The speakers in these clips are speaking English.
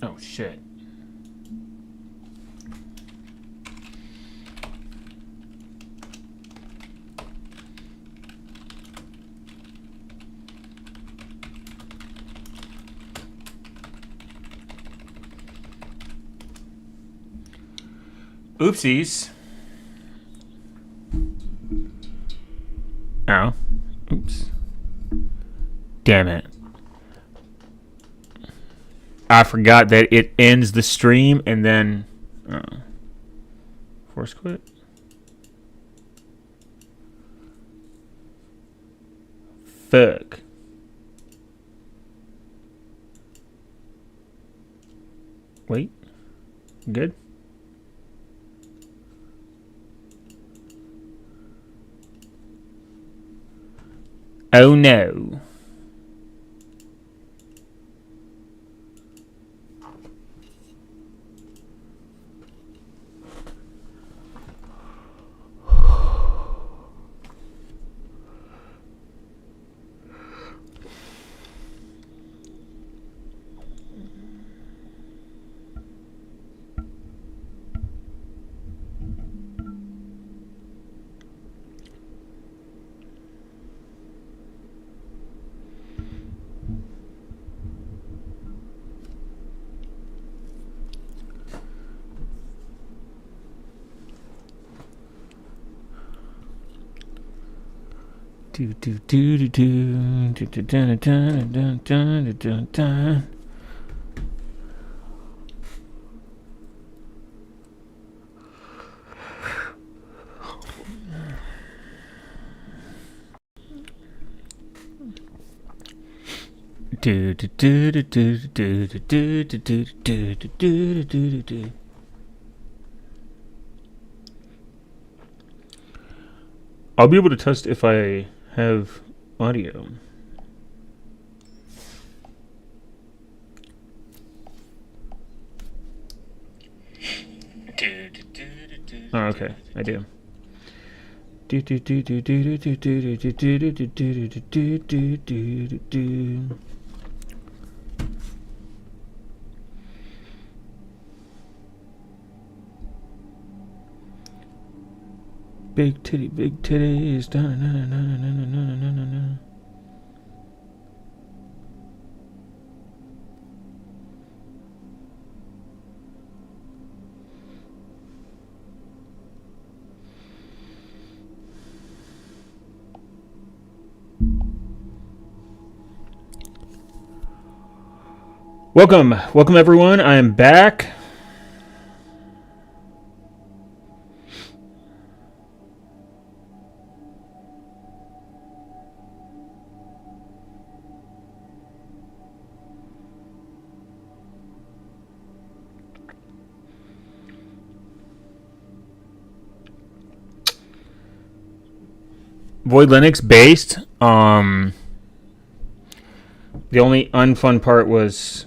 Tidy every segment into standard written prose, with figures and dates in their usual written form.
Oh shit. Oopsies. Oh. Oops. Damn it. I forgot that it ends the stream and then... force quit? Fuck. Wait. Good? Oh no. Do do do do do do do do do do do do do. Do do do do do do do do do do do do do. I'll be able to test if I have audio. Oh, okay, I do. Do do do do do do do do do do do do do do do do. Big titties. Da, na, na, na, na, na, na, na, na, na. Welcome everyone. I am back. Void Linux based. The only unfun part was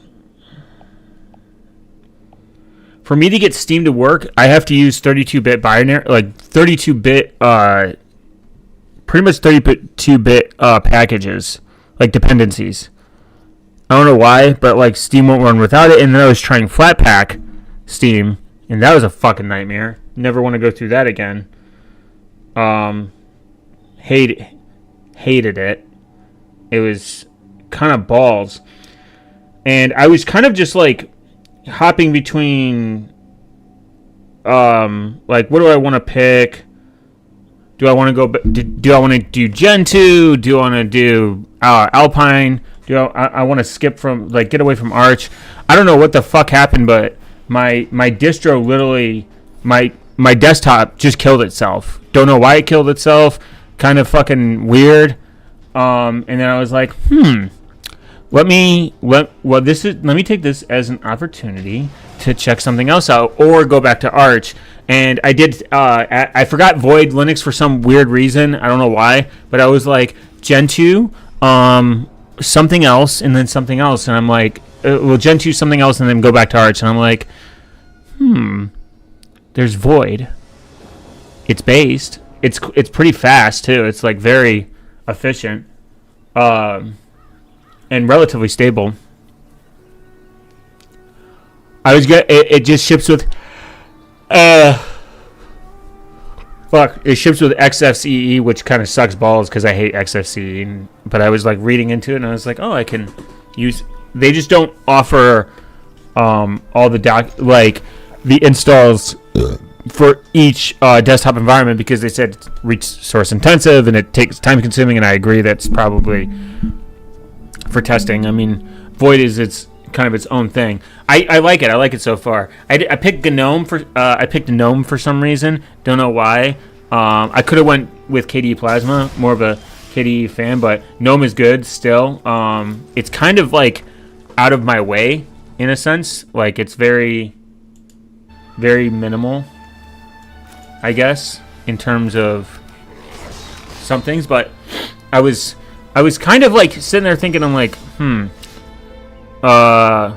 for me to get Steam to work, I have to use 32-bit binary, like 32-bit, pretty much 32-bit packages, like dependencies. I don't know why, but like Steam won't run without it. And then I was trying Flatpak Steam, and that was a fucking nightmare. Never want to go through that again. Hated it. It was kind of balls. And I was kind of just like hopping between like what do I want to pick? Do I want to go do I want to do Gentoo? Do I want to do Alpine? I want to skip from like get away from Arch? I don't know what the fuck happened, but my distro literally my desktop just killed itself. Don't know why it killed itself. Kind of fucking weird. And then I was like, let me take this as an opportunity to check something else out or go back to Arch. And I did. I forgot Void Linux for some weird reason. I don't know why, but I was like Gentoo, something else, and then something else, and I'm like, Gentoo something else, and then go back to Arch, and I'm like, there's Void. It's based. It's pretty fast too. It's like very efficient, and relatively stable. I was good. It just ships with. Fuck. It ships with XFCE, which kind of sucks balls because I hate XFCE. But I was like reading into it, and I was like, oh, I can use. They just don't offer all the the installs for each desktop environment because they said it's resource intensive and it takes time consuming. And I agree that's probably for testing. I mean, Void is its kind of its own thing. I like it. I like it so far. I picked GNOME for I picked GNOME for some reason. Don't know why. I could have went with KDE Plasma, more of a KDE fan, but GNOME is good still. It's kind of like out of my way in a sense. Like it's very, very minimal, I guess, in terms of some things. But I was kind of like sitting there thinking, I'm like, I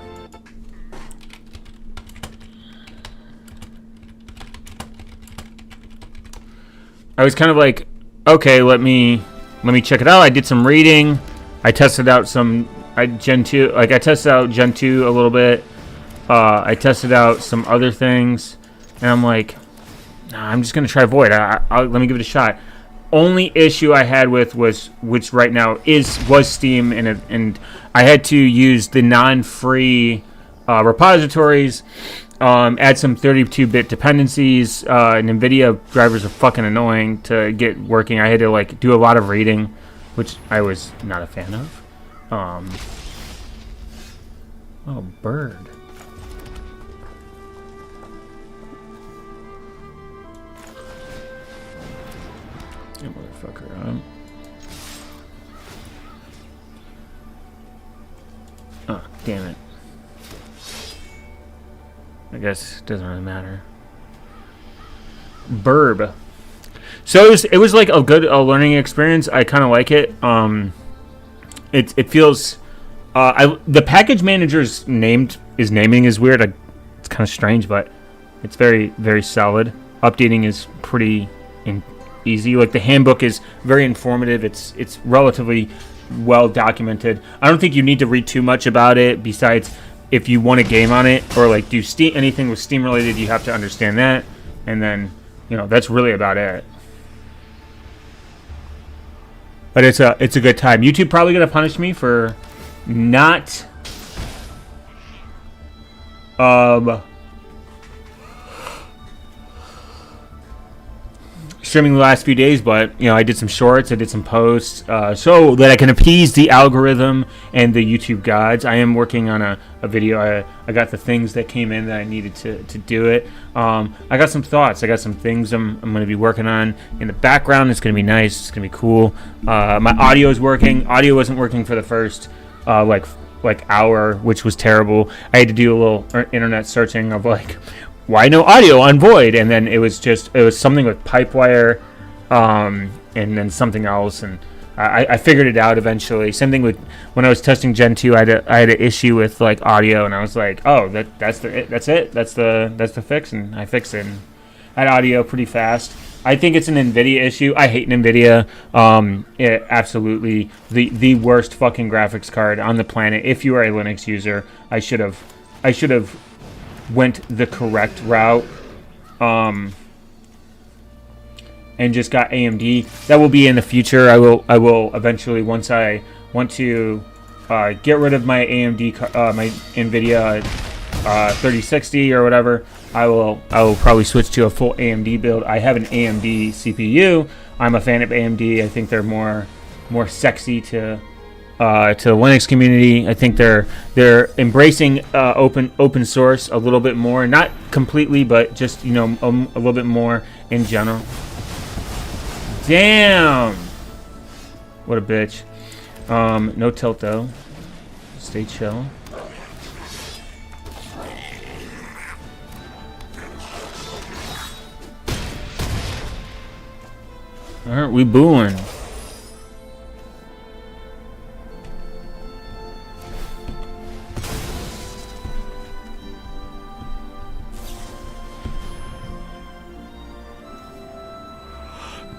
was kind of like, okay, let me check it out. I did some reading. I tested out Gen 2. Like I tested out Gen 2 a little bit. I tested out some other things, and I'm like, nah, I'm just gonna try Void. Let me give it a shot. Only issue I had with which right now was Steam, and I had to use the non-free repositories, add some 32-bit dependencies, and NVIDIA drivers are fucking annoying to get working. I had to like do a lot of reading, which I was not a fan of. Oh, bird. You motherfucker. Oh, damn it. I guess it doesn't really matter. Burb. So it was like a good learning experience. I kind of like it. It feels. The package manager's naming is weird. It's kind of strange, but it's very, very solid. Updating is pretty easy. Like the handbook is very informative. It's relatively well documented. I don't think you need to read too much about it. Besides, if you want a game on it or like do anything with Steam related, you have to understand that. And then that's really about it. But it's a good time. YouTube probably gonna punish me for not streaming the last few days, but I did some shorts, I did some posts, so that I can appease the algorithm and the YouTube gods. I am working on a video. I got the things that came in that I needed to do it. I got some thoughts. I got some things I'm going to be working on in the background. It's going to be nice. It's going to be cool. My audio is working. Audio wasn't working for the first like hour, which was terrible. I had to do a little internet searching of like, why no audio on Void? And then it was something with Pipewire, and then something else, and I figured it out eventually. Same thing with when I was testing Gen 2. I had an issue with like audio, and I was like, oh, that's the fix, and I fixed it. And I had audio pretty fast. I think it's an NVIDIA issue. I hate NVIDIA. Absolutely the worst fucking graphics card on the planet. If you are a Linux user, I should have went the correct route, and just got AMD. That will be in the future. I will eventually, once I want to get rid of my AMD, my NVIDIA 3060 or whatever, I will probably switch to a full AMD build. I have an AMD CPU. I'm a fan of AMD. I think they're more sexy to the Linux community. I think they're embracing open source a little bit more, not completely, but just a little bit more in general. Damn, what a bitch. No tilt though. Stay chill. All right, we booing.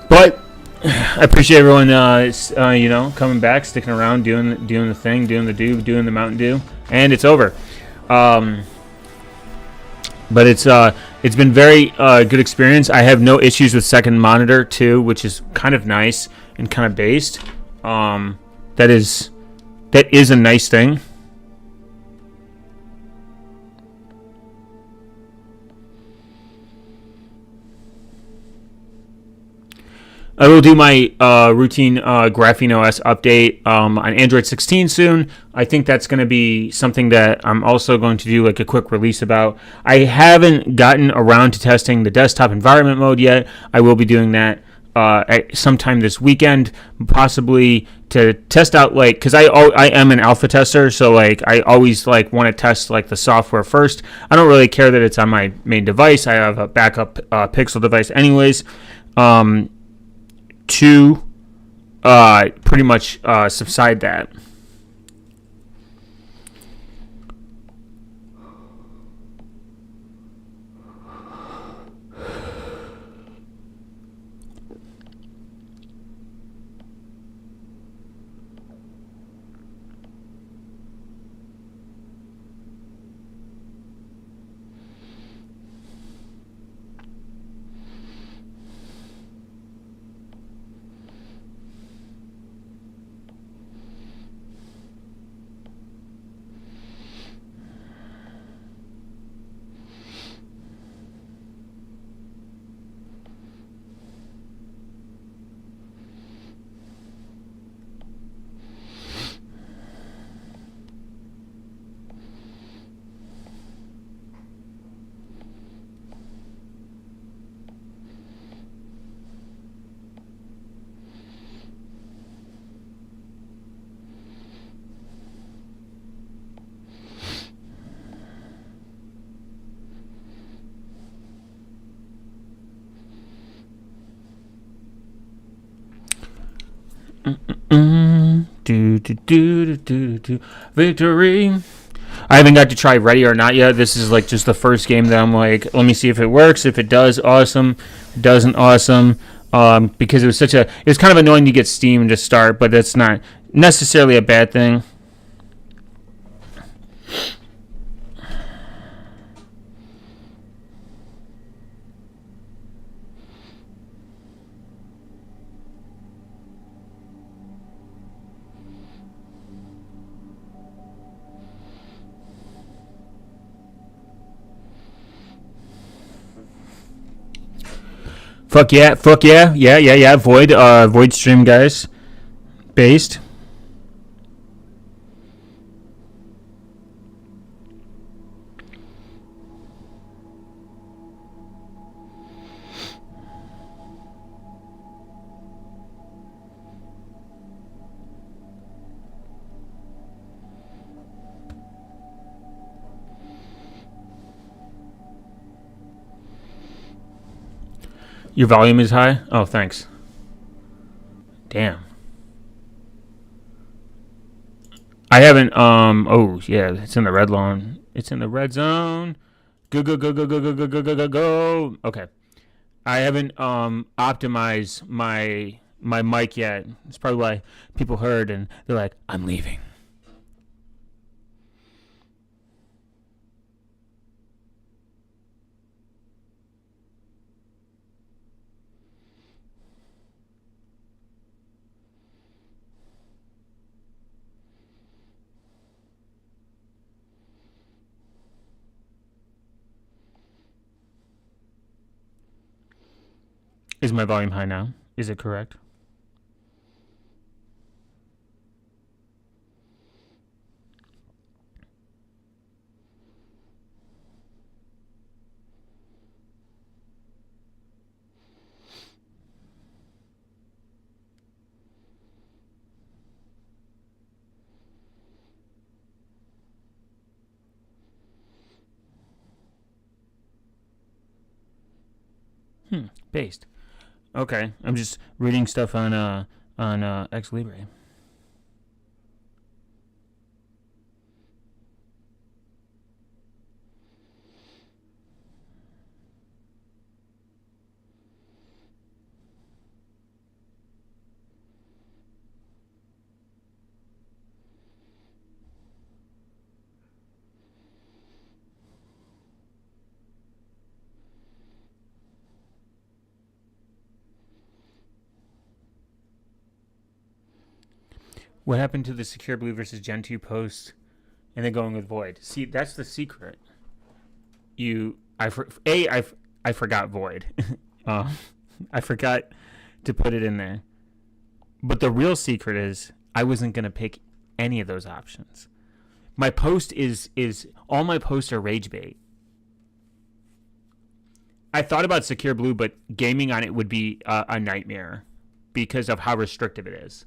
But I appreciate everyone, coming back, sticking around, doing the thing, doing the Mountain Dew, and it's over. But it's been very good experience. I have no issues with second monitor too, which is kind of nice and kind of based. Um, that is a nice thing. I will do my routine Graphene OS update on Android 16 soon. I think that's going to be something that I'm also going to do like a quick release about. I haven't gotten around to testing the desktop environment mode yet. I will be doing that sometime this weekend, possibly to test out like because I am an alpha tester, so like I always like want to test like the software first. I don't really care that it's on my main device. I have a backup Pixel device anyways. To pretty much subside that. Victory. I haven't got to try Ready or Not yet. This is like just the first game that I'm like, let me see if it works. If it does, awesome. Doesn't, awesome. Because it was kind of annoying to get Steam to start, but that's not necessarily a bad thing. Fuck yeah, yeah. Void stream guys, based. Your volume is high. Oh, thanks. Damn. I haven't. Oh yeah, it's in the red zone. It's in the red zone. Go go go go go go go go go go go. Okay. I haven't optimized my mic yet. It's probably why people heard and they're like, I'm leaving. Is my volume high now? Is it correct? Based. Okay, I'm just reading stuff on X Libre. What happened to the Secure Blue versus Gen 2 post and then going with Void? See, that's the secret. I forgot Void. I forgot to put it in there. But the real secret is I wasn't going to pick any of those options. My post is all my posts are rage bait. I thought about Secure Blue, but gaming on it would be a nightmare because of how restrictive it is.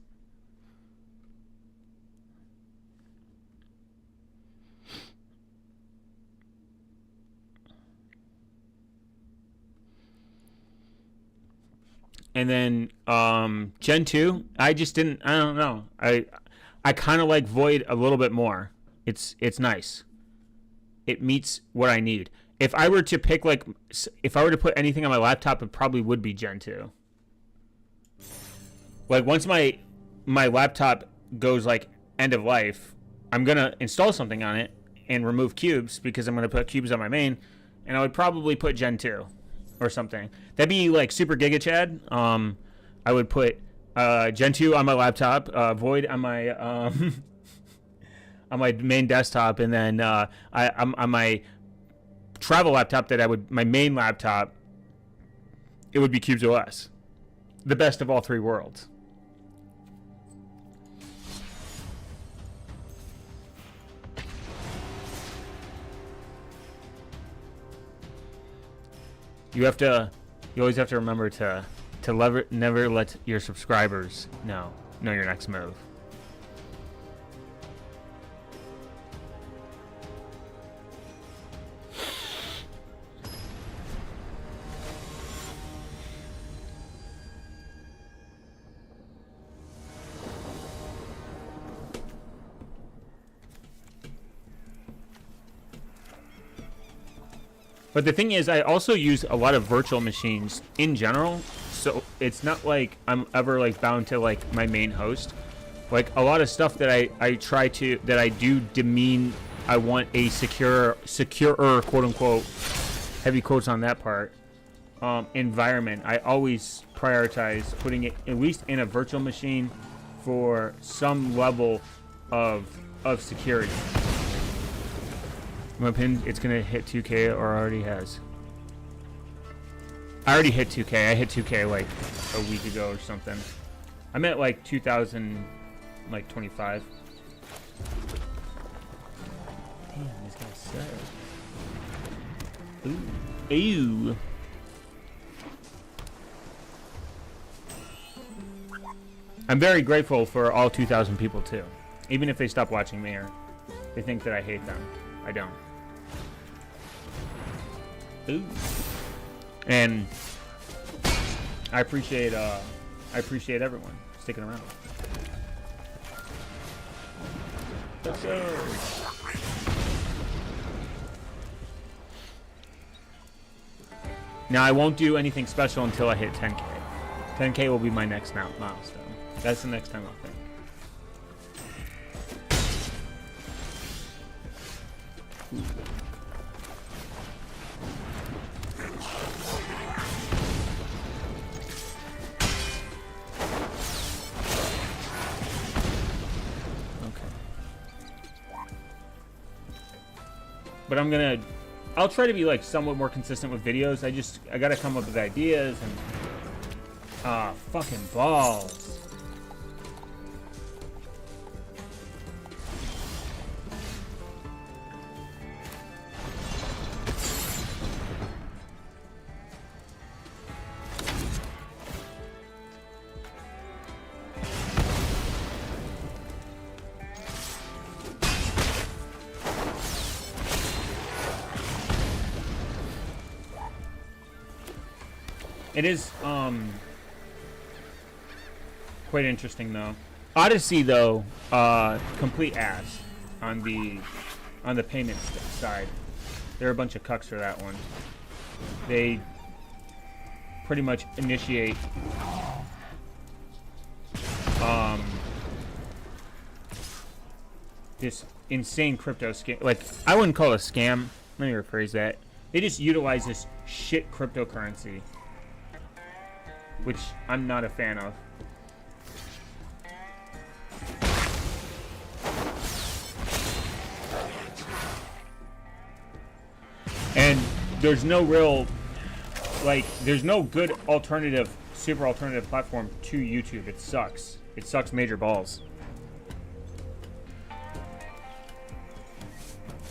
And then Gen 2, I don't know. I kind of like Void a little bit more. It's nice. It meets what I need. If I were to put anything on my laptop, it probably would be Gen 2. Like once my laptop goes like end of life, I'm going to install something on it and remove cubes because I'm going to put cubes on my main, and I would probably put Gen 2. Or something. That'd be like super Giga Chad. I would put Gen 2 on my laptop, Void on my on my main desktop, and then on my travel laptop my main laptop, it would be Cubes OS. The best of all three worlds. You always have to remember to never let your subscribers know your next move. But the thing is, I also use a lot of virtual machines in general, so it's not like I'm ever like bound to like my main host. Like a lot of stuff that I do demean. I want a securer, quote unquote, heavy quotes on that part, environment. I always prioritize putting it at least in a virtual machine for some level of security. In my opinion, it's going to hit 2K or already has. I already hit 2K. I hit 2K like a week ago or something. I'm at like 2025. Damn, this guy's sad. Ooh. Ew. I'm very grateful for all 2,000 people too. Even if they stop watching me or they think that I hate them. I don't. Ooh. And I appreciate everyone sticking around. Let's go. Now I won't do anything special until I hit 10K. 10K will be my next milestone. That's the next time I'll think. But I'll try to be like somewhat more consistent with videos. I gotta come up with ideas and fucking balls. It is quite interesting though. Odyssey though, complete ass on the payment side. They're a bunch of cucks for that one. They pretty much initiate this insane crypto scam. Like, I wouldn't call it a scam. Let me rephrase that. They just utilize this shit cryptocurrency, which I'm not a fan of. And there's no real, like, there's no good alternative, super alternative platform to YouTube. It sucks. It sucks major balls.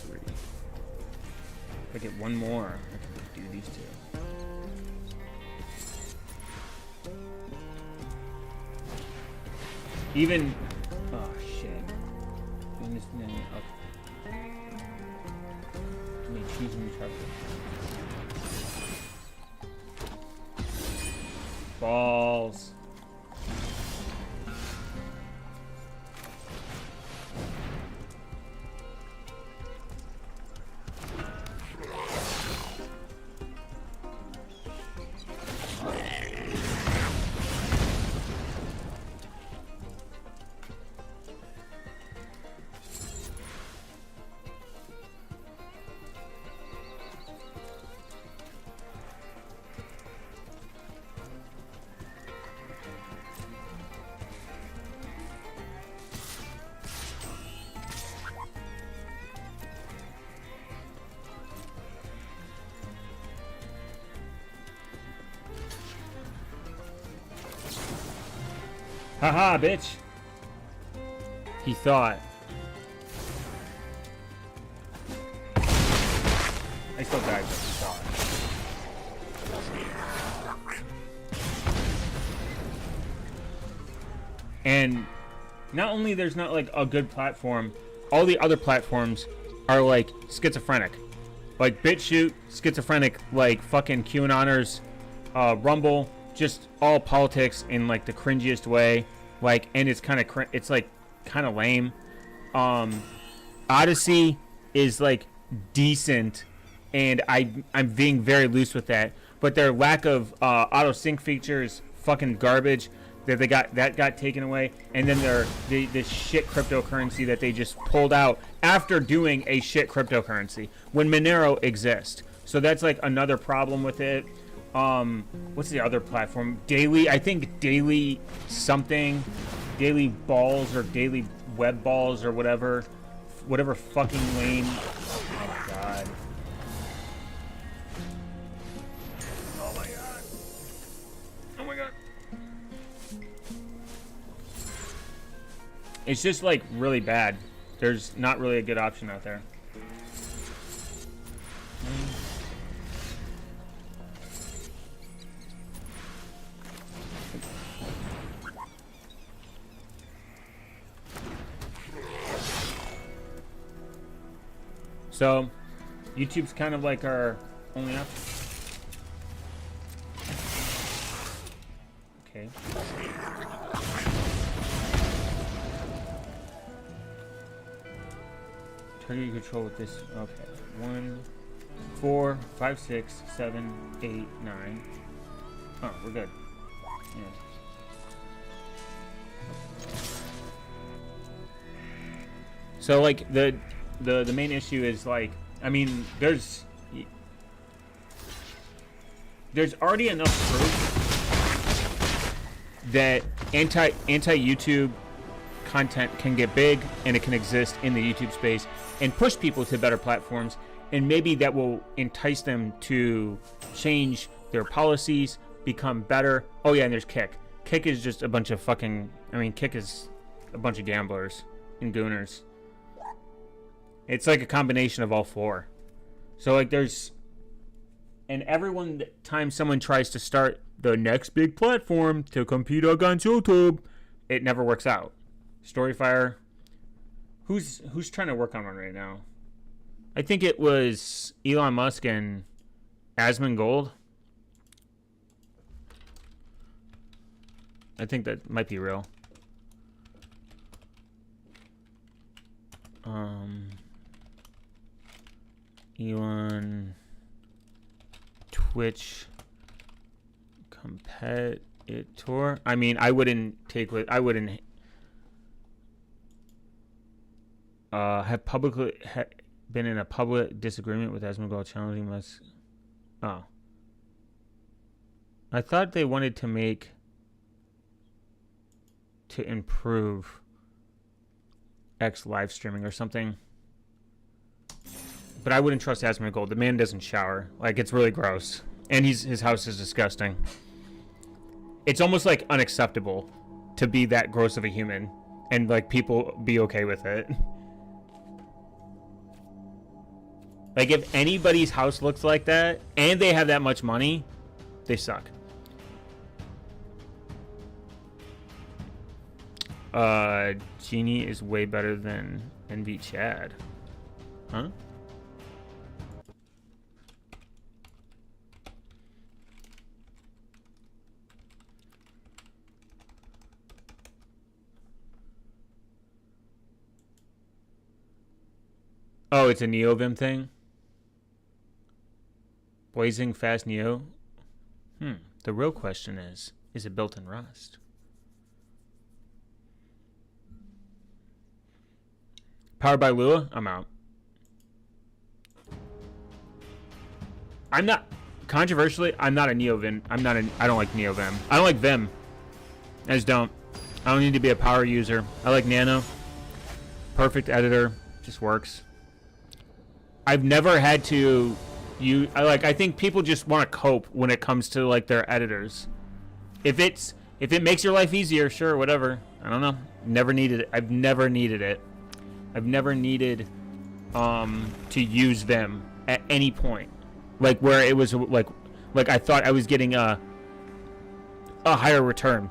3. If I get one more, I can do these 2. Even, oh shit. When this thing up. I mean, choosing the target. Balls. Haha, bitch! He thought. I still died, but he thought. And not only there's not like a good platform, all the other platforms are like schizophrenic. Like BitChute, schizophrenic, like fucking QAnoners, Rumble, just all politics in like the cringiest way. Like, and it's kind of it's like kind of lame. Odyssey is like decent, and I'm being very loose with that. But their lack of auto sync features, fucking garbage. That they got taken away, and then this shit cryptocurrency that they just pulled out after doing a shit cryptocurrency when Monero exists. So that's like another problem with it. What's the other platform? Daily, I think Daily something, Daily Balls or Daily Web Balls or whatever fucking lame. Oh my god. Oh my god. Oh my god. It's just like really bad. There's not really a good option out there. So, YouTube's kind of like our only option. Okay. Target control with this. Okay. 1, 4, 5, 6, 7, 8, 9. Oh, we're good. Yeah. So like the main issue is like, I mean, there's already enough proof that anti-YouTube content can get big and it can exist in the YouTube space and push people to better platforms, and maybe that will entice them to change their policies, become better. Oh yeah, and there's Kick. Kick is just a bunch of fucking, I mean, Kick is a bunch of gamblers and gooners. It's like a combination of all four. So like there's, and everyone time someone tries to start the next big platform to compete against YouTube, it never works out. Storyfire, who's trying to work on one right now? I think it was Elon Musk and Asmongold. I think that might be real. Elon Twitch competitor. I mean, I wouldn't have publicly been in a public disagreement with Asmongold challenging Musk. Oh, I thought they wanted to improve X live streaming or something. But I wouldn't trust Asmongold. The man doesn't shower. Like, it's really gross. And his house is disgusting. It's almost like unacceptable to be that gross of a human. And like people be okay with it. Like if anybody's house looks like that and they have that much money, they suck. Genie is way better than NV Chad. Huh? Oh, it's a NeoVim thing? Blazing fast Neo? The real question is it built in Rust? Powered by Lua? I'm out. I'm not, controversially, I'm not a NeoVim. I don't like NeoVim. I don't like Vim. I just don't. I don't need to be a power user. I like Nano. Perfect editor. Just works. I've never had to use, I think people just want to cope when it comes to like their editors. If it makes your life easier, sure, whatever. I don't know. Never needed it. I've never needed it. I've never needed to use them at any point. Like where it was like I thought I was getting a higher return.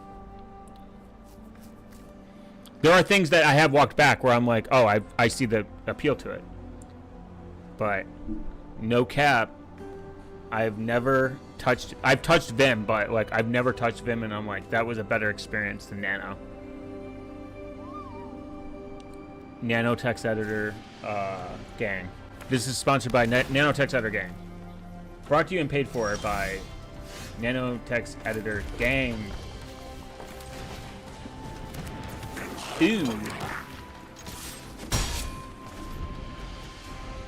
There are things that I have walked back where I'm like, oh, I see the appeal to it. But no cap, I've touched Vim, but like I've never touched Vim and I'm like, that was a better experience than Nano. Nano Text Editor Gang. This is sponsored by Nano Text Editor Gang. Brought to you and paid for by Nano Text Editor Gang. Ooh.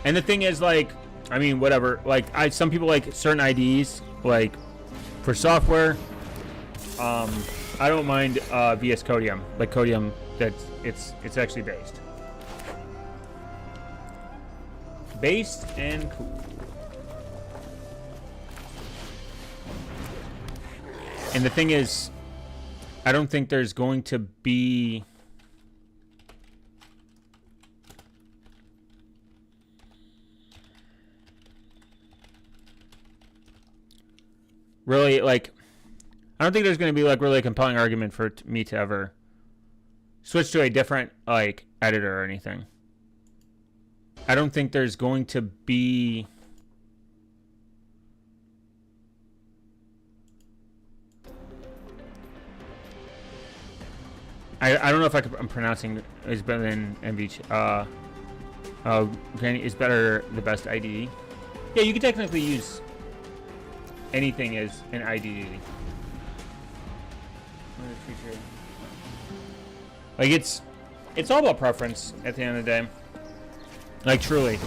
And the thing is, like, I mean, whatever. Like, some people like certain IDEs, like for software. I don't mind VS Codium, like Codium. It's actually based and cool. And the thing is, I don't think there's going to be really, like, I don't think there's going to be like really a compelling argument for me to ever switch to a different like editor or anything. I don't think there's going to be I don't know if I'm pronouncing is better than MV. Granny is better the best IDE. Yeah, you could technically use anything as an IDE. Like it's all about preference at the end of the day. Like truly,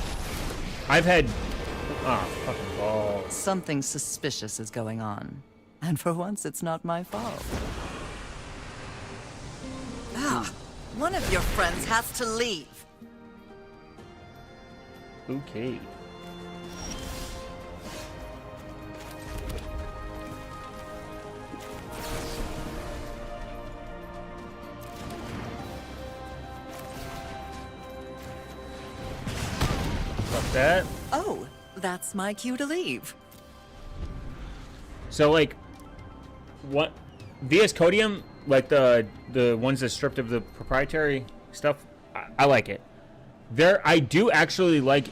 I've had fucking balls. Something suspicious is going on, and for once, it's not my fault. One of your friends has to leave. Okay. Fuck that. Oh, that's my cue to leave. So like, what? VS Codium, like the ones that stripped of the proprietary stuff, I like it. I do actually like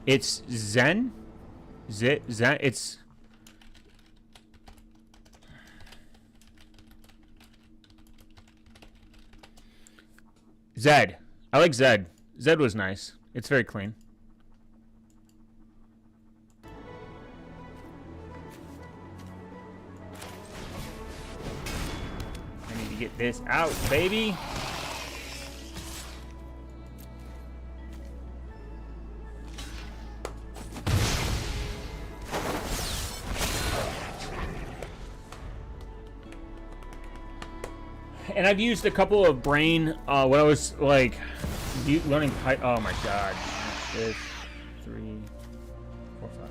it's Zen, it's Zed. I like Zed. Zed was nice. It's very clean. Get this out, baby. And I've used a couple of brain when I was like You learning Python? Oh my god. This 3, 4, 5.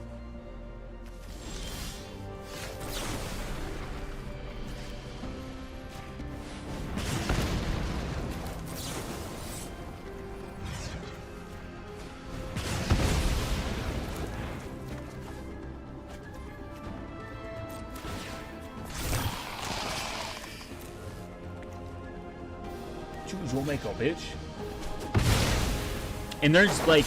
Choose your makeup, bitch. And there's like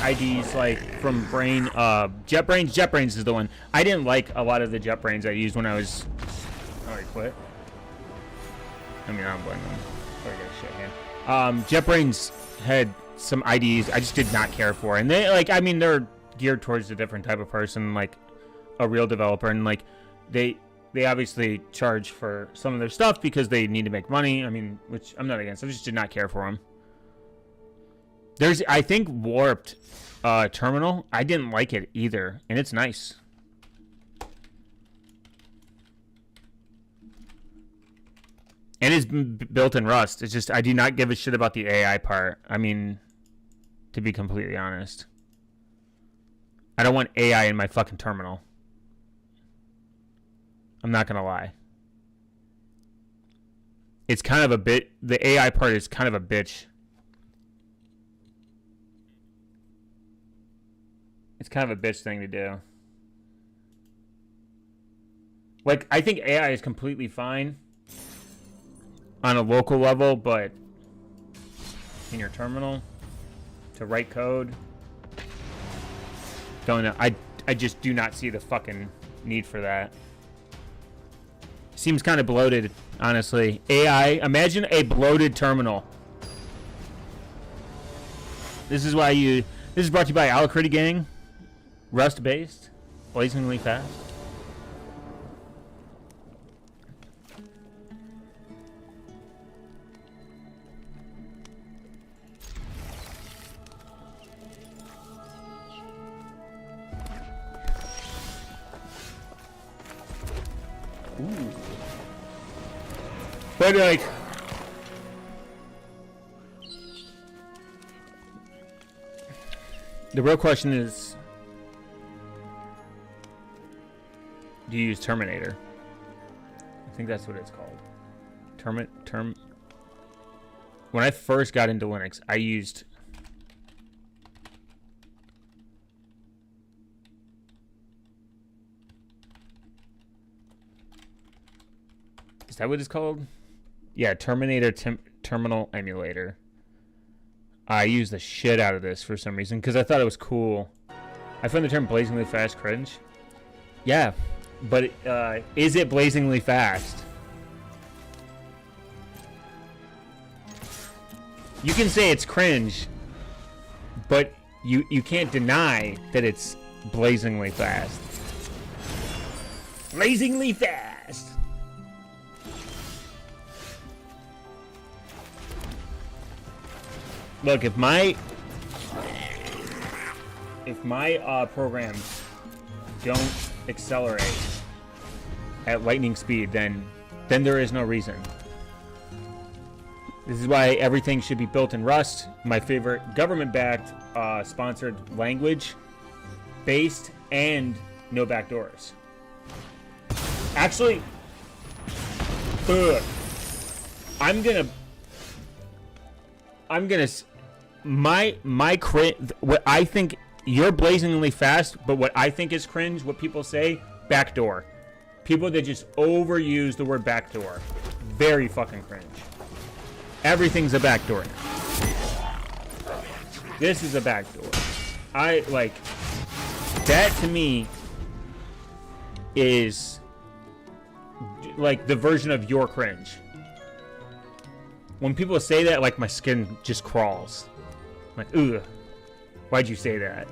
IDs like from Brain, JetBrains. JetBrains is the one. I didn't like a lot of the JetBrains I used when I was. I already quit. I mean, I don't blame them. I got shit here. JetBrains had some IDs I just did not care for, and they like. I mean, they're geared towards a different type of person, like a real developer, and like they obviously charge for some of their stuff because they need to make money. I mean, which I'm not against. I just did not care for them. There's, I think, Warped Terminal. I didn't like it either, and it's nice. And it's built in Rust. It's just, I do not give a shit about the AI part. I mean, to be completely honest. I don't want AI in my fucking terminal. I'm not gonna lie. It's kind of a bit, the AI part is kind of a bitch. It's kind of a bitch thing to do. Like, I think AI is completely fine on a local level, but in your terminal to write code, don't know. I just do not see the fucking need for that. Seems kind of bloated, honestly. AI, imagine a bloated terminal. This is brought to you by Alacrity Gang. Rust based, blazingly fast. Ooh. But like, the real question is, do you use Terminator? I think that's what it's called. When I first got into Linux, I used is that what it's called? Yeah, Terminator Terminal Emulator. I used the shit out of this for some reason because I thought it was cool. I found the term blazingly fast cringe. Yeah, but is it blazingly fast? You can say it's cringe, but you can't deny that it's blazingly fast. Blazingly fast! Look, if my programs don't accelerate at lightning speed, then there is no reason. This is why everything should be built in Rust. My favorite government-backed sponsored language, based and no backdoors. Actually, what I think, you're blazingly fast, but what I think is cringe, what people say, backdoor. People that just overuse the word backdoor. Very fucking cringe. Everything's a backdoor now. This is a backdoor. I like that. To me is like the version of your cringe. When people say that, like, my skin just crawls. I'm like, ugh, why'd you say that?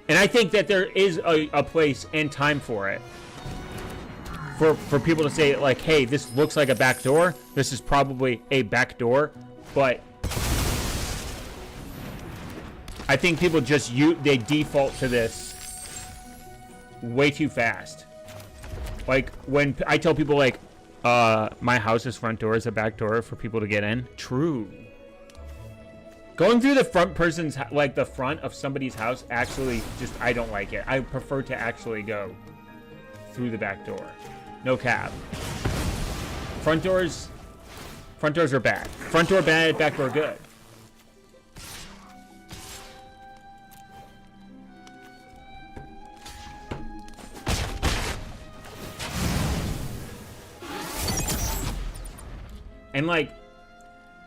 And I think that there is a place and time for it. For people to say, like, hey, this looks like a back door. This is probably a back door. But I think people just, they default to this way too fast. Like, when I tell people, like, my house's front door is a back door for people to get in. True. Going through the front person's, like the front of somebody's house, actually, just I don't like it. I prefer to actually go through the back door. No cap. Front doors are bad. Front door bad, back door good. And like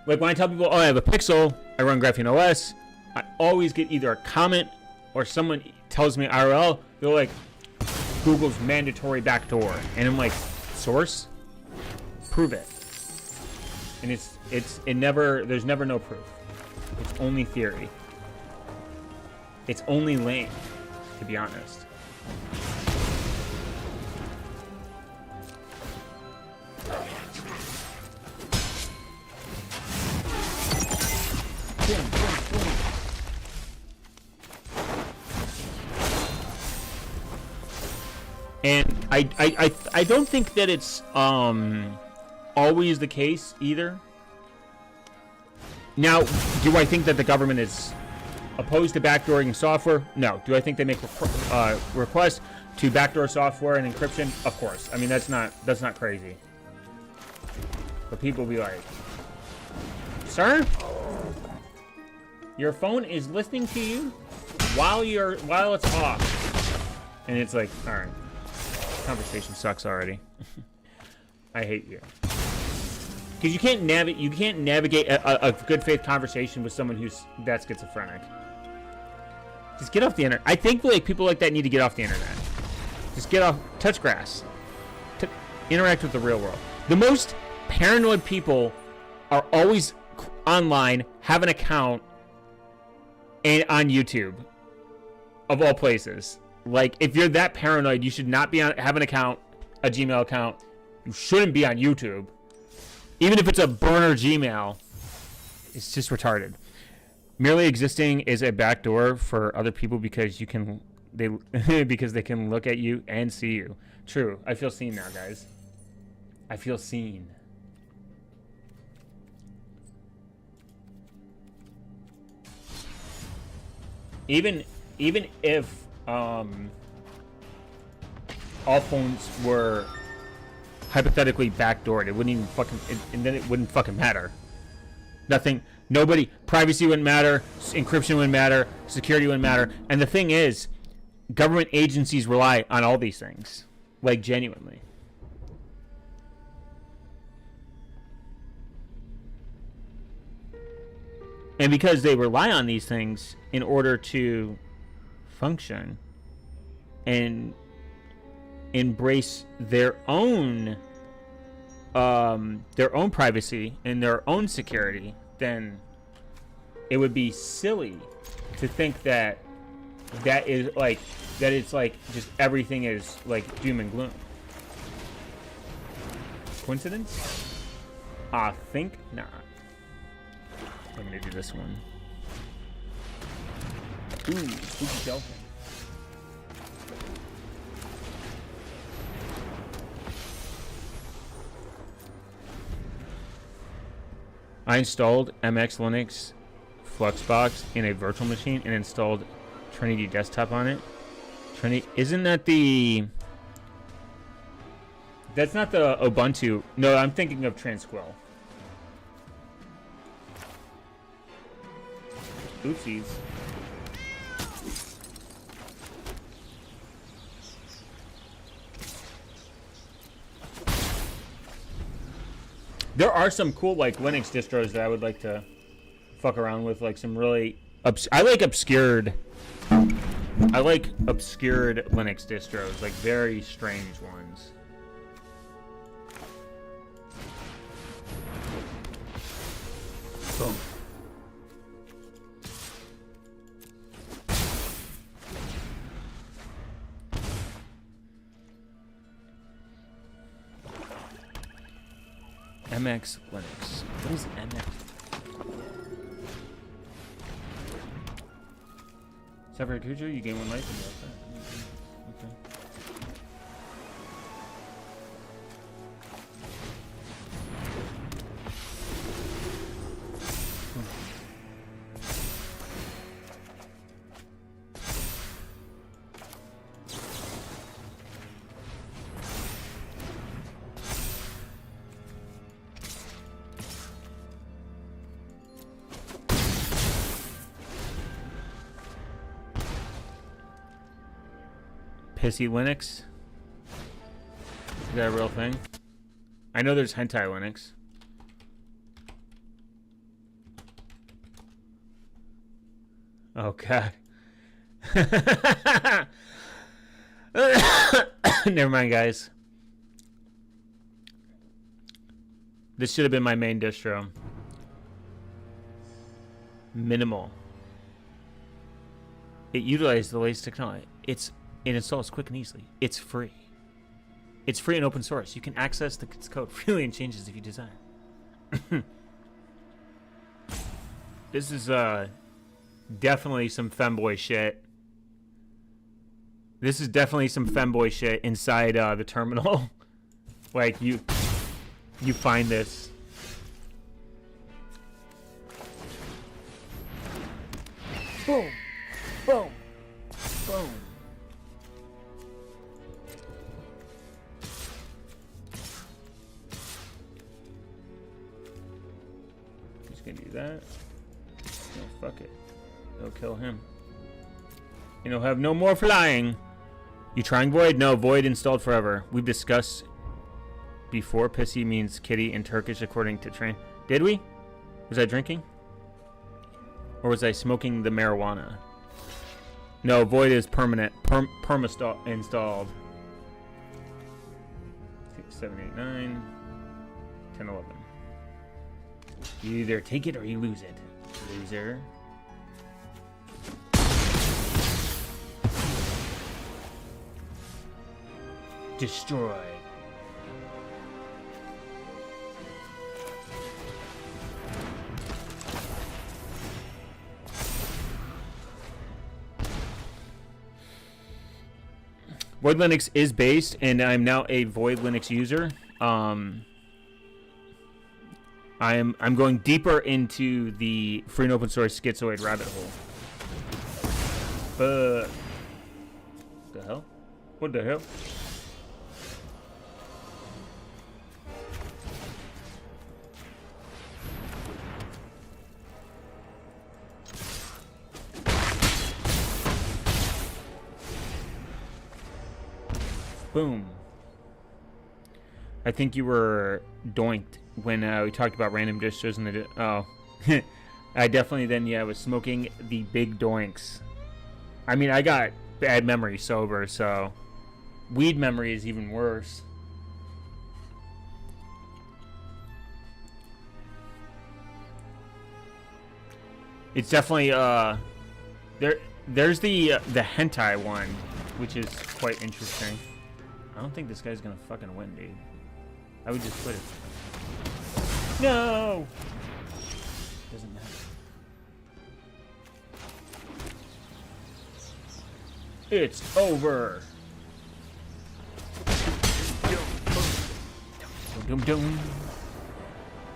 when I tell people, oh, I have a Pixel, I run Graphene OS, I always get either a comment or someone tells me IRL, they're like, Google's mandatory backdoor. And I'm like, source? Prove it. And there's never no proof. It's only theory. It's only lame, to be honest. And I don't think that it's always the case either. Now, do I think that the government is opposed to backdooring software? No. Do I think they make requests to backdoor software and encryption? Of course. I mean, that's not crazy. But people be like, sir, your phone is listening to you while it's off, and it's like, all right. Conversation sucks already. I hate you. Because you can't navigate a good faith conversation with someone that's schizophrenic. Just get off the internet. I think like people like that need to get off the internet. Just get off, touch grass. Interact with the real world. The most paranoid people are always online, have an account, and on YouTube, of all places. Like, if you're that paranoid, you should not have an account, a Gmail account. You shouldn't be on YouTube. Even if it's a burner Gmail, it's just retarded. Merely existing is a backdoor for other people because they can look at you and see you. True. I feel seen now, guys. I feel seen. Even if all phones were hypothetically backdoored, it wouldn't even and then it wouldn't fucking matter. Privacy wouldn't matter, encryption wouldn't matter, security wouldn't matter. And the thing is, government agencies rely on all these things, like genuinely. And because they rely on these things in order to function and embrace their own privacy and their own security, then it would be silly to think that it's like just everything is like doom and gloom. Coincidence? I think not. I'm gonna do this one. Ooh, spooky dolphin. I installed MX Linux Fluxbox in a virtual machine and installed Trinity Desktop on it. Trinity, isn't that the... That's not the Ubuntu. No, I'm thinking of Transquill. Oopsies. There are some cool like Linux distros that I would like to fuck around with, like some really I like obscured Linux distros, like very strange ones. Boom. MX Linux. What is MX? Separate creature, you gain 1 life and okay. Pissy Linux? Is that a real thing? I know there's hentai Linux. Okay. Never mind, guys. This should have been my main distro. Minimal. It utilizes the latest technology. It installs quick and easily. It's free. It's free and open source. You can access its code freely and changes if you desire. This is definitely some femboy shit. This is definitely some femboy shit inside the terminal. Like you find this. Boom, boom, boom. Just gonna do that. No, fuck it. It'll kill him. And he'll have no more flying. You trying Void? No, Void installed forever. We've discussed before Pissy means kitty in Turkish according to Train. Did we? Was I drinking? Or was I smoking the marijuana? No, Void is permanent. Installed. 6, 7, 8, 9, 10, 11. You either take it or you lose it. Loser. Destroy. Void Linux is based, and I'm now a Void Linux user. I'm going deeper into the free and open source schizoid rabbit hole. The hell? What the hell? Boom. I think you were doinked when we talked about random distros and the oh. I definitely then was smoking the big doinks. I mean, I got bad memory sober, so weed memory is even worse. It's definitely there's the hentai one, which is quite interesting. I don't think this guy's gonna fucking win, dude. I would just quit it. No! Doesn't matter. It's over!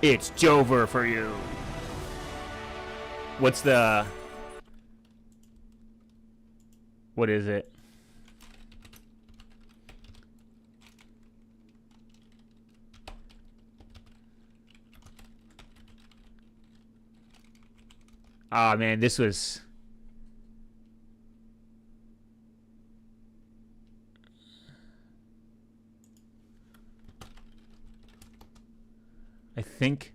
It's Jover for you. What's the... What is it? Ah, man, this was... I think...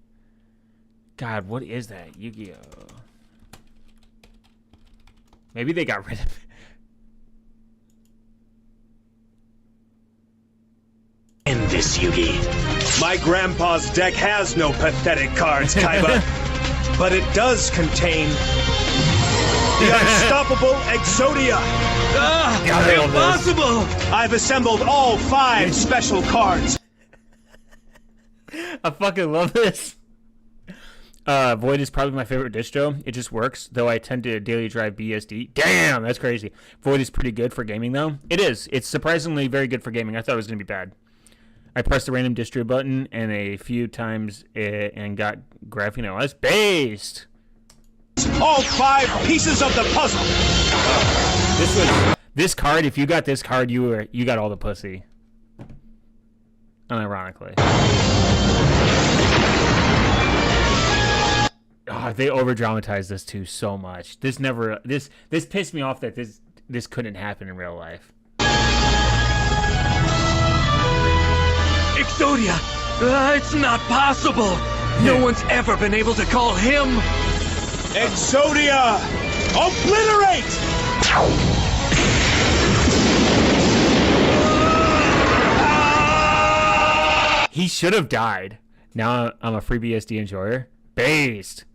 God, what is that? Yu-Gi-Oh! Maybe they got rid of it. In this, Yugi. My grandpa's deck has no pathetic cards, Kaiba. But it does contain the unstoppable Exodia. Impossible! I've assembled all 5 special cards. I fucking love this. Void is probably my favorite distro. It just works, though I tend to daily drive BSD. Damn, that's crazy. Void is pretty good for gaming, though. It is. It's surprisingly very good for gaming. I thought it was going to be bad. I pressed the random distro button and a few times and got Graphene OS based. All 5 pieces of the puzzle. This card. If you got this card, you got all the pussy. Unironically. Oh, they over dramatized this too so much. This pissed me off that this couldn't happen in real life. Exodia! It's not possible! No one's ever been able to call him! Exodia! Obliterate! He should have died. Now I'm a free BSD enjoyer. Based.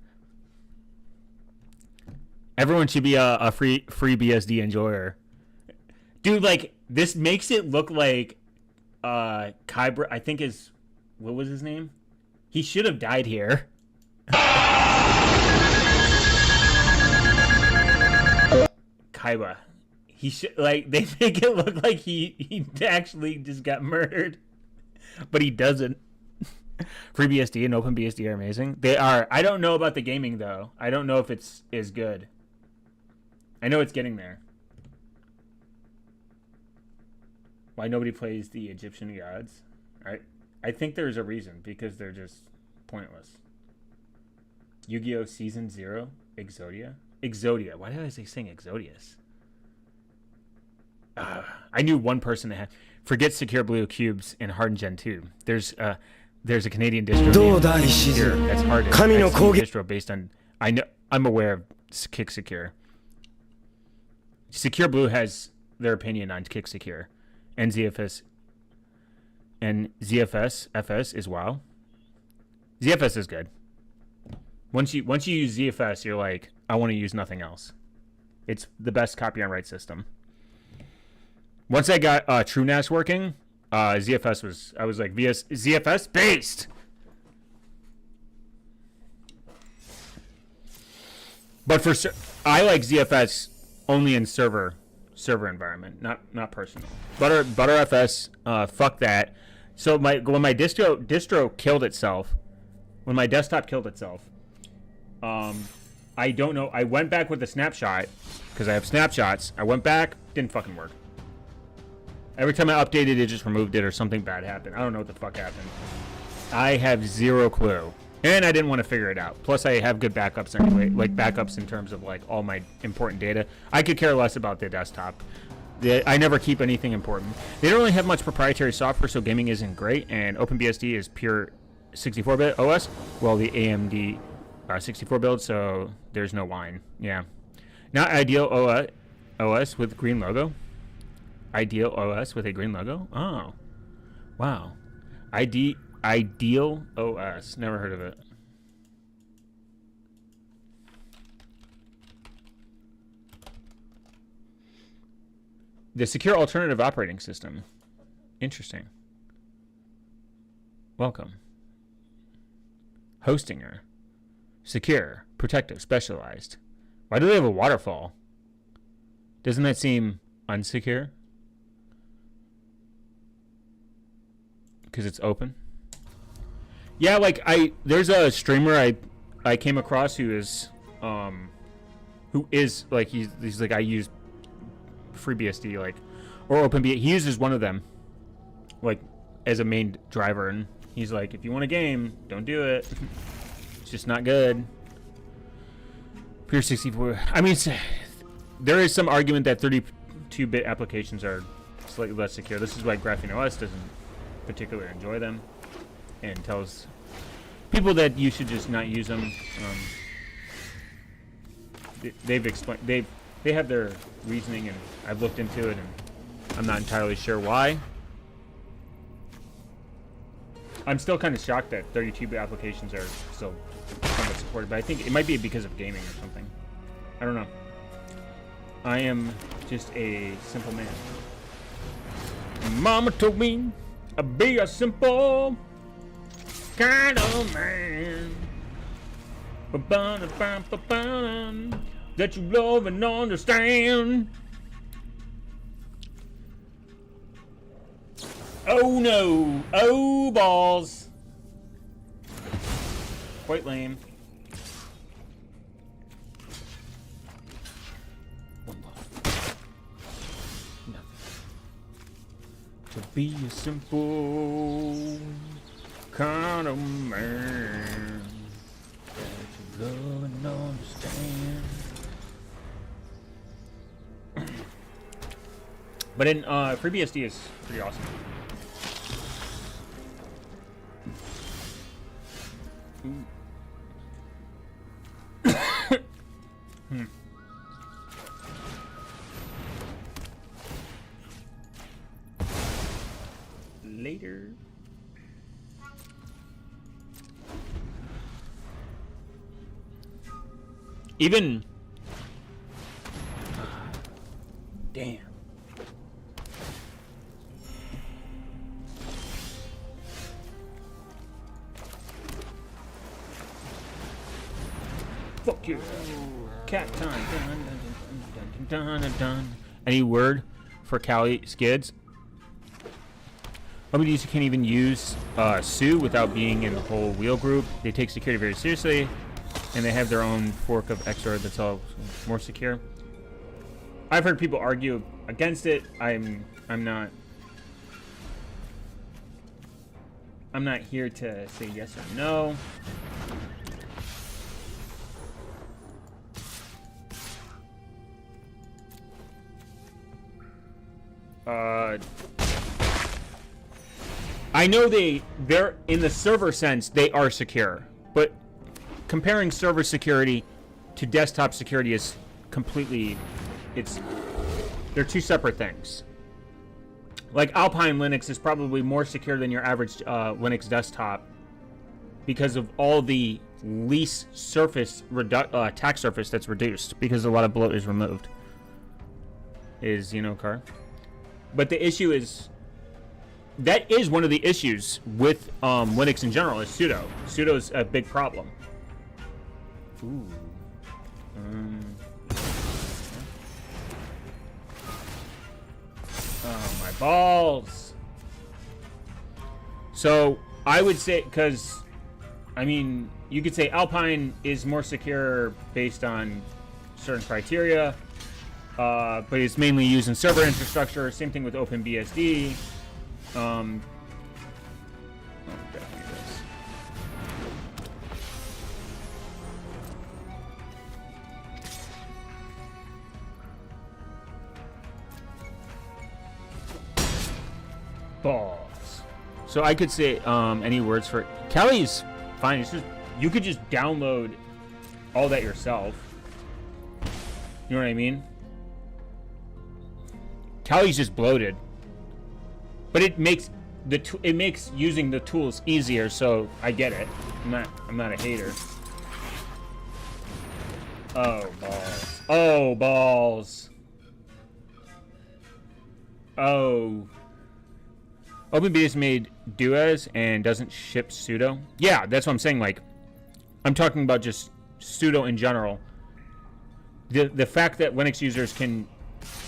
Everyone should be a free BSD enjoyer. Dude, like, this makes it look like Kybra, I think is, what was his name? He should have died here. Kaiba. He should, like, they make it look like he actually just got murdered. But he doesn't. FreeBSD and OpenBSD are amazing. They are. I don't know about the gaming, though. I don't know if it's as good. I know it's getting there. Why nobody plays the Egyptian gods? I think there's a reason. Because they're just pointless. Yu-Gi-Oh! Season 0? Exodia? Exodia. Why did I say saying Exodius? I knew one person that had... Forget Secure Blue Cubes in Hardened Gen 2. There's a Canadian distro that's Hardened. Distro based on... I'm aware of Kick Secure. Secure Blue has their opinion on Kick Secure. And ZFS. And ZFS FS is WoW. ZFS is good. Once you use ZFS, you're like, I want to use nothing else. It's the best copy on write system. Once I got TrueNAS working, ZFS was, I was like, ZFS based. But I like ZFS only in server environment, not personal. ButterFS, fuck that. So when my distro killed itself, when my desktop killed itself, I don't know. I went back with the snapshot because I have snapshots. I went back, didn't fucking work. Every time I updated it, just removed it or something bad happened. I don't know what the fuck happened. I have zero clue. And I didn't want to figure it out. Plus, I have good backups anyway. Like, backups in terms of, like, all my important data. I could care less about the desktop. I never keep anything important. They don't really have much proprietary software, so gaming isn't great. And OpenBSD is pure 64-bit OS. Well, the AMD 64 build, so there's no wine. Yeah. Not ideal OS with green logo. Ideal OS with a green logo? Oh. Wow. Ideal OS. Never heard of it. The secure alternative operating system. Interesting. Welcome. Hostinger. Secure. Protective. Specialized. Why do they have a waterfall? Doesn't that seem unsecure? Because it's open. Yeah, like there's a streamer I came across who is like he's like, I use FreeBSD like or OpenBSD. He uses one of them like as a main driver, and he's like, if you want a game, don't do it. It's just not good. Pure 64. I mean, there is some argument that 32-bit applications are slightly less secure. This is why Graphene OS doesn't particularly enjoy them, and tells people that you should just not use them. They've explained, they have their reasoning, and I've looked into it, and I'm not entirely sure why. I'm still kind of shocked that 32-bit applications are still somewhat supported, but I think it might be because of gaming or something. I don't know. I am just a simple man. Mama told me I'd be a simple kind of man. That you love and understand. Oh no! Oh balls! Quite lame. One ball. Nothing. To be a simple kind of man that you love and understand. But in FreeBSD is pretty awesome. Later. Even... Damn. Fuck you. Cat time. Dun, dun, dun, dun, dun, dun, dun. Any word for Cali skids? Nobody's can't even use Sue without being in the whole wheel group. They take security very seriously, and they have their own fork of XR that's all more secure. I've heard people argue against it. I'm not here to say yes or no. I know they're in the server sense they are secure, but comparing server security to desktop security is completely, they're two separate things. Like Alpine Linux is probably more secure than your average Linux desktop because of all the least surface attack surface that's reduced because a lot of bloat is removed. Car. But the issue is, that is one of the issues with Linux in general, is sudo. Sudo is a big problem. Ooh. Oh, my balls. So, I would say, because, I mean, you could say Alpine is more secure based on certain criteria, but it's mainly used in server infrastructure. Same thing with OpenBSD. Definitely this. Balls. So I could say any words for Kelly's fine. It's just you could just download all that yourself. You know what I mean? Kelly's just bloated. But it makes using the tools easier, so I get it. I'm not a hater. Oh balls. Oh balls. Oh. OpenBSD made duas and doesn't ship sudo. Yeah, that's what I'm saying. Like, I'm talking about just sudo in general. The fact that Linux users can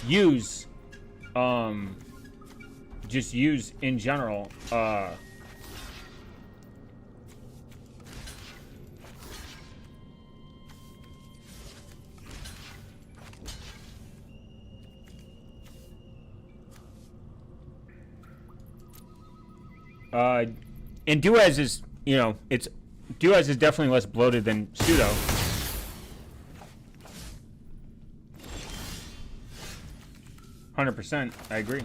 use just use in general and duas is, duas is definitely less bloated than sudo. %, I agree.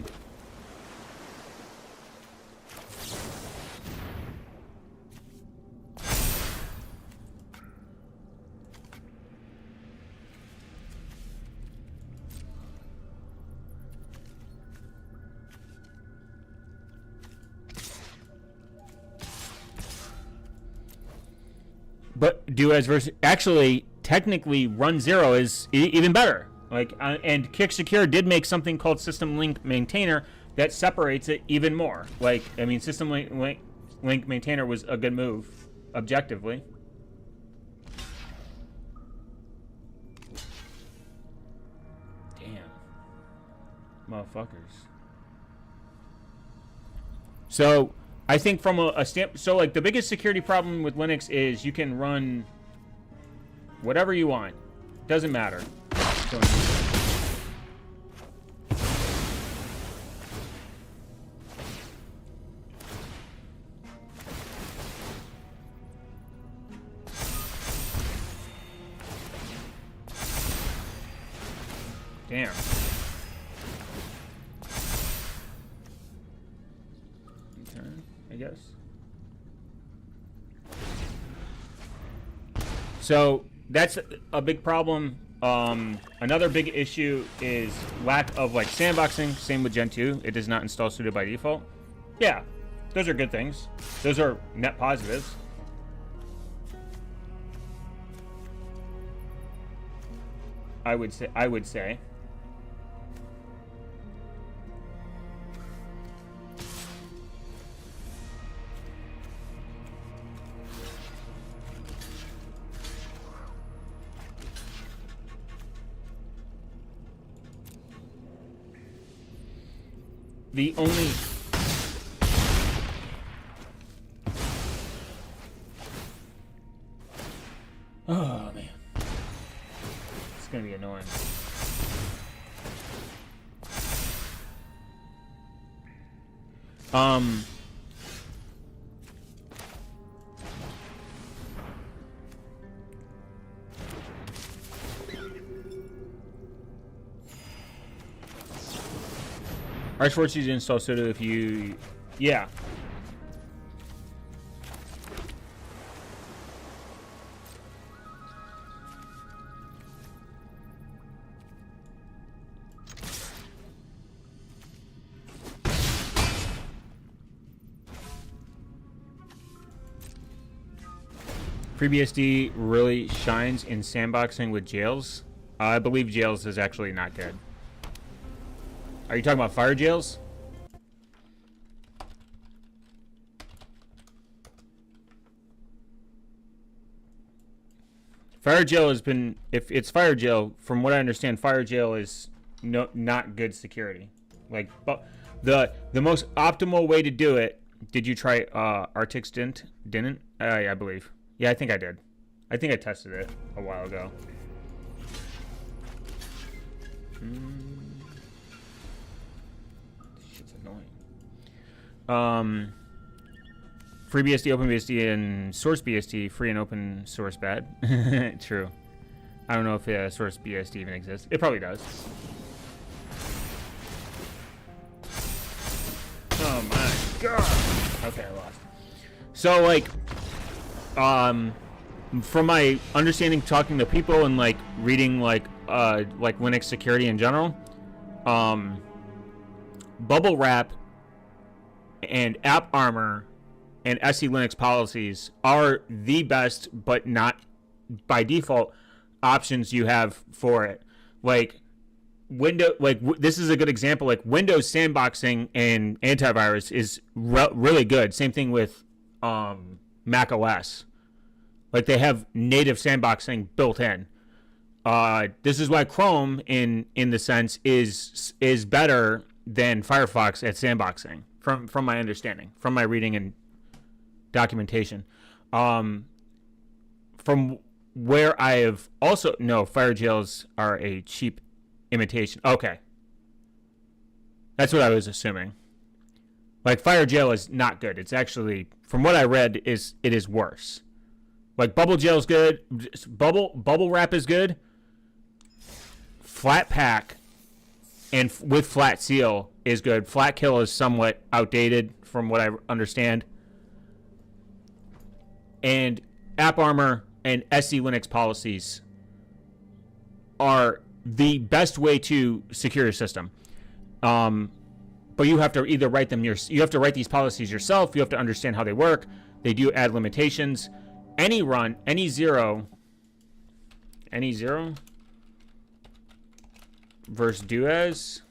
But duas versus actually technically run 0 is even better. Like, and Kick Secure did make something called System Link Maintainer that separates it even more. Like, I mean, System Link Maintainer was a good move, objectively. Damn. Motherfuckers. So, I think from a stamp... So, like, the biggest security problem with Linux is you can run whatever you want. Doesn't matter. Damn. Turn, I guess. So that's a big problem Another big issue is lack of like sandboxing. Same with Gen 2. It does not install sudo by default. Yeah, those are good things. Those are net positives. I would say. The only... Oh, man. It's gonna be annoying. Arch forces you to install sudo if you... Yeah. FreeBSD really shines in sandboxing with jails. I believe jails is actually not good. Are you talking about fire jails? Fire jail has been, if it's fire jail, from what I understand, fire jail is not good security. Like, but the most optimal way to do it. Did you try Arctic Stint? Didn't? Yeah, I believe. Yeah, I think I did. I think I tested it a while ago. Shit's annoying. FreeBSD, OpenBSD, and SourceBSD, free and open source bad. True. I don't know if SourceBSD even exists. It probably does. Oh my god. Okay, I lost. So like, from my understanding, talking to people and like reading like Linux security in general, bubble wrap and app armor and SE Linux policies are the best, but not by default options you have for it. Like this is a good example. Like Windows sandboxing and antivirus is really good. Same thing with Mac OS. Like they have native sandboxing built in. This is why Chrome, in the sense, is better than Firefox at sandboxing, from my understanding, from my reading and documentation. From where I have also fire jails are a cheap imitation. Okay, that's what I was assuming. Like fire jail is not good. It's actually, from what I read, it is worse. Like bubble jail is good. Bubble wrap is good. Flat pack and with flat seal is good. Flat kill is somewhat outdated from what I understand. And app armor and SE Linux policies are the best way to secure your system. But you have to either write them you have to write these policies yourself. You have to understand how they work. They do add limitations. Any run, any zero versus do as.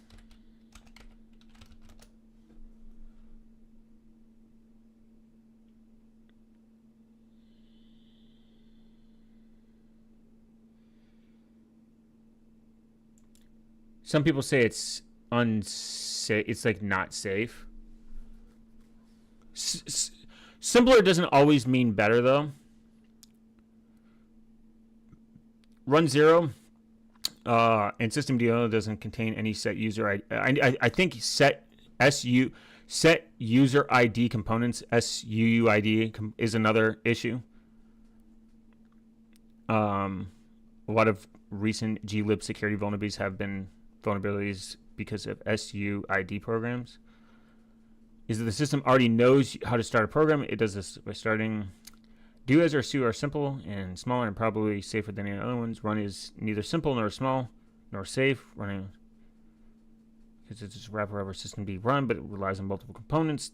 Some people say it's unsafe. It's like not safe. Simpler doesn't always mean better though. Run zero and systemd doesn't contain any set user ID. I think set user ID components, SUUID, is another issue. A lot of recent glib security vulnerabilities have been vulnerabilities because of SUID programs. Is that the system already knows how to start a program? It does this by starting Duos or Su are simple and smaller and probably safer than any other ones. Run is neither simple nor small nor safe. Running because it's just a wrapper system to be run, but it relies on multiple components.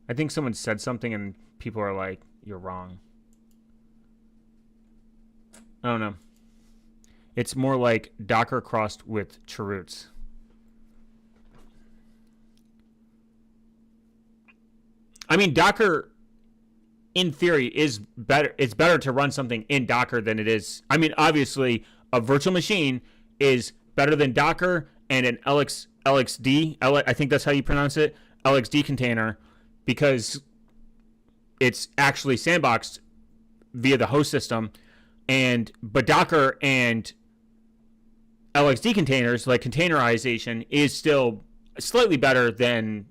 I think someone said something and people are like, "You're wrong." I don't know. It's more like Docker crossed with cheroots. I mean, Docker, in theory, is better. It's better to run something in Docker than it is. I mean, obviously, a virtual machine is better than Docker and an LXD. I think that's how you pronounce it. LXD container, because it's actually sandboxed via the host system. But Docker and LXD containers, like containerization, is still slightly better than,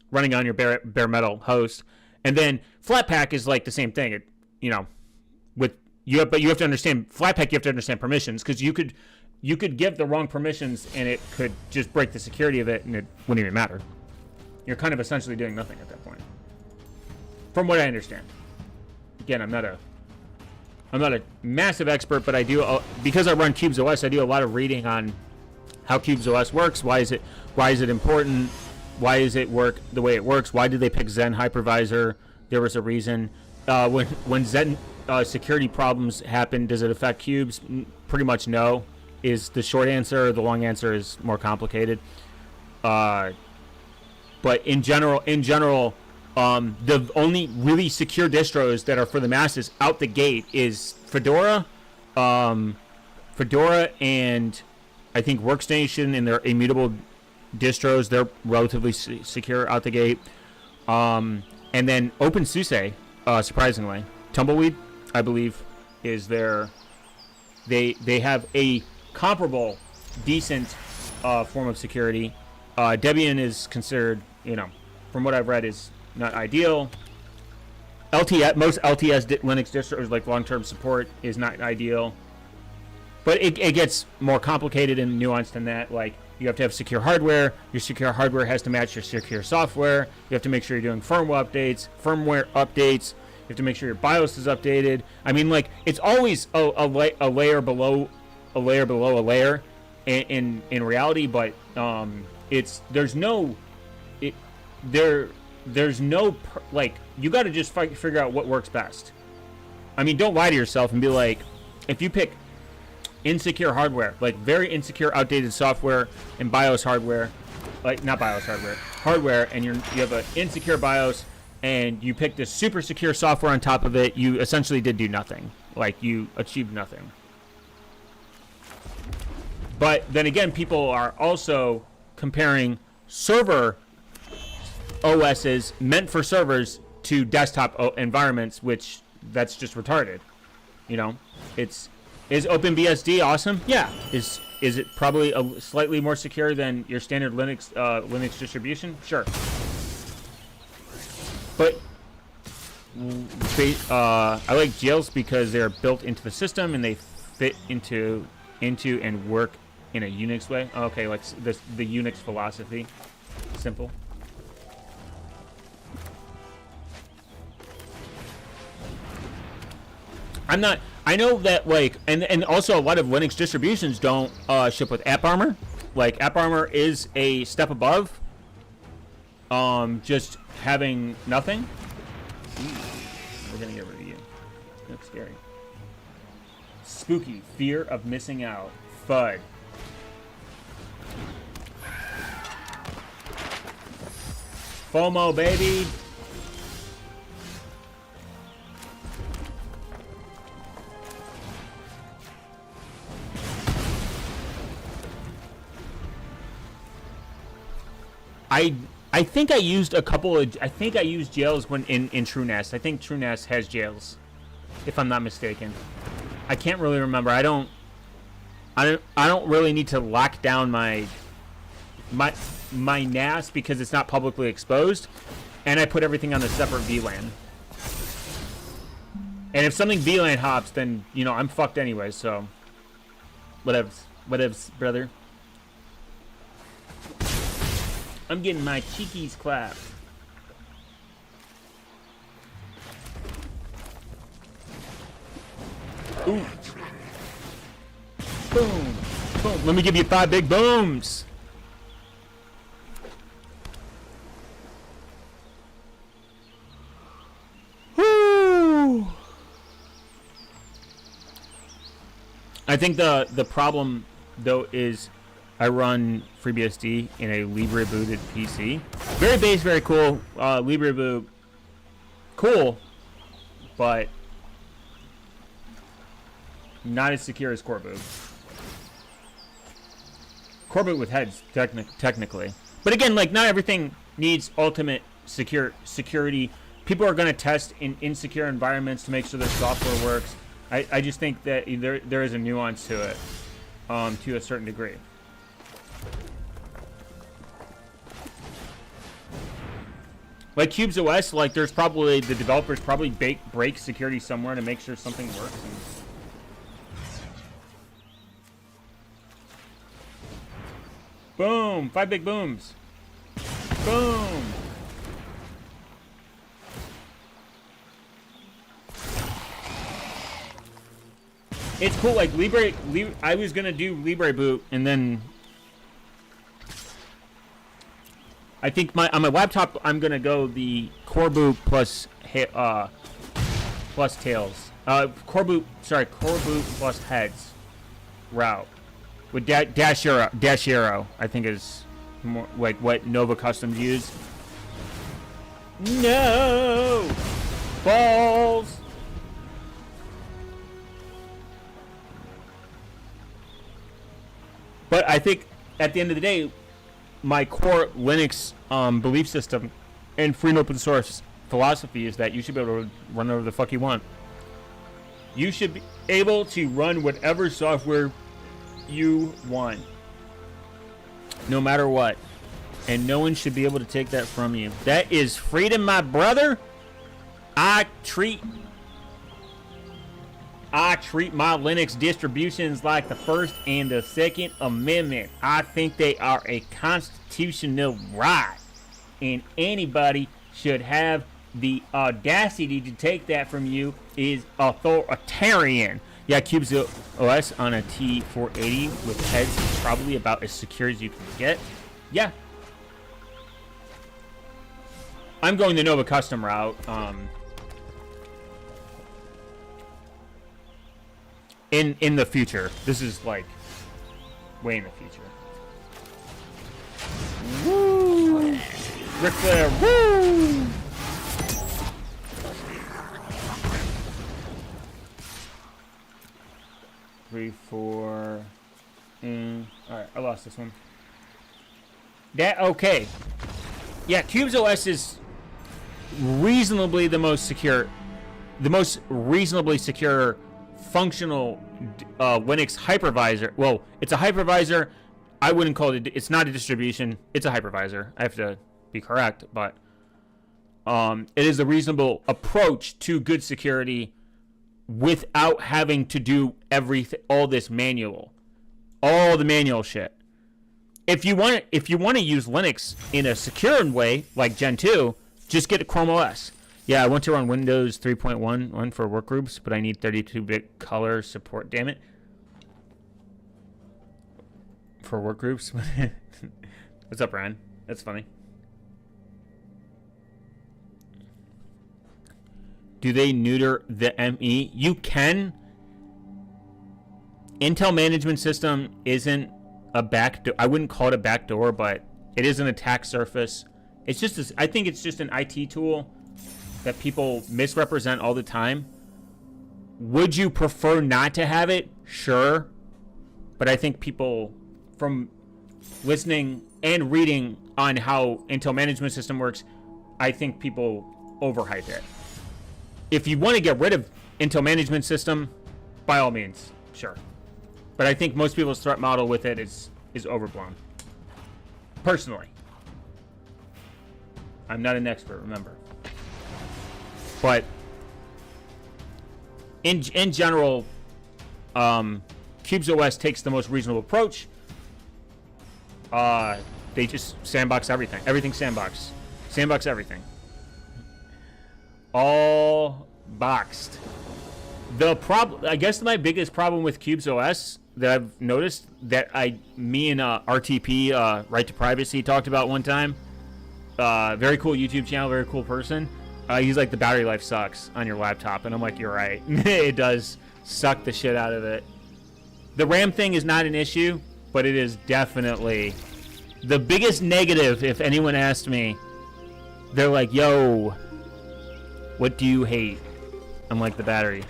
running on your bare metal host. And then Flatpak is like the same thing. But you have to understand Flatpak. You have to understand permissions, because you could give the wrong permissions and it could just break the security of it, and it wouldn't even matter. You're kind of essentially doing nothing at that point, from what I understand. Again, I'm not a massive expert, but I do, because I run CubesOS, I do a lot of reading on how CubesOS works. Why is it important? Why does it work the way it works? Why did they pick Zen Hypervisor? There was a reason. When Zen security problems happen, does it affect Cubes? Pretty much no, is the short answer. The long answer is more complicated. But in general, the only really secure distros that are for the masses out the gate is Fedora, and I think Workstation and their immutable distros. They're relatively secure out the gate. And then OpenSUSE, surprisingly, Tumbleweed, I believe, is their. They have a comparable, decent form of security. Debian is considered, from what I've read, is not ideal. Most LTS Linux distros, like long-term support, is not ideal. But it gets more complicated and nuanced than that. Like, you have to have secure hardware. Your secure hardware has to match your secure software. You have to make sure you're doing firmware updates. You have to make sure your BIOS is updated. I mean, like, it's always a layer below a layer in reality. But there's no you got to just figure out what works best. I mean, don't lie to yourself and be like, if you pick insecure hardware, like very insecure, outdated software and BIOS hardware, like not BIOS hardware, and you have an insecure BIOS, and you pick this super secure software on top of it, you essentially did do nothing. Like, you achieved nothing. But then again, people are also comparing server OSs meant for servers to desktop environments, which that's just retarded. Is OpenBSD awesome? Yeah. Is it probably slightly more secure than your standard Linux distribution? Sure. But I like jails because they're built into the system and they fit into and work in a Unix way. Okay, like the Unix philosophy. Simple. I know that, like, and also a lot of Linux distributions don't ship with AppArmor. Like, AppArmor is a step above just having nothing. We're gonna get rid of you. That's scary. Spooky. Fear of missing out. FUD. FOMO, baby. I think I used I used jails when in TrueNAS. I think TrueNAS has jails, if I'm not mistaken. I can't really remember. I don't really need to lock down my NAS because it's not publicly exposed, and I put everything on a separate VLAN. And if something VLAN hops, then I'm fucked anyway. So whatevs, brother. I'm getting my cheekies clapped. Ooh. Boom. Boom. Let me give you 5 big booms. Woo. I think the problem though is I run FreeBSD in a Libre booted PC. Very base, very cool. Libre boot, cool, but not as secure as Core boot. Core boot with heads, technically. But again, like, not everything needs ultimate security. People are going to test in insecure environments to make sure their software works. I just think that there is a nuance to it, to a certain degree. Like Cubes OS, like there's probably, the developers probably break security somewhere to make sure something works. Boom! 5 big booms. Boom! It's cool, like Libre, I was gonna do Libre boot, and then I think on my laptop I'm gonna go the Core boot plus tails. Core boot plus heads route with dash arrow. I think is more like what Nova Customs use. No balls. But I think at the end of the day, my core Linux belief system and free and open source philosophy is that you should be able to run whatever the fuck you want. You should be able to run whatever software you want, no matter what. And no one should be able to take that from you. That is freedom, my brother. I treat my Linux distributions like the First and the Second Amendment. I think they are a constitutional right, and anybody should have the audacity to take that from you is authoritarian. Yeah, Cubes OS on a T480 with heads is probably about as secure as you can get. Yeah. I'm going the Nova Custom route. In the future. This is like way in the future. Woo! Ric Flair, woo! Three, four. Alright, I lost this one. Okay. Yeah, Cubes OS is reasonably the most reasonably secure functional Linux hypervisor. Well, it's a hypervisor. I wouldn't call it. It's not a distribution. It's a hypervisor. I have to be correct, but it is a reasonable approach to good security without having to do everything, all the manual shit. If you want to use Linux in a secure way, like Gen 2, just get a Chrome OS. Yeah, I want to run Windows 3.1 for workgroups, but I need 32-bit color support, damn it. For workgroups. What's up, Ryan? That's funny. Do they neuter the ME? You can. Intel Management System isn't a backdoor. I wouldn't call it a backdoor, but it is an attack surface. It's just I think it's just an IT tool that people misrepresent all the time. Would you prefer not to have it? Sure. But I think people, from listening and reading on how Intel Management System works, I think people overhype it. If you want to get rid of Intel Management System, by all means, sure. But I think most people's threat model with it is overblown. Personally. I'm not an expert, remember. But in general, Cubes OS takes the most reasonable approach. They just sandbox everything. Everything sandbox. Sandbox everything. All boxed. I guess my biggest problem with Cube's OS that I've noticed that me and RTP, Right to Privacy, talked about one time. Very cool YouTube channel, very cool person. He's like, the battery life sucks on your laptop, and I'm like, you're right. It does suck the shit out of it. The RAM thing is not an issue, but it is definitely the biggest negative. If anyone asked me, they're like, yo, what do you hate? I'm like, the battery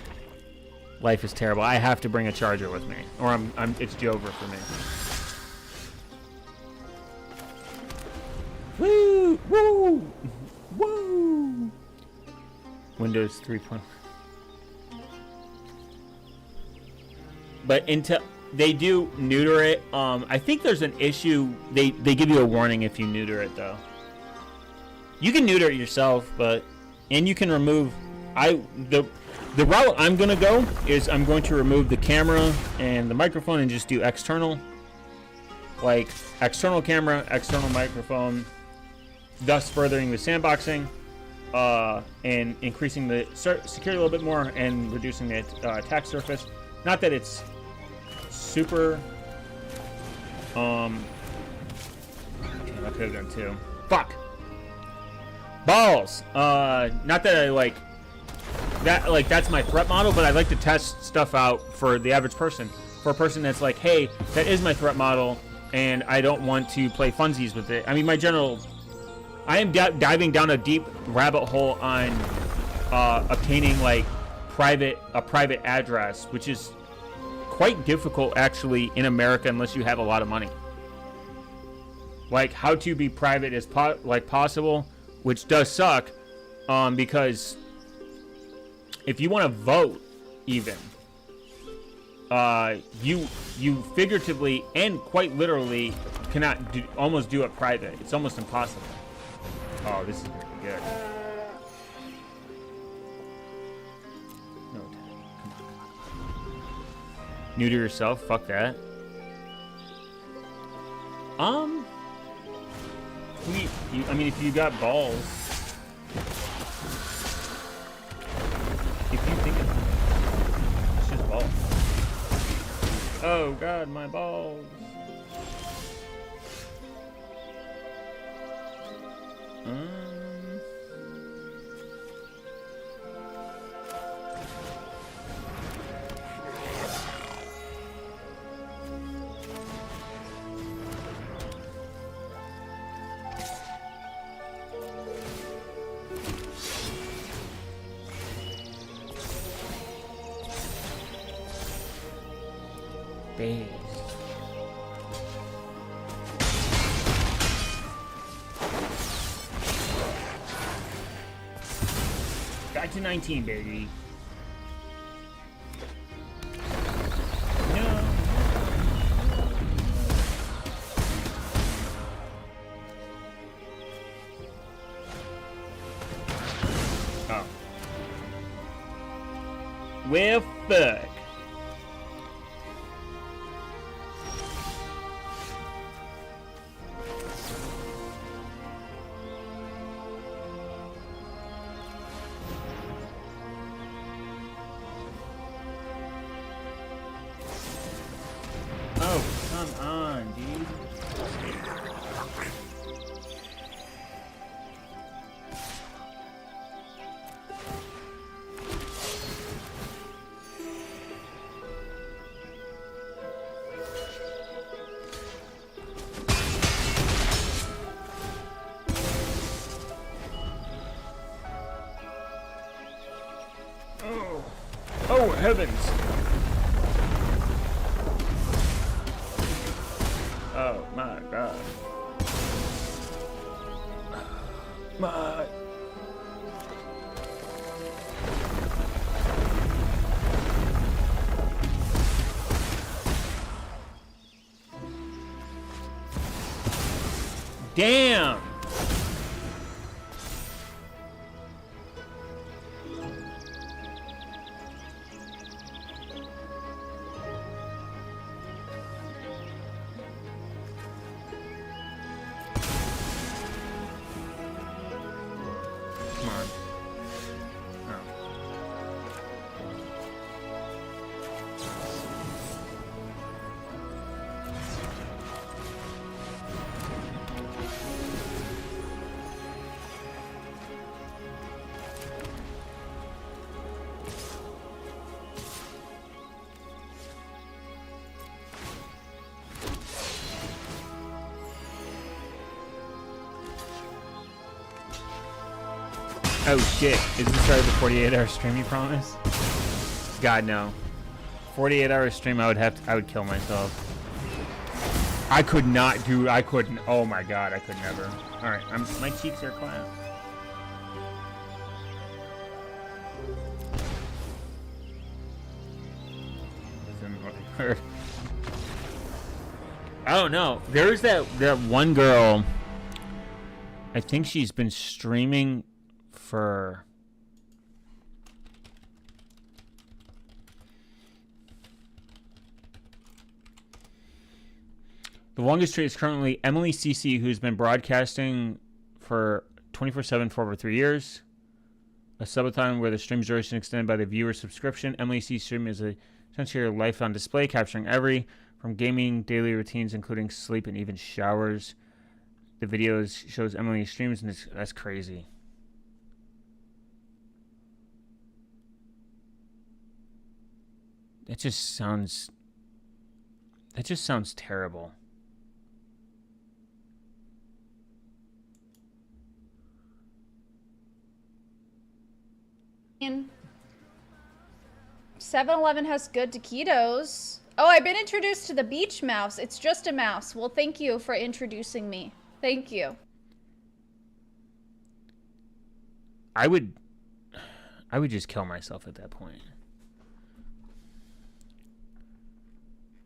life is terrible. I have to bring a charger with me, or it's over for me. Woo! Woo! Woo! Windows 3.0. But they do neuter it. I think there's an issue. They give you a warning if you neuter it, though. You can neuter it yourself, and you can remove. The route I'm gonna go is I'm going to remove the camera and the microphone and just do external, like external camera, external microphone, thus furthering the sandboxing, and increasing the security a little bit more and reducing the attack surface. Not that it's super. Damn, I could have done two. Fuck. Balls. Not that I like. That's my threat model, but I like to test stuff out for the average person. For a person that's like, hey, that is my threat model, and I don't want to play funsies with it. I mean, I am diving down a deep rabbit hole on obtaining like a private address, which is quite difficult actually in America unless you have a lot of money. Like how to be private as possible, which does suck, because if you want to vote, even, you figuratively and quite literally cannot almost do it private. It's almost impossible. Oh, this is gonna be good. No, come on. New to yourself? Fuck that. I mean, if you got balls. If you think it's just balls. Oh god, my balls. Back to 19, baby. No. Oh. Well, fuck. Oh, heavens! Oh, my God. My... Damn! Oh shit! Is this started the 48-hour stream you promised? God no. 48-hour stream, I would kill myself. I could not do. I couldn't. Oh my god, I could never. All right, my cheeks are clapped. I don't know. There's that one girl. I think she's been streaming for. The longest stream is currently Emily CC, who's been broadcasting for 24/7 for over 3 years. A subathon where the stream's duration extended by the viewer subscription. Emily CC stream is essentially her life on display, capturing every from gaming, daily routines, including sleep and even showers. The videos shows Emily streams, and that's crazy. That just sounds terrible. And 7-Eleven has good taquitos. Oh, I've been introduced to the beach mouse. It's just a mouse. Well, thank you for introducing me. Thank you. I would just kill myself at that point.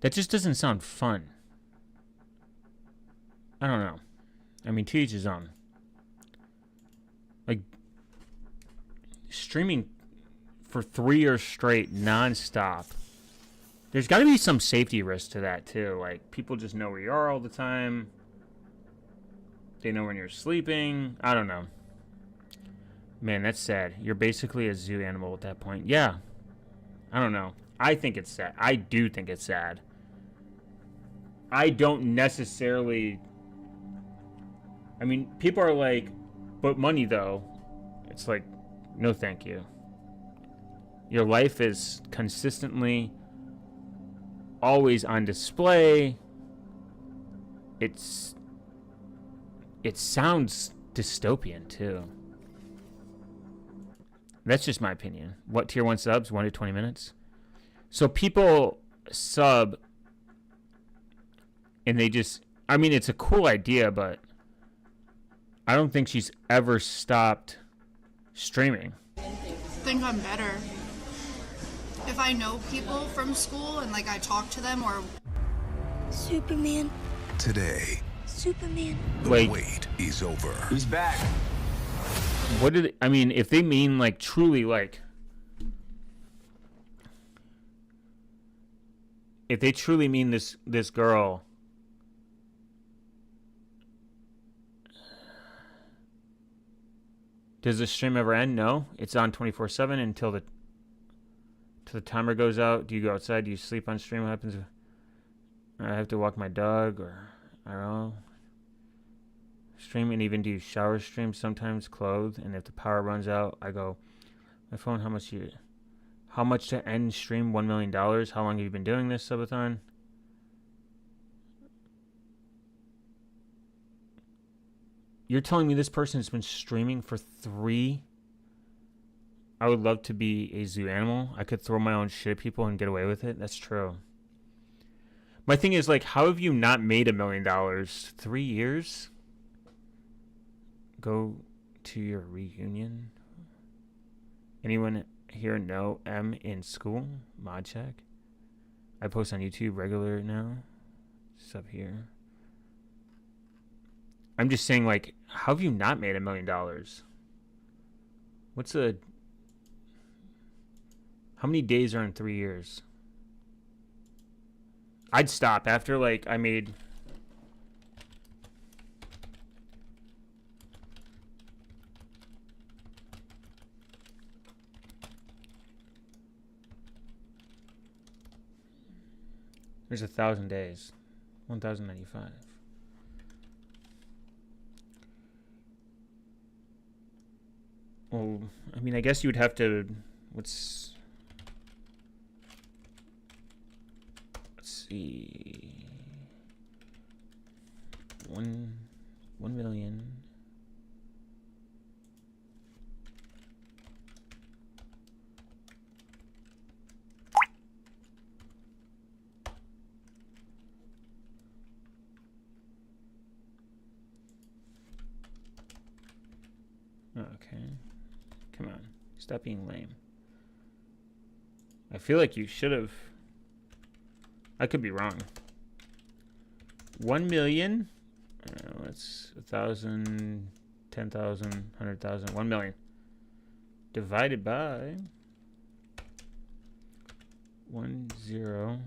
That just doesn't sound fun. I don't know. I mean, to each his own. Like, streaming for 3 years straight, non-stop. There's got to be some safety risk to that, too. Like, people just know where you are all the time. They know when you're sleeping. I don't know. Man, that's sad. You're basically a zoo animal at that point. Yeah. I don't know. I think it's sad. I do think it's sad. I don't necessarily... I mean, people are like, but money, though. It's like, no thank you. Your life is consistently always on display. It sounds dystopian, too. That's just my opinion. What tier 1 subs? 1 to 20 minutes? So people sub and they just... I mean, it's a cool idea, but I don't think she's ever stopped streaming. I think I'm better. If I know people from school and like I talk to them or... Superman. Today, Superman. the wait is over. Who's back? What did I mean? If they mean like truly like, if they truly mean this girl, does the stream ever end? No, it's on 24/7 until the timer goes out. Do you go outside? Do you sleep on stream? What happens if I have to walk my dog, or I don't know? Stream, and even do shower streams sometimes, clothed, and if the power runs out, I go, my phone, how much to end stream? $1 million. How long have you been doing this, subathon? You're telling me this person has been streaming for 3? I would love to be a zoo animal. I could throw my own shit at people and get away with it. That's true. My thing is, like, how have you not made $1 million? 3 years? Go to your reunion. Anyone here know M in school? Mod check. I post on YouTube regular now. Sub here. I'm just saying, like, how have you not made $1 million? How many days are in 3 years? I'd stop after, like, I made... There's 1,000 days. 1,095. Well, I mean, I guess you would have to... Let's see... 1 million... Okay. Come on. Stop being lame. I feel like you should have... I could be wrong. 1 million? That's 1,000, 10,000, 100,000, 1 million. Divided by... 1, 0,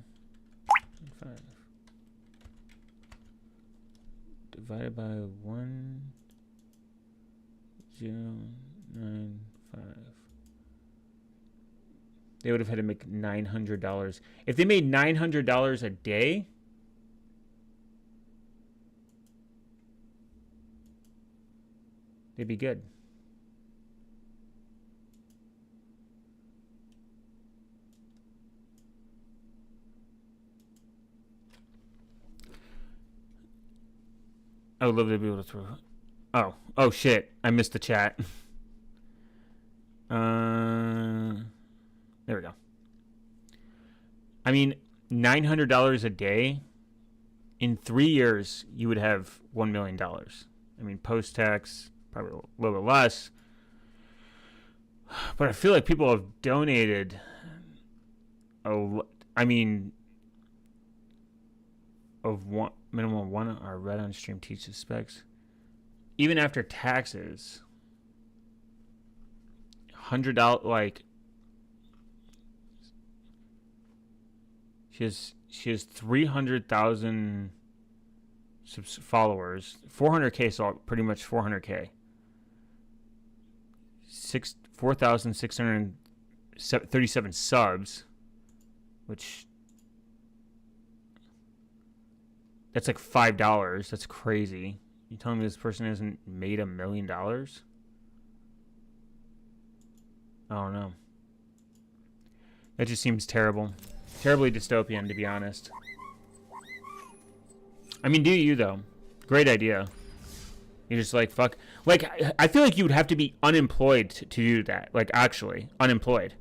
5. Divided by 1, 0, 9, 5. They would have had to make $900. If they made $900 a day, they'd be good. I would love to be able to throw. Oh shit! I missed the chat. There we go. I mean, $900 a day. In 3 years, you would have $1 million. I mean, post-tax, probably a little bit less. But I feel like people have donated. I mean, of one minimum one are read on stream teaches specs. Even after taxes, $100 like. She has 300,000 followers, 400K, so pretty much 400K. 4,637 subs, which that's like $5. That's crazy. You telling me this person hasn't made $1 million? I don't know. That just seems terrible. Terribly dystopian, to be honest. I mean, do you, though? Great idea. You're just like, fuck. Like, I feel like you would have to be unemployed to do that. Like, actually, unemployed.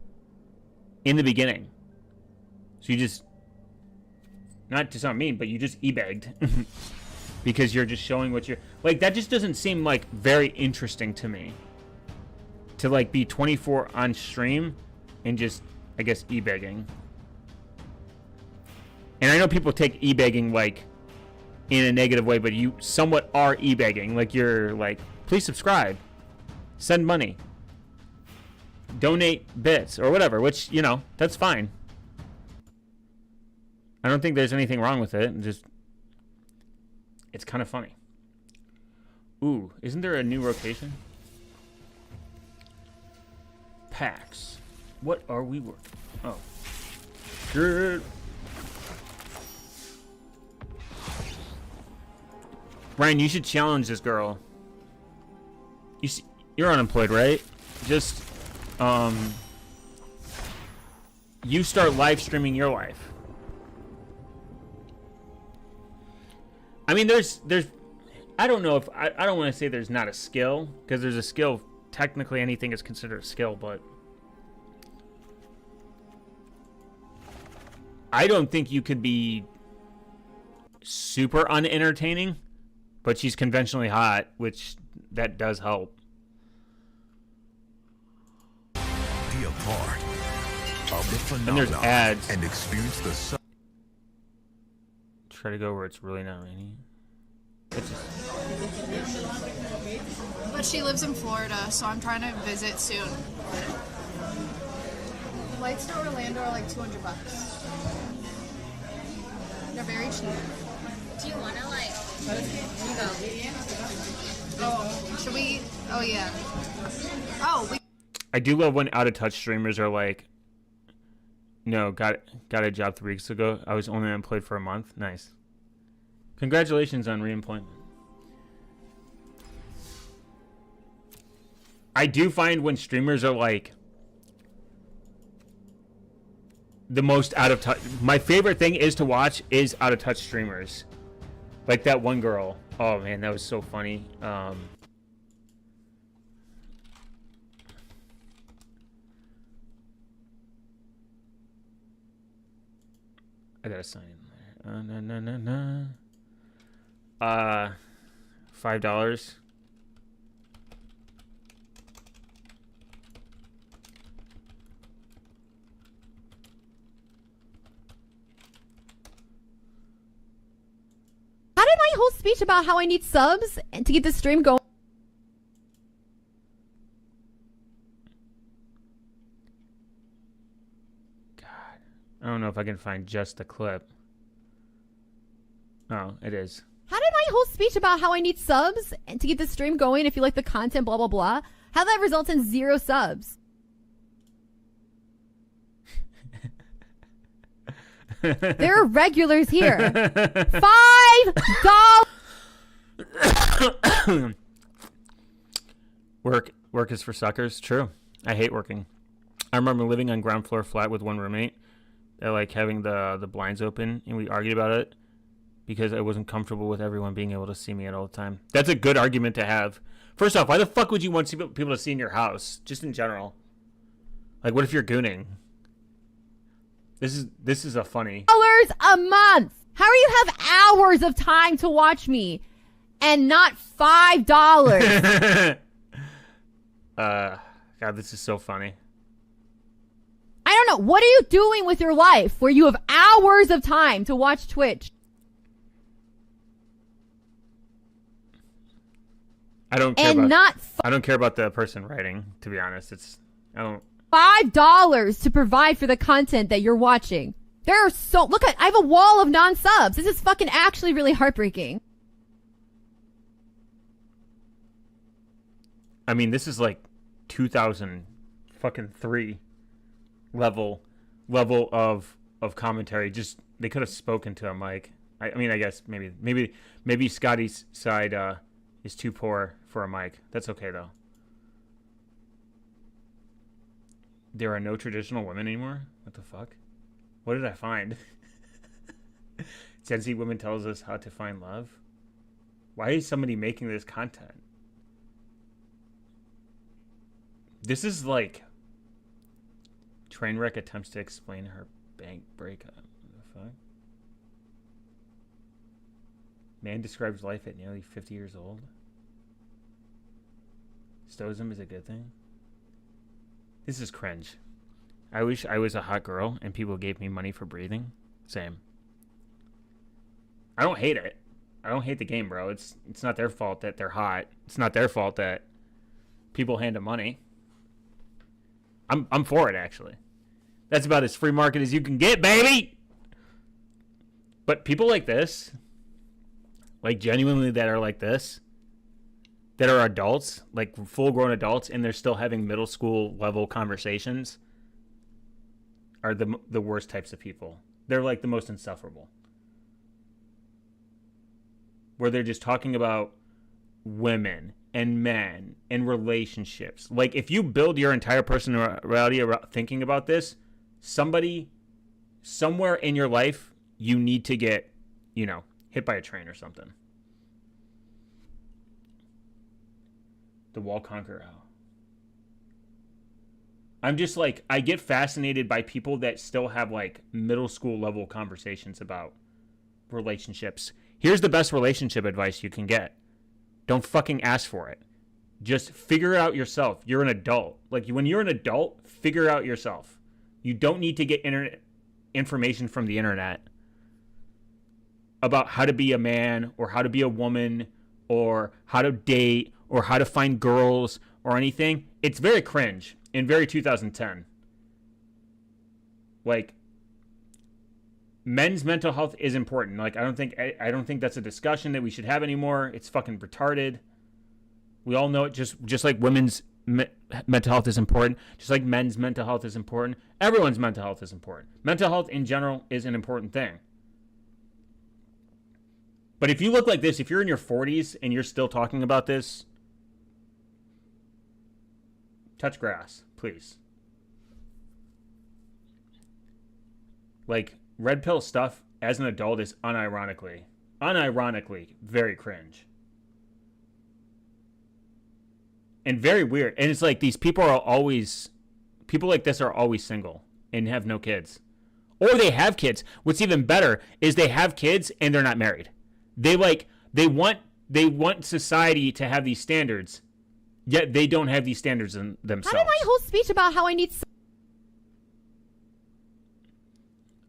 In the beginning. So you just... Not to sound mean, but you just e-begged. Because you're just showing what you're... Like, that just doesn't seem, like, very interesting to me. To, like, be 24 on stream and just, I guess, e-begging. And I know people take e-begging, like, in a negative way, but you somewhat are e-begging. Like, you're like, please subscribe. Send money. Donate bits or whatever, which, you know, that's fine. I don't think there's anything wrong with it. Just, it's kind of funny. Ooh, isn't there a new rotation? Packs. What are we working? Oh. Good. Ryan, you should challenge this girl. You're unemployed, right? Just, you start live streaming your life. I mean, there's, I don't know if, I don't want to say there's not a skill, because there's a skill, technically anything is considered a skill, but I don't think you could be super unentertaining. But she's conventionally hot, which that does help. Be a part of the phenomenon. And there's ads. And experience the Try to go where it's really not raining. But she lives in Florida, so I'm trying to visit soon. Flights to Orlando are like $200. They're very cheap. Do you want to like? Oh, should we? Oh yeah. Oh, we. I do love when out of touch streamers are like, no, got a job 3 weeks ago. I was only unemployed for a month. Nice. Congratulations on reemployment. I do find when streamers are like the most out of touch. My favorite thing is to watch is out of touch streamers. Like that one girl. Oh man, that was so funny. I gotta sign in there. $5. whole speech about how I need subs and to keep the stream going. God, I don't know if I can find just the clip. Oh, it is. How did my whole speech about how I need subs and to keep the stream going if you like the content, blah, blah, blah, how that results in 0 subs? There are regulars here. $5. Work is for suckers. True. I hate working. I remember living on ground floor flat with one roommate. I like having the blinds open, and we argued about it because I wasn't comfortable with everyone being able to see me at all the time. That's a good argument to have. First off, why the fuck would you want people to see in your house? Just in general. Like, what if you're gooning? This is a funny. $1 a month. How do you have hours of time to watch me and not $5? God, this is so funny. I don't know. What are you doing with your life where you have hours of time to watch Twitch? I don't care and about. Not I don't care about the person writing. To be honest, I don't. $5 to provide for the content that you're watching. There are I have a wall of non-subs. This is fucking actually really heartbreaking. I mean, this is like 2003 level of commentary. Just they could have spoken to a mic. I mean, I guess maybe Scotty's side is too poor for a mic. That's okay though. There are no traditional women anymore? What the fuck? What did I find? Gen Z women tells us how to find love? Why is somebody making this content? This is like Trainwreck attempts to explain her bank breakup. What the fuck? Man describes life at nearly 50 years old. Stoicism is a good thing? This is cringe. I wish I was a hot girl and people gave me money for breathing. Same. I don't hate it. I don't hate the game, bro. It's not their fault that they're hot. It's not their fault that people hand them money. I'm for it, actually. That's about as free market as you can get, baby! But people like this, like genuinely that are like this, that are adults, like full-grown adults, and they're still having middle school level conversations, are the worst types of people. They're like the most insufferable. Where they're just talking about women and men and relationships. Like, if you build your entire personality around thinking about this, somebody, somewhere in your life, you need to get, hit by a train or something. The wall conqueror. I'm just like, I get fascinated by people that still have like middle school level conversations about relationships. Here's the best relationship advice you can get. Don't fucking ask for it. Just figure it out yourself. You're an adult. Like, when you're an adult, figure it out yourself. You don't need to get internet information from the internet about how to be a man or how to be a woman or how to date or how to find girls or anything. It's very cringe and very 2010. Like, men's mental health is important. Like, I don't think that's a discussion that we should have anymore. It's fucking retarded. We all know it. Just like women's mental health is important, just like men's mental health is important. Everyone's mental health is important. Mental health in general is an important thing. But if you look like this, if you're in your 40s and you're still talking about this, touch grass, please. Like, red pill stuff as an adult is unironically very cringe. And very weird. And it's like, people like this are always single and have no kids. Or they have kids. What's even better is they have kids and they're not married. They want society to have these standards, yet they don't have these standards in themselves. How did my whole speech about how I need...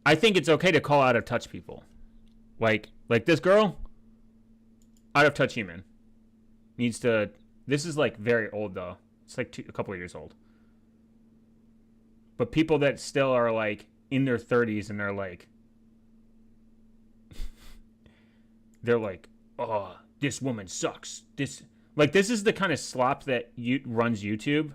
I think it's okay to call out of touch people. Like this girl, Out of touch human. Needs to... This is like very old though. It's like a couple of years old. But people that still are like in their 30s and they're like... they're like, oh, this woman sucks. This is the kind of slop that runs YouTube.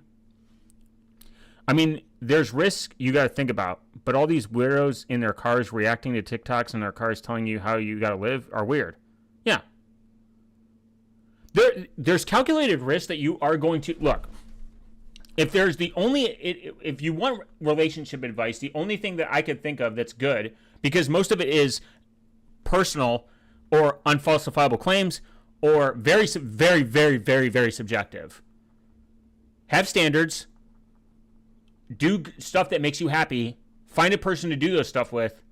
I mean, there's risk you got to think about, but all these weirdos in their cars reacting to TikToks in their cars telling you how you got to live are weird. Yeah. There's calculated risk that you are going to... Look, if you want relationship advice, the only thing that I could think of that's good, because most of it is personal or unfalsifiable claims or very, very, very, very, very subjective. Have standards. Do stuff that makes you happy. Find a person to do those stuff with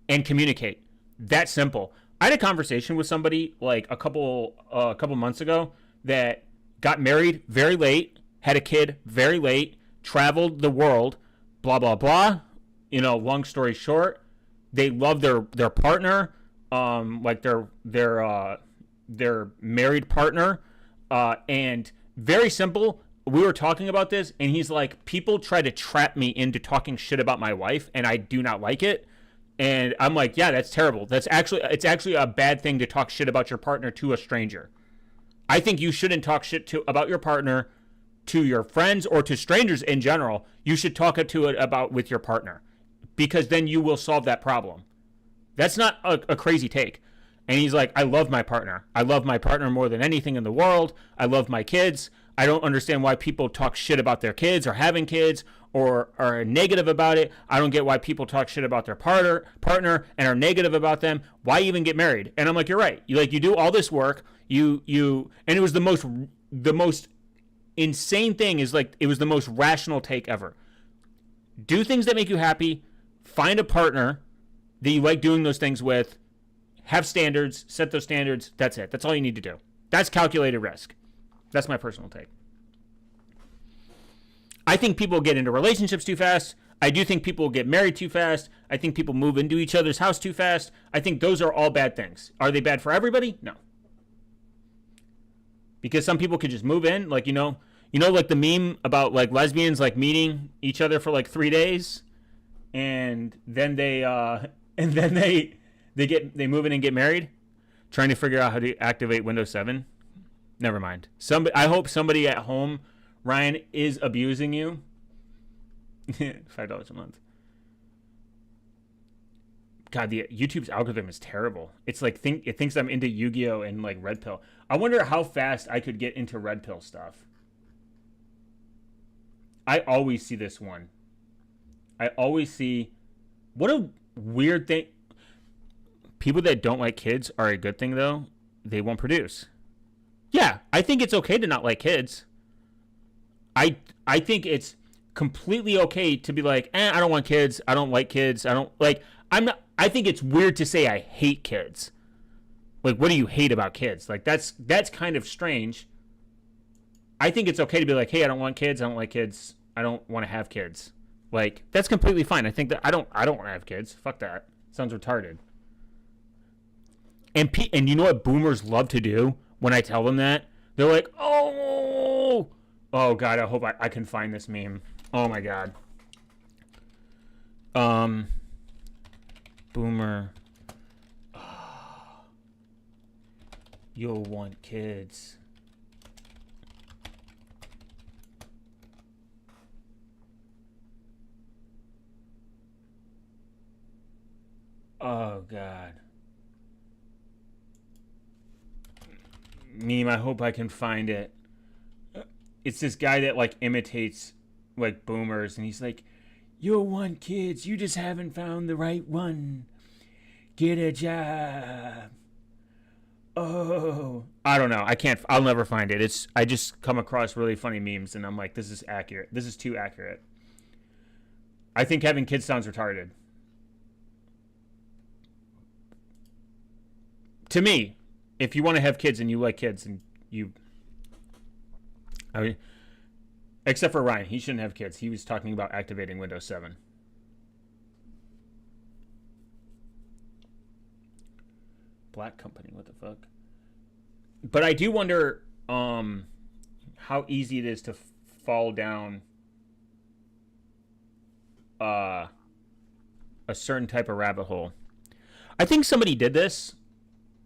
and communicate. That simple. I had a conversation with somebody like a couple months ago that got married very late, had a kid very late, traveled the world, blah, blah, blah. You know, long story short, they love their partner, like their married partner, and very simple. We were talking about this, and he's like, people try to trap me into talking shit about my wife, and I do not like it. And I'm like, yeah, that's terrible. It's actually a bad thing to talk shit about your partner to a stranger. I think you shouldn't talk shit about your partner to your friends or to strangers in general. You should talk about with your partner, because then you will solve that problem. That's not a crazy take. And he's like, I love my partner. I love my partner more than anything in the world. I love my kids. I don't understand why people talk shit about their kids or having kids or are negative about it. I don't get why people talk shit about their partner and are negative about them. Why even get married? And I'm like, you're right. You do all this work. And it was the most insane thing is like, it was the most rational take ever. Do things that make you happy. Find a partner that you like doing those things with. Have standards. Set those standards. That's it. That's all you need to do. That's calculated risk. That's my personal take. I think people get into relationships too fast. I do think people get married too fast. I think people move into each other's house too fast. I think those are all bad things. Are they bad for everybody? No. Because some people could just move in, like, like the meme about like lesbians like meeting each other for like 3 days, and then they move in and get married, trying to figure out how to activate Windows 7. Never mind. I hope somebody at home, Ryan, is abusing you. $5 a month. God, the YouTube's algorithm is terrible. It's like it thinks I'm into Yu-Gi-Oh and like Red Pill. I wonder how fast I could get into Red Pill stuff. I always see this one. I always see... What a weird thing. People that don't like kids are a good thing, though. They won't produce. Yeah, I think it's okay to not like kids. I think it's completely okay to be like, I don't want kids. I don't like kids. I think it's weird to say I hate kids. Like, what do you hate about kids? Like, that's kind of strange. I think it's okay to be like, hey, I don't want kids. I don't like kids. I don't want to have kids. Like, that's completely fine. I think that I don't want to have kids. Fuck that. Sounds retarded. And you know what boomers love to do when I tell them that? They're like, oh God, I hope I can find this meme. Oh my God. Boomer. Oh, you'll want kids. Oh God. Meme, I hope I can find it. It's this guy that like imitates like boomers, and he's like, you'll want kids, you just haven't found the right one. Get a job. Oh, I don't know. I'll never find it. I just come across really funny memes, and I'm like, this is accurate. This is too accurate. I think having kids sounds retarded. To me, if you want to have kids and you like kids and except for Ryan, he shouldn't have kids. He was talking about activating Windows 7. Black company, what the fuck? But I do wonder how easy it is to fall down a certain type of rabbit hole. I think somebody did this.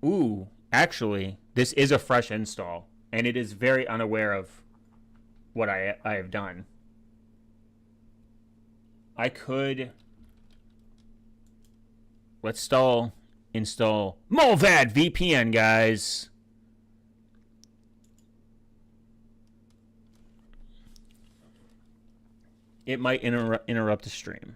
Ooh, actually, this is a fresh install, and it is very unaware of what I have done. I could... Let's install Molvad VPN, guys. It might interrupt the stream.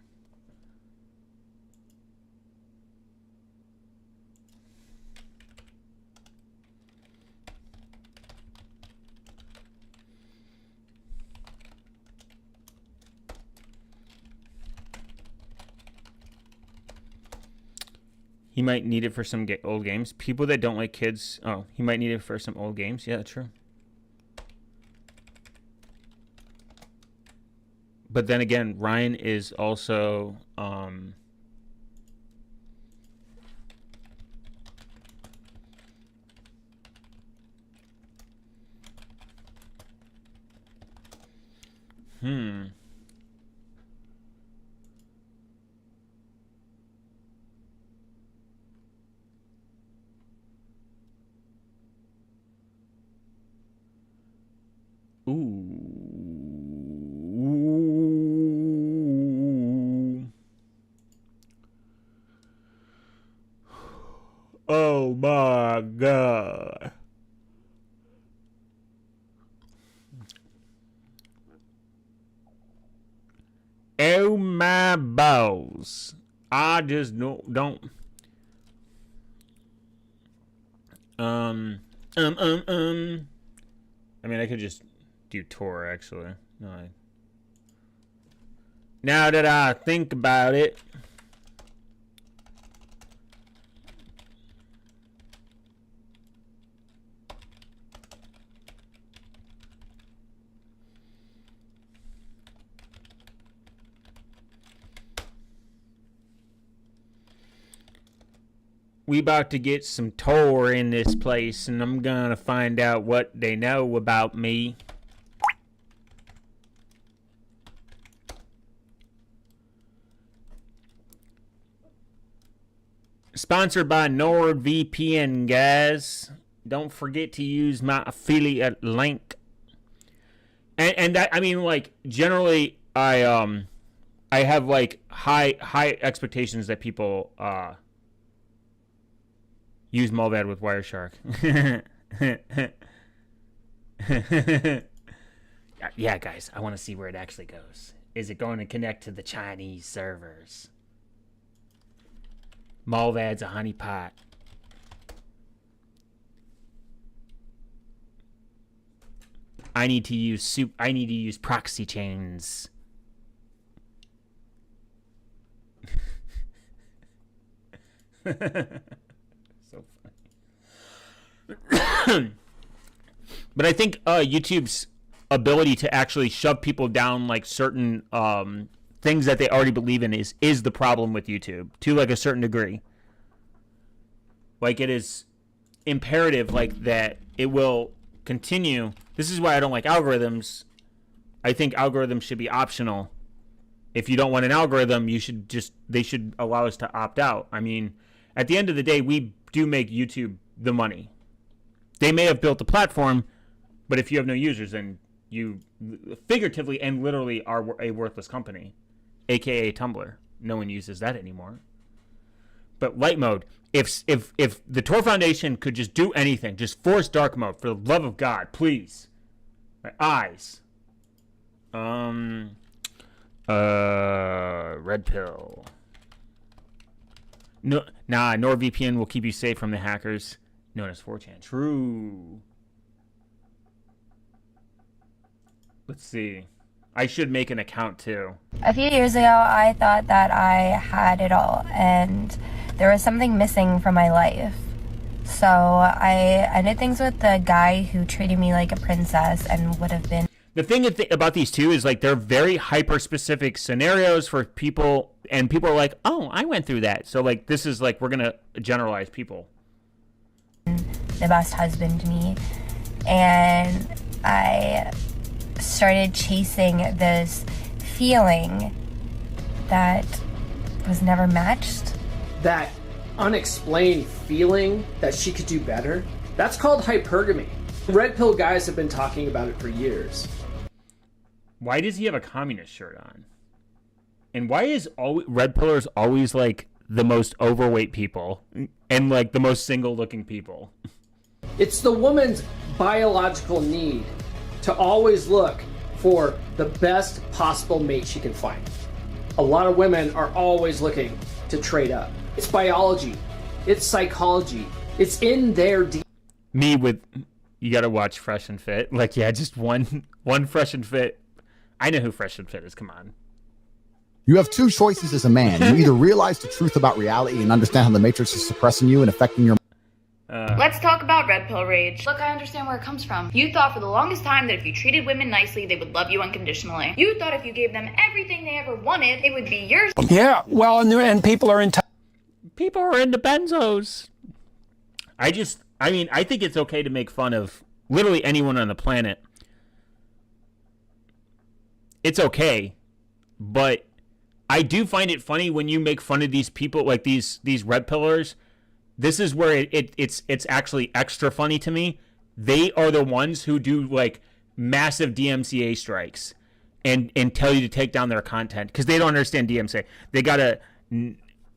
He might need it for some old games. People that don't like kids. Oh, he might need it for some old games. Yeah, true. But then again, Ryan is also Ooh. Oh my God. Oh my balls. I just don't. I mean, I could just do Tor, actually. No, now that I think about it. We about to get some Tor in this place, and I'm gonna find out what they know about me. Sponsored by NordVPN, guys. Don't forget to use my affiliate link. And that, I mean, like, generally, I have like high expectations that people use Molvad with Wireshark. Yeah, guys, I want to see where it actually goes. Is it going to connect to the Chinese servers? Molvad's a honeypot. I need to use proxy chains. So funny. But I think YouTube's ability to actually shove people down like certain things that they already believe in is the problem with YouTube to like a certain degree. Like, it is imperative like that it will continue. This is why I don't like algorithms. I think algorithms should be optional. If you don't want an algorithm, they should allow us to opt out. I mean, at the end of the day, we do make YouTube the money. They may have built the platform, but if you have no users, then you figuratively and literally are a worthless company, aka Tumblr. No one uses that anymore. But light mode, if the Tor Foundation could just do anything, just force dark mode, for the love of God, please. My eyes. Red pill. No, nah, NordVPN will keep you safe from the hackers known as 4chan. True. Let's see. I should make an account too. A few years ago, I thought that I had it all, and there was something missing from my life. So I ended things with the guy who treated me like a princess and would have been... The thing about these two is like they're very hyper-specific scenarios for people, and people are like, oh, I went through that. So like this is like we're going to generalize people. the best husband to me. And I started chasing this feeling that was never matched. That unexplained feeling that she could do better, that's called hypergamy. Red pill guys have been talking about it for years. Why does he have a communist shirt on? And why is red pillars always like the most overweight people and like the most single looking people? It's the woman's biological need to always look for the best possible mate she can find. A lot of women are always looking to trade up. It's biology. It's psychology. It's in their Me with, you gotta watch Fresh and Fit. Like, yeah, just one Fresh and Fit. I know who Fresh and Fit is, come on. You have two choices as a man. You either realize the truth about reality and understand how the Matrix is suppressing you and affecting your... Let's talk about red pill rage. Look, I understand where it comes from. You thought for the longest time that if you treated women nicely, they would love you unconditionally. You thought if you gave them everything they ever wanted, it would be yours. Yeah, well, and people are into... People are into benzos. I think it's okay to make fun of literally anyone on the planet. It's okay, but I do find it funny when you make fun of these people, like these red pillars. This is where it's actually extra funny to me. They are the ones who do like massive DMCA strikes and tell you to take down their content because they don't understand DMCA. They got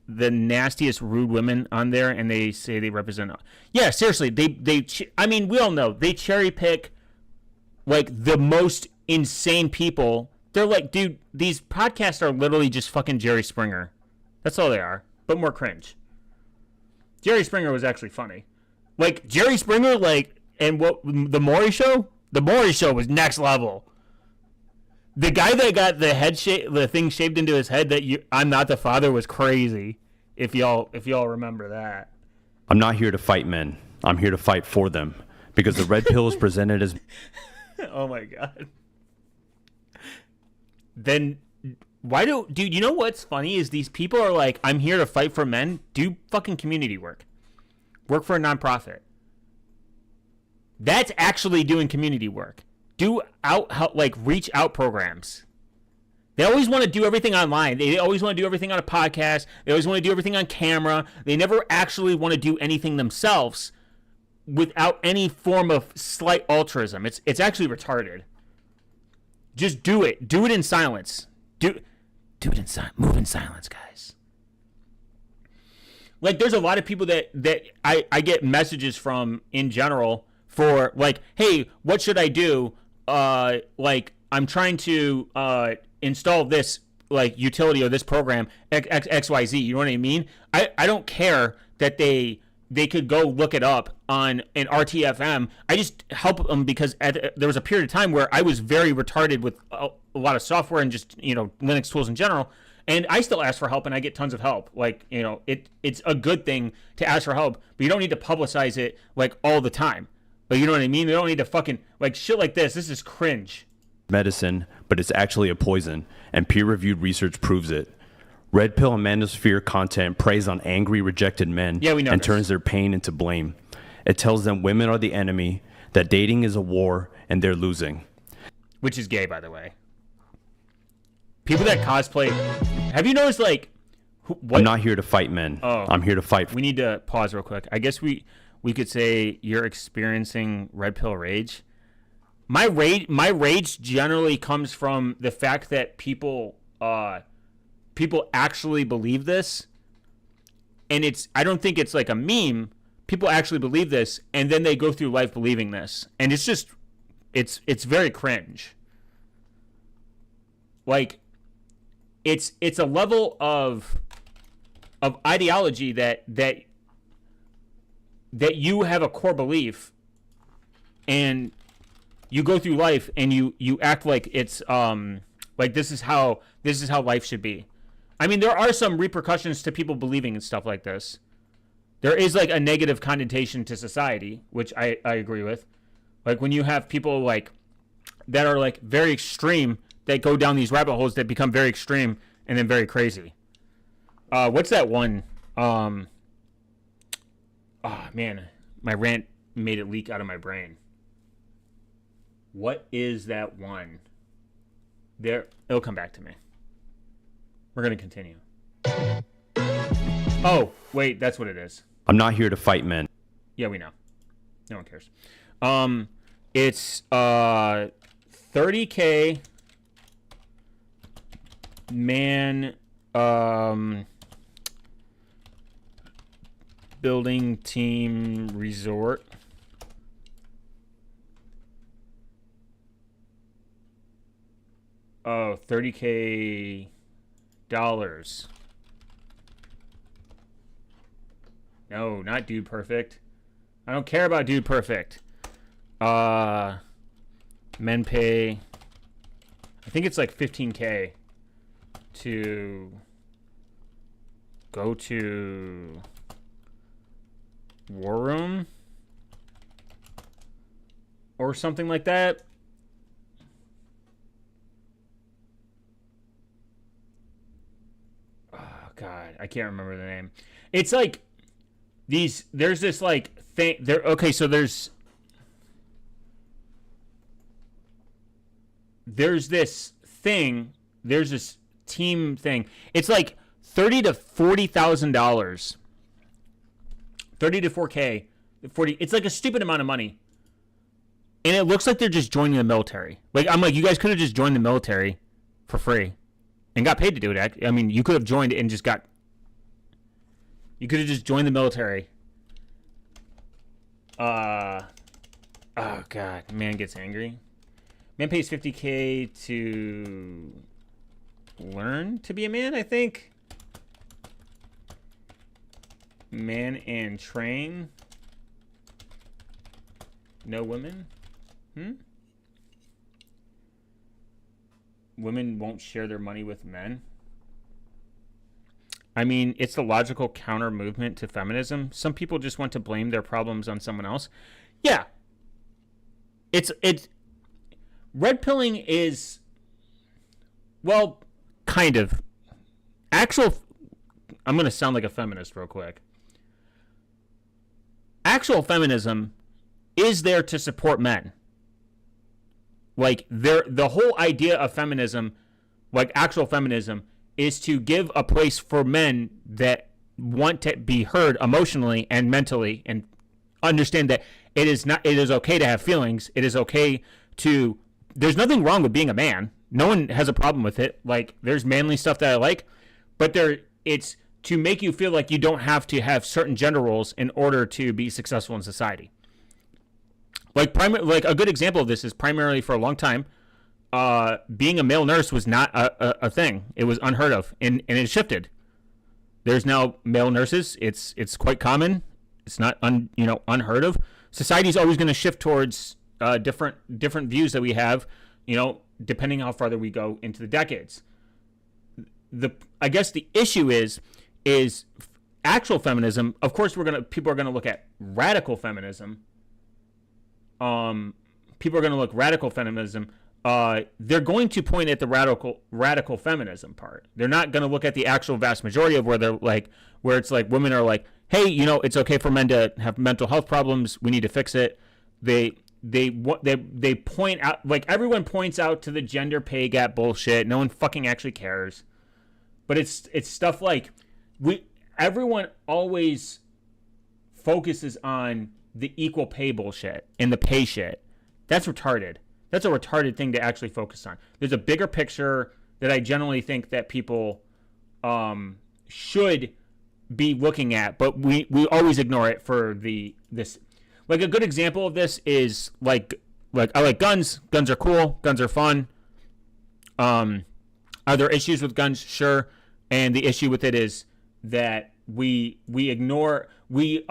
the nastiest rude women on there, and they say they represent. Yeah, seriously, I mean, we all know they cherry pick like the most insane people. They're like, dude, these podcasts are literally just fucking Jerry Springer. That's all they are, but more cringe. Jerry Springer was actually funny. Like, Jerry Springer, like, and what, the Maury Show? The Maury Show was next level. The guy that got the thing shaved into his head that I'm not the father was crazy. If y'all remember that. I'm not here to fight men. I'm here to fight for them. Because the red pill is presented as... Oh my God. Then dude, you know what's funny is these people are like, I'm here to fight for men. Do fucking community work. Work for a nonprofit. That's actually doing community work. Do reach out programs. They always want to do everything online. They always want to do everything on a podcast. They always want to do everything on camera. They never actually want to do anything themselves without any form of slight altruism. It's actually retarded. Just do it. Do it in silence. Do it in silence. Move in silence, guys. Like, there's a lot of people that I get messages from in general for like, hey, what should I do? Like, I'm trying to install this like utility or this program XYZ. You know what I mean? I don't care that they could go look it up on an RTFM. I just help them because there was a period of time where I was very retarded with a lot of software and just, Linux tools in general. And I still ask for help and I get tons of help. Like, it's a good thing to ask for help, but you don't need to publicize it like all the time. But you know what I mean? You don't need to fucking like shit like this. This is cringe. Medicine, but it's actually a poison, and peer-reviewed research proves it. Red pill and manosphere content preys on angry, rejected men and turns their pain into blame. It tells them women are the enemy, that dating is a war, and they're losing. Which is gay, by the way. People that cosplay... Have you noticed, like... I'm not here to fight men. Oh. I'm here to fight... We need to pause real quick. I guess we could say you're experiencing red pill rage. My rage generally comes from the fact that people actually believe this, and I don't think it's like a meme. People actually believe this, and then they go through life believing this, and it's very cringe. Like, it's a level of ideology that you have a core belief, and you go through life and you act like it's like this is how life should be. I mean, there are some repercussions to people believing in stuff like this. There is like a negative connotation to society, which I agree with. Like when you have people like that are like very extreme, that go down these rabbit holes that become very extreme and then very crazy. What's that one? Oh man, my rant made it leak out of my brain. What is that one? There, it'll come back to me. We're gonna continue. Oh, wait, that's what it is. I'm not here to fight men. Yeah, we know. No one cares. It's 30K man building team resort. Oh, $30K. No, not Dude Perfect. I don't care about Dude Perfect. Men pay, I think it's like 15K to go to War Room or something like that. Oh God, I can't remember the name. It's like there's this like thing there. Okay, so there's this thing, there's this team thing. It's like $30,000 to $40,000, 30 to 4K, 40. It's like a stupid amount of money, and it looks like they're just joining the military. Like I'm like, you guys could have just joined the military for free and got paid to do it. I mean, you could have joined and just got. You could have just joined the military. Oh God, man gets angry. Man pays 50K to learn to be a man, I think. Man and train. No women? Women won't share their money with men. I mean, it's the logical counter movement to feminism. Some people just want to blame their problems on someone else. Yeah. It's red pilling is, well, kind of. I'm going to sound like a feminist real quick. Actual feminism is there to support men. Like, the whole idea of feminism, like actual feminism, is to give a place for men that want to be heard emotionally and mentally and understand that it is okay to have feelings. It is okay to, there's nothing wrong with being a man. No one has a problem with it. Like, there's manly stuff that I like, but it's to make you feel like you don't have to have certain gender roles in order to be successful in society. Like a good example of this is primarily for a long time, being a male nurse was not a thing. It was unheard of, and it shifted. There's now male nurses. It's quite common. It's not unheard of. Society's always going to shift towards different views that we have, depending how farther we go into the decades. I guess the issue is actual feminism. Of course, people are gonna look at radical feminism. People are gonna look radical feminism. They're going to point at the radical feminism part. They're not going to look at the actual vast majority of where it's like women are like, hey, it's okay for men to have mental health problems. We need to fix it. They point out, like, everyone points out to the gender pay gap bullshit. No one fucking actually cares. But it's stuff like everyone always focuses on the equal pay bullshit and the pay shit. That's retarded. That's a retarded thing to actually focus on. There's a bigger picture that I generally think that people should be looking at, but we always ignore it for this. Like, a good example of this is like I like guns. Guns are cool. Guns are fun. Are there issues with guns? Sure. And the issue with it is that we ignore the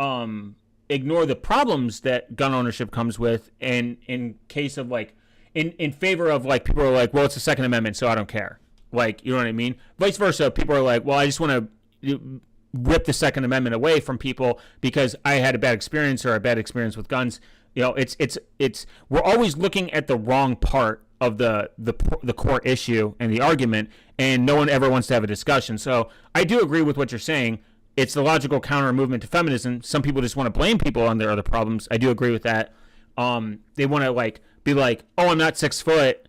problems that gun ownership comes with, and in case of like in favor of, like, people are like, well, it's the Second Amendment, so I don't care. Like, you know what I mean? Vice versa, people are like, well, I just want to rip the Second Amendment away from people because I had a bad experience or a bad experience with guns. It's we're always looking at the wrong part of the core issue and the argument, and no one ever wants to have a discussion. So I do agree with what you're saying. it's the logical counter movement to feminism. Some people just want to blame people on their other problems. I do agree with that. They want to like be like, oh, I'm not 6 foot,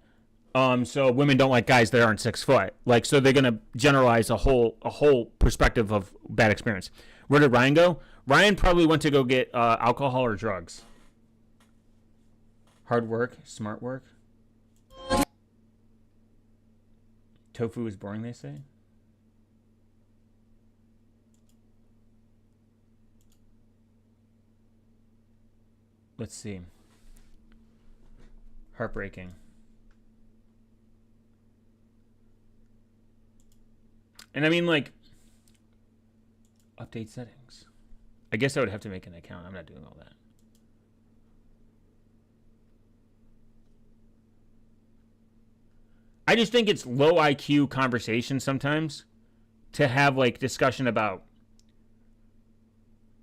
so women don't like guys that aren't 6 foot. Like, so they're gonna generalize a whole perspective of bad experience. Where did Ryan go? Ryan probably went to go get alcohol or drugs. Hard work, smart work. Tofu is boring, they say. Let's see. Heartbreaking. And I mean, like, update settings. I guess I would have to make an account. I'm not doing all that. I just think it's low IQ conversation sometimes to have like discussion about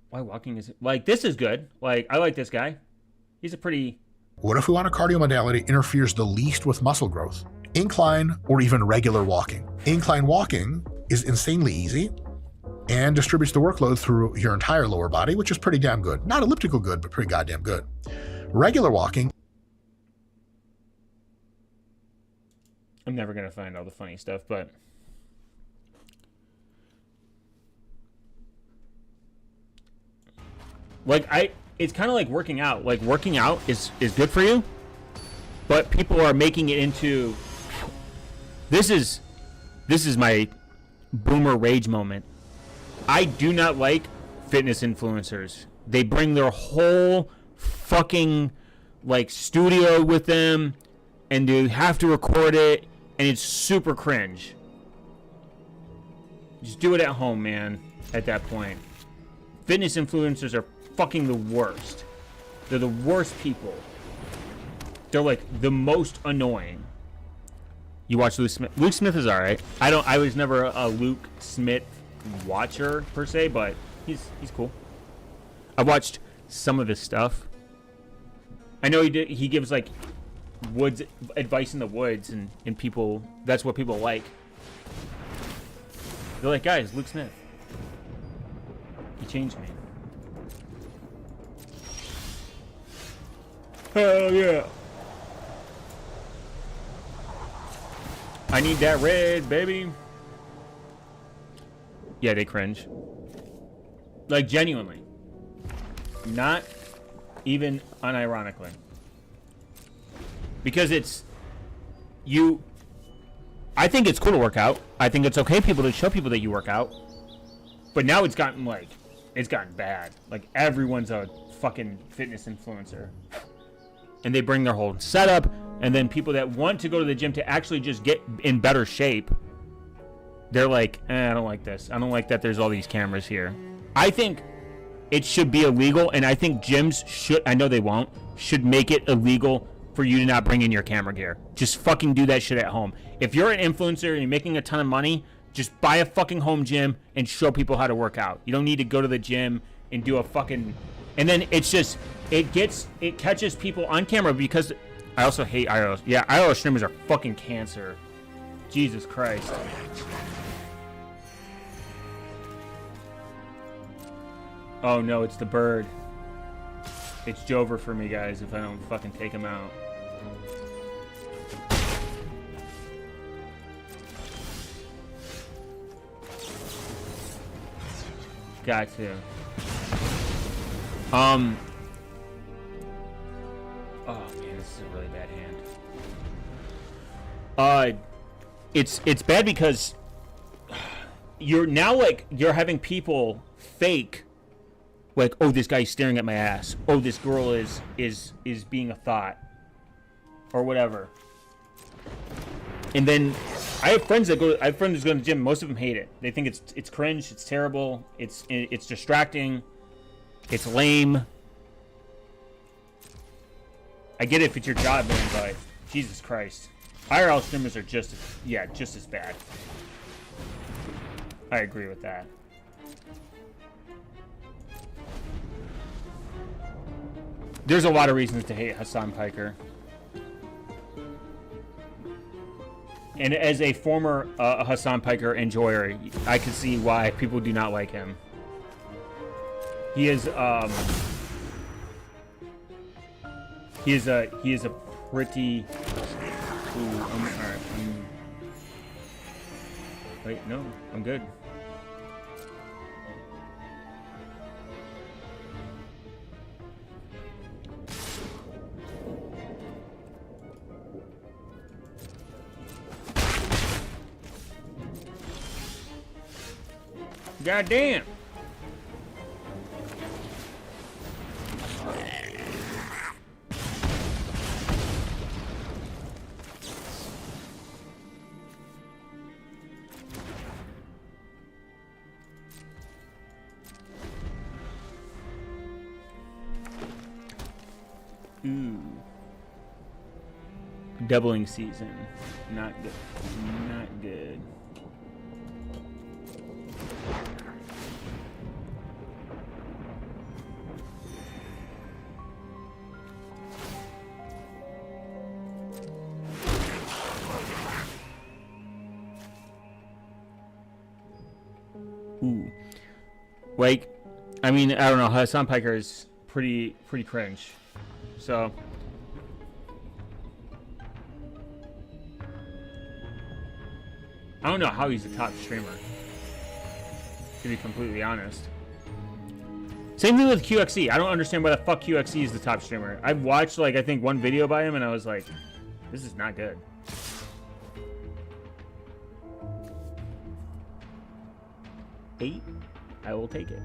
why walking is like, this is good. Like, I like this guy. He's a pretty. What if we want a cardio modality interferes the least with muscle growth? Incline or even regular walking. Incline walking is insanely easy and distributes the workload through your entire lower body, which is pretty damn good. Not elliptical good, but pretty goddamn good. Regular walking. I'm never going to find all the funny stuff, but like it's kind of like working out. Like working out is good for you, but people are making it into this is my boomer rage moment. I do not like fitness influencers. They bring their whole fucking like studio with them and you have to record it and it's super cringe. Just do it at home, man, at that point. Fitness influencers are fucking the worst. They're the worst people. They're like the most annoying. You watch Luke Smith. Luke Smith is alright. I was never a Luke Smith watcher per se, but he's cool. I watched some of his stuff. I know he gives like woods advice in the woods and people, that's what people like. They're like, guys, Luke Smith, he changed me. Hell yeah. I need that red, baby. Yeah, they cringe. Like, genuinely. Not even unironically. Because it's you. I think it's cool to work out. I think it's okay people to show people that you work out. But now it's gotten bad. Like everyone's a fucking fitness influencer. And they bring their whole setup, and then people that want to go to the gym to actually just get in better shape, they're like, I don't like this. I don't like that there's all these cameras here. I think it should be illegal, and I think gyms should, I know they won't, should make it illegal for you to not bring in your camera gear. Just fucking do that shit at home. If you're an influencer and you're making a ton of money, just buy a fucking home gym and show people how to work out. You don't need to go to the gym and do a fucking... And then it's just, it catches people on camera because I also hate IRL. Yeah, IRL streamers are fucking cancer. Jesus Christ. Oh no, it's the bird. It's Jover for me, guys, if I don't fucking take him out. Got to. Oh man, this is a really bad hand. It's bad because you're now like you're having people fake like, oh, this guy's staring at my ass. Oh, this girl is being a thought or whatever. And then I have friends that go who go to the gym. Most of them hate it. They think it's cringe, it's terrible, it's distracting. It's lame. I get it if it's your job, man, but Jesus Christ. IRL streamers are just as bad. I agree with that. There's a lot of reasons to hate Hassan Piker. And as a former Hassan Piker enjoyer, I can see why people do not like him. He is a pretty. Ooh, alright. Wait, no, I'm good. God damn. Ooh. Doubling season. Not good. Not good. Ooh. Like, I mean, I don't know. Hassan Piker is pretty cringe. So. I don't know how he's a top streamer. To be completely honest. Same thing with QXE. I don't understand why the fuck QXE is the top streamer. I've watched, like, I think one video by him and I was like, this is not good. Eight? I will take it.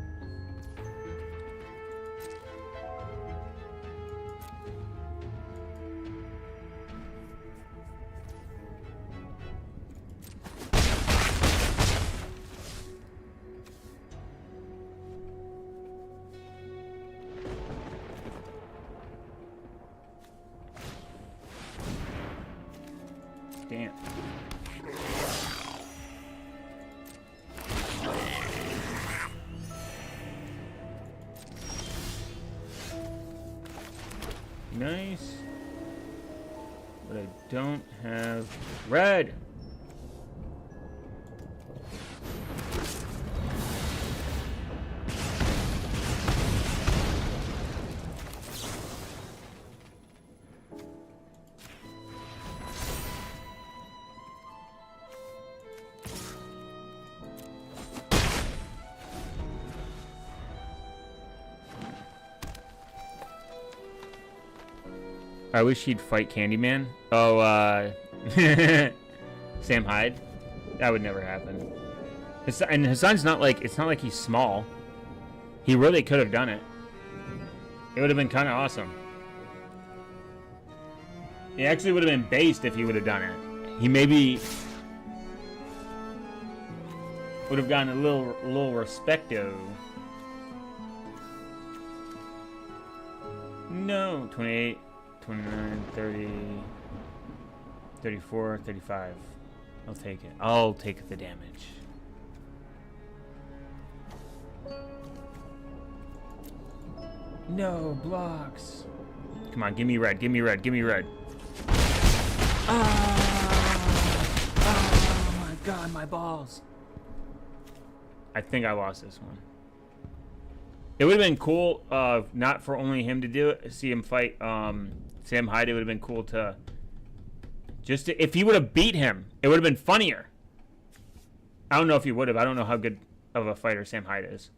Damn. Nice. But I don't have red. I wish he'd fight Candyman. Oh, Sam Hyde? That would never happen. And Hassan's not like, it's not like he's small. He really could have done it. It would have been kind of awesome. He actually would have been based if he would have done it. He maybe would have gotten a little respecto. No, 28. 29, 30, 34, 35. I'll take it. I'll take the damage. No, blocks. Come on, give me red, give me red, give me red. Oh my god, my balls. I think I lost this one. It would have been cool, not for only him to do it, see him fight, Sam Hyde. It would have been cool to if he would have beat him, it would have been funnier. I don't know if he would have. I don't know how good of a fighter Sam Hyde is.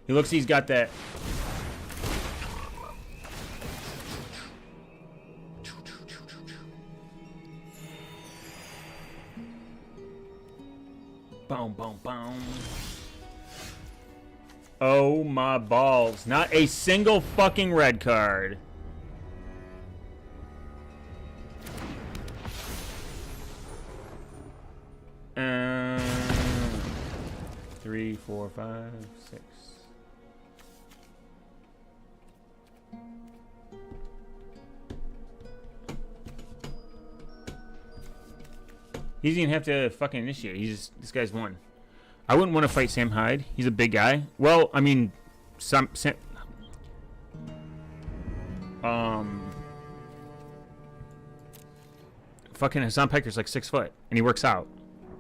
He looks, he's got that. Boom, boom, boom. Oh my balls. Not a single fucking red card. Three, four, five, six. He doesn't even have to fucking initiate. He's just, this guy's won. I wouldn't want to fight Sam Hyde. He's a big guy. Well, I mean, fucking Hassan Piker's like 6 foot, and he works out.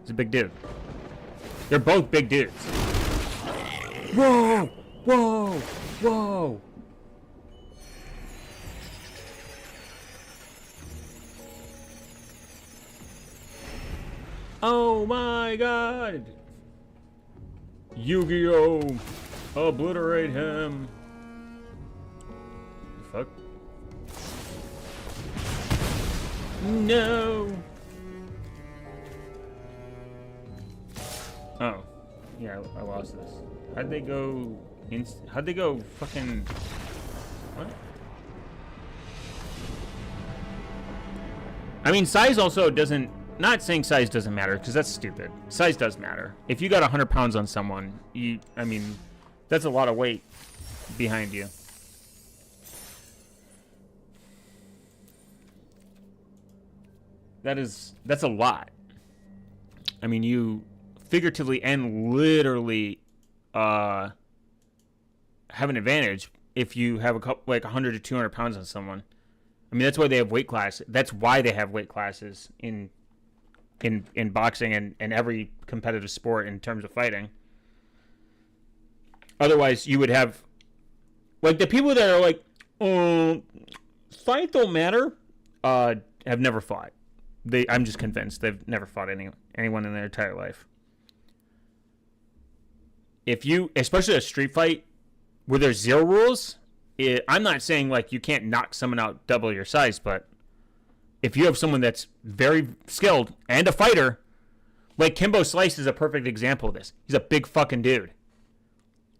He's a big dude. They're both big dudes. Whoa! Whoa! Whoa! Oh my god! Yu-Gi-Oh! Obliterate him! The fuck? No! Oh. Yeah, I lost this. How'd they go... How'd they go fucking... What? I mean, size also doesn't... Not saying size doesn't matter, because that's stupid. Size does matter. If you got 100 pounds on someone, I mean, that's a lot of weight behind you. That's a lot. I mean, you figuratively and literally have an advantage if you have a couple, like 100 to 200 pounds on someone. I mean, that's why they have weight classes. That's why they have weight classes in boxing and every competitive sport in terms of fighting. Otherwise, you would have, like, the people that are like, fight don't matter, have never fought. I'm just convinced they've never fought anyone in their entire life. If you, especially a street fight where there's zero rules, I'm not saying like you can't knock someone out double your size, but if you have someone that's very skilled and a fighter, like Kimbo Slice is a perfect example of this. He's a big fucking dude.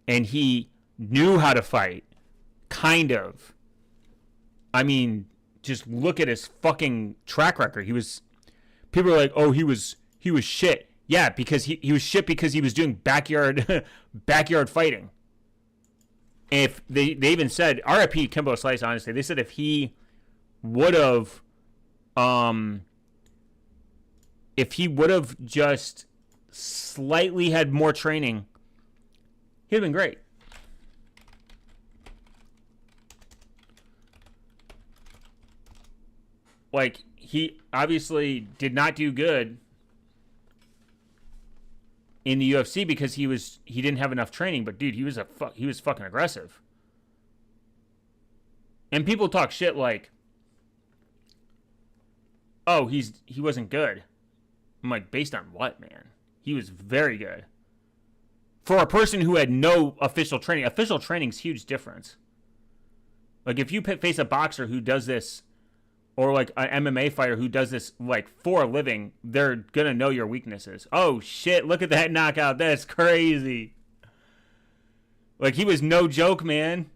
And he knew how to fight. Kind of. I mean, just look at his fucking track record. People are like, oh, he was shit. Yeah, because he was shit because he was doing backyard fighting. If they even said, RIP Kimbo Slice, honestly, they said if he would have just slightly had more training, he'd have been great. Like, he obviously did not do good in the UFC because he didn't have enough training, but dude, he was fucking aggressive. And people talk shit like, oh, he wasn't good. I'm like, based on what, man? He was very good. For a person who had no official training. Official training's huge difference. Like, if you face a boxer who does this, or like an MMA fighter who does this like for a living, they're gonna know your weaknesses. Oh shit, look at that knockout. That's crazy. Like, he was no joke, man.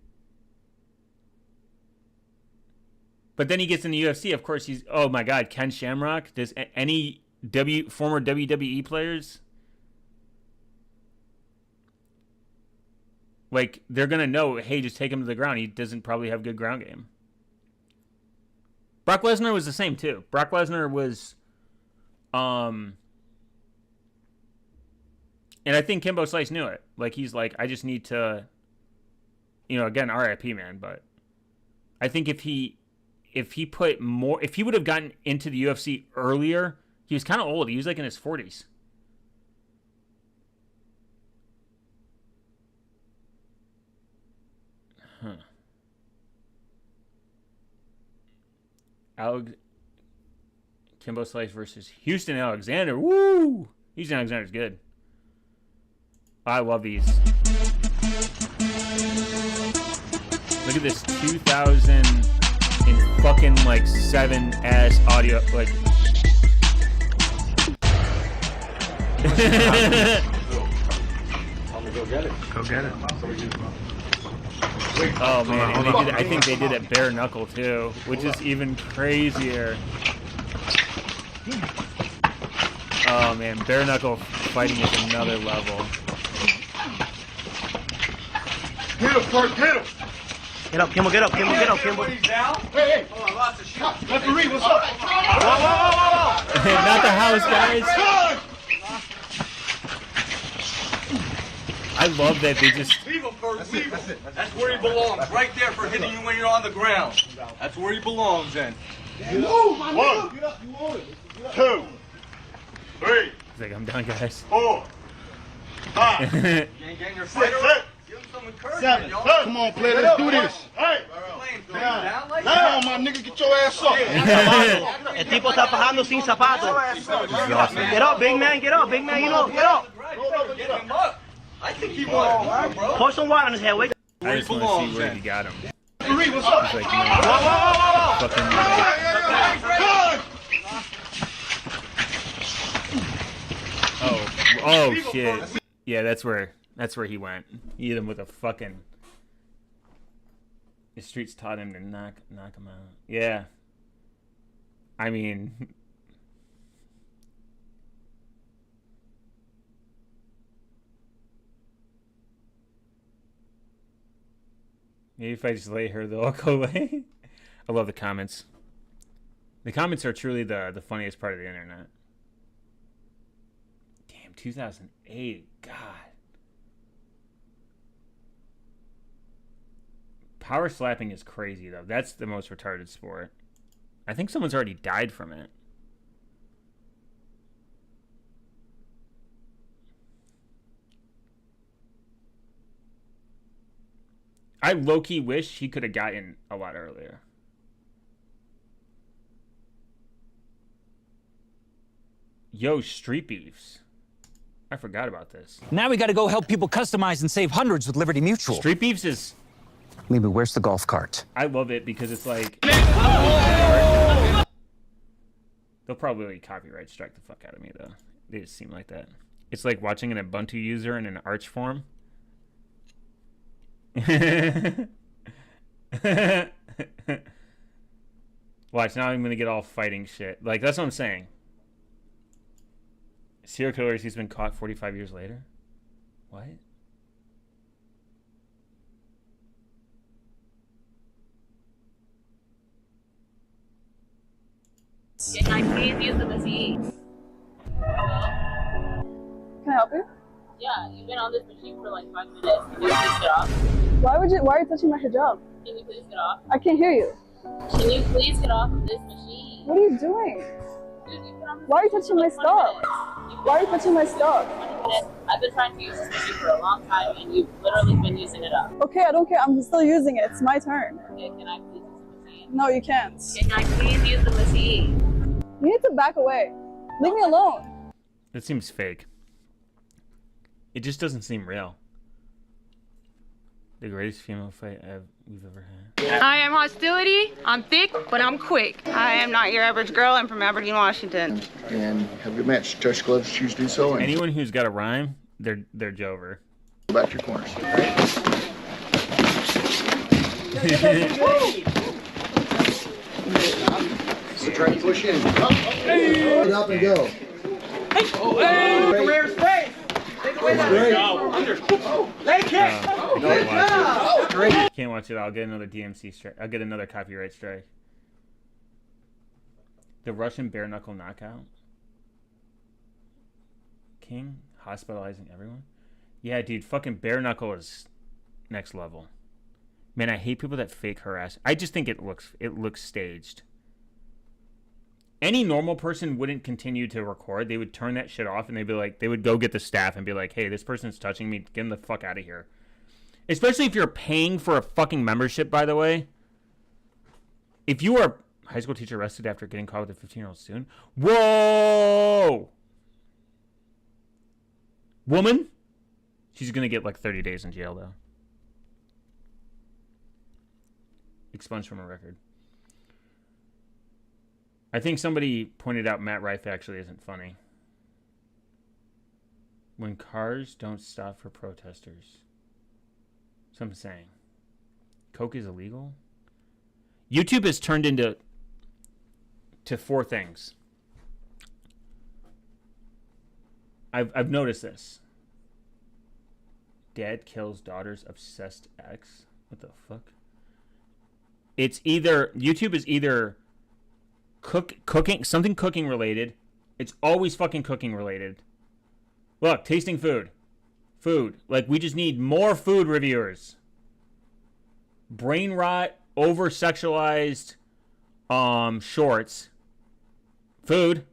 But then he gets in the UFC, of course he's, oh my god, Ken Shamrock. Does any former WWE players, like, they're gonna know, hey, just take him to the ground. He doesn't probably have good ground game. Brock Lesnar was the same too. Brock Lesnar was, and I think Kimbo Slice knew it. Like, he's like, I just need to, again, RIP, man. But I think if he put more, if he would have gotten into the UFC earlier, he was kind of old. He was like in his 40s. Huh. Kimbo Slice versus Houston Alexander. Woo! Houston Alexander's good. I love these. Look at this 2007 ass audio. Like, Go get it. Go get it. oh man, and I think they did it bare knuckle too, which is even crazier. Oh man, bare knuckle fighting is another level. Hit him, Kurt, hit him! Get up, Kimball, get up, Kimball, get up, Kimball. Hey, hey! Hold on, lots of shots. Referee, what's up? Whoa. Not the house, guys. I love that they just... Leave him, Kurt, leave him. That's where he belongs, right there for hitting you when you're on the ground. That's where he belongs, then. Move, my man. 1, 2, 3. He's like, I'm done, guys. 4, You ain't getting your fighter up. Give him some encouragement, 7. y'all. Come on, play. Let's do this. Hey. Down like Down, my nigga. Get your ass up. El tipo está bajando sin zapatos. Get up, big man. Get up, big man. You know, get up. Get him up. I think he won, bro. Pour some water on his head. Wake up. I just want to see where he got him. Reed, what's up? He's like, Whoa. fucking oh shit. Yeah, that's where he went. He hit him with a fucking. The streets taught him to knock him out. Yeah. I mean. Maybe if I just lay her, they'll all go away. I love the comments. The comments are truly the funniest part of the internet. Damn, 2008. God. Power slapping is crazy, though. That's the most retarded sport. I think someone's already died from it. I low-key wish he could have gotten a lot earlier. Yo, Street Beefs. I forgot about this. Now we got to go help people customize and save hundreds with Liberty Mutual. Street Beefs is... Maybe where's the golf cart? I love it because it's like... They'll probably copyright strike the fuck out of me, though. They just seem like that. It's like watching an Ubuntu user in an Arch form. Watch, now I'm gonna get all fighting shit. Like, that's what I'm saying. Serial killers, he's been caught 45 years later? What? Can I please use the machine? Can I help you? Yeah, you've been on this machine for like 5 minutes. Can you please get off? Why are you touching my hijab? Can you please get off? I can't hear you. Can you please get off of this machine? What are you doing? Dude, you've been on this Why are you machine touching for my like 20 stuff? minutes. Why are you touching my stuff? 20 minutes. I've been trying to use this machine for a long time and you've literally been using it up. Okay, I don't care. I'm still using it. It's my turn. Okay, can I please use the machine? No, you can't. Can I please use the machine? You need to back away. Leave me alone. That seems fake. It just doesn't seem real. The greatest female fight we've ever had. I am hostility. I'm thick, but I'm quick. I am not your average girl. I'm from Aberdeen, Washington. And have your match. Touch gloves, choose to do so. And Anyone who's got a rhyme, they're Jover. go back to your corners. So try to push in. Get up and go. Career space. Take away that. Leg kick. Can't watch it. I'll get another DMC strike. I'll get another copyright strike. The Russian bare knuckle knockout. King hospitalizing everyone. Yeah, dude, fucking bare knuckle is next level. Man, I hate people that fake harass. I just think it looks staged. Any normal person wouldn't continue to record. They would turn that shit off and they'd be like, they would go get the staff and be like, hey, this person's touching me. Get them the fuck out of here. Especially if you're paying for a fucking membership, by the way. If you are a high school teacher arrested after getting caught with a 15-year-old student. Whoa! Woman? She's going to get like 30 days in jail, though. Expunged from her record. I think somebody pointed out Matt Rife actually isn't funny. When cars don't stop for protesters. So I'm saying. Coke is illegal? YouTube has turned into four things. I've noticed this. Dad kills daughter's obsessed ex. What the fuck? It's either YouTube is either cooking something cooking related. It's always fucking cooking related. Look, tasting food. Like, we just need more food reviewers. Brain rot, over sexualized shorts. Food.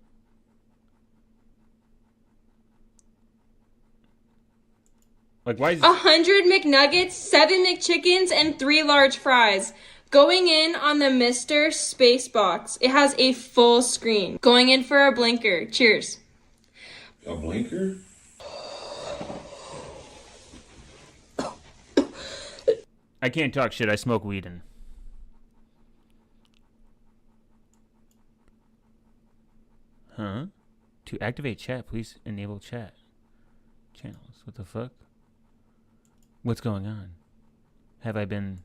Like, why is 100 McNuggets, 7 McChickens, and 3 large fries. Going in on the Mr. Space Box. It has a full screen. Going in for a blinker. Cheers. A blinker? I can't talk shit. I smoke weed and. Huh? To activate chat, please enable chat channels. What the fuck? What's going on? Have I been...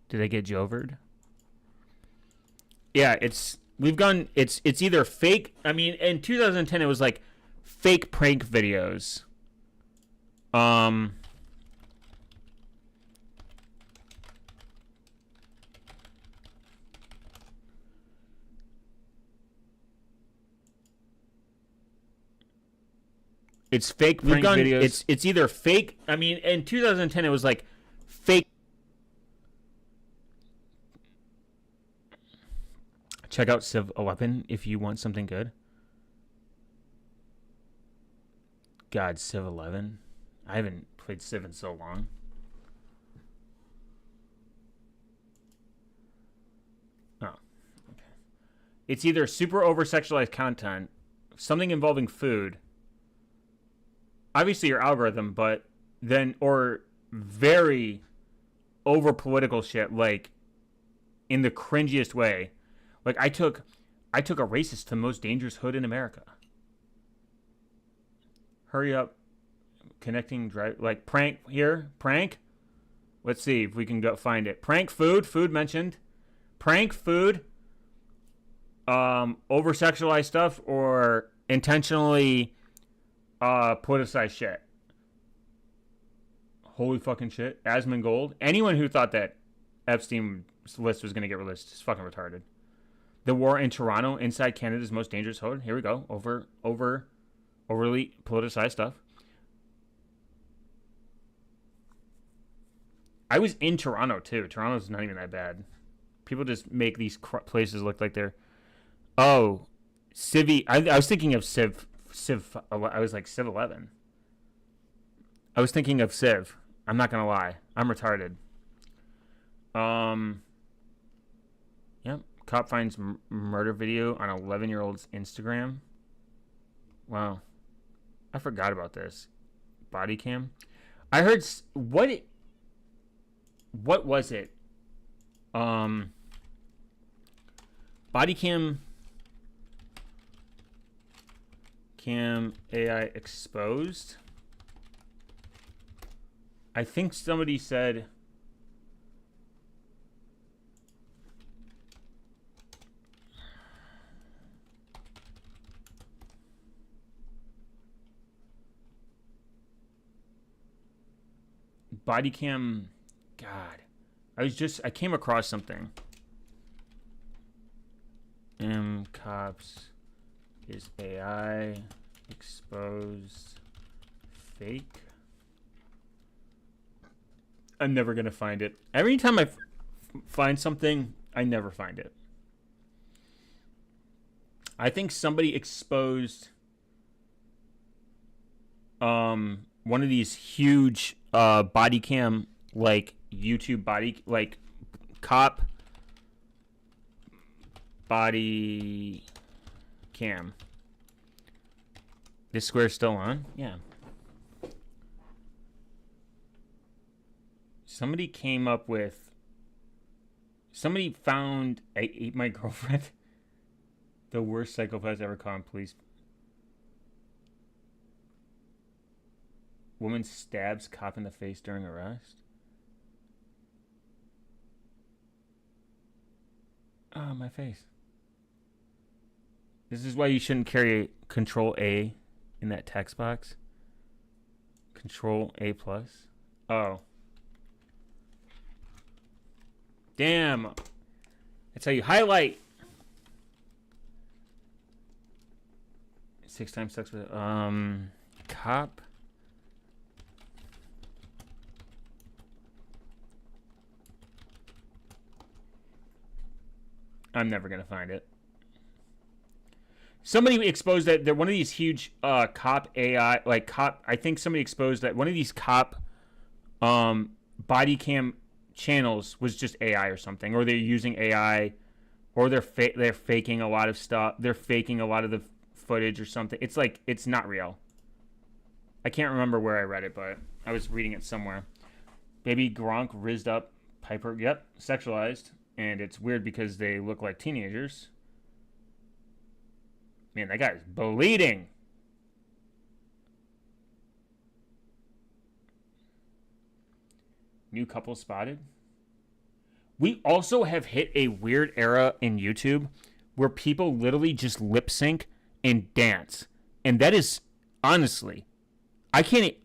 Did I get Jovered? Yeah, it's... We've gone... It's either fake... I mean, in 2010, it was like fake prank videos. It's fake prank videos. It's either fake... I mean, in 2010, it was like fake... Check out Civ 11 if you want something good. God, Civ 11. I haven't played Civ in so long. Oh, okay. It's either super over-sexualized content, something involving food, obviously your algorithm, but then, or very over-political shit, like, in the cringiest way. Like, I took a racist to the most dangerous hood in America. Hurry up. Connecting, drive, like, prank here. Prank. Let's see if we can go find it. Prank food. Food mentioned. Prank food. Over-sexualized stuff or intentionally politicized shit. Holy fucking shit. Asmongold. Anyone who thought that Epstein's list was going to get released is fucking retarded. The war in Toronto, inside Canada's most dangerous hood. Here we go. Overly politicized stuff. I was in Toronto, too. Toronto's not even that bad. People just make these places look like they're... Oh, Civvy. I was thinking of Civ. I was like Civ 11. I was thinking of Civ. I'm not going to lie. I'm retarded. Yep. Cop finds murder video on 11-year-old's Instagram. Wow. I forgot about this. Body cam. I heard... What was it? Body cam AI exposed. I think somebody said... Body cam... God. I came across something. Cops is AI exposed fake. I'm never going to find it. Every time I find something, I never find it. I think somebody exposed one of these huge body cam, like YouTube body, like cop body cam. This square's still on? Yeah. Somebody came up with... Somebody found... I ate my girlfriend. The worst psychopaths ever caught in police. Woman stabs cop in the face during arrest. Oh, my face. This is why you shouldn't carry Control A in that text box. Control A plus. Oh. Damn. That's how you highlight. 6 times sex with cop. I'm never gonna find it. Somebody exposed that one of these huge cop AI, like cop. I think somebody exposed that one of these cop body cam channels was just AI or something, or they're using AI, or they're faking a lot of stuff. They're faking a lot of the footage or something. It's like it's not real. I can't remember where I read it, but I was reading it somewhere. Baby Gronk rizzed up Piper. Yep, sexualized, and it's weird because they look like teenagers. Man, that guy's bleeding. New couple spotted. We also have hit a weird era in YouTube where people literally just lip sync and dance. And that is honestly, I think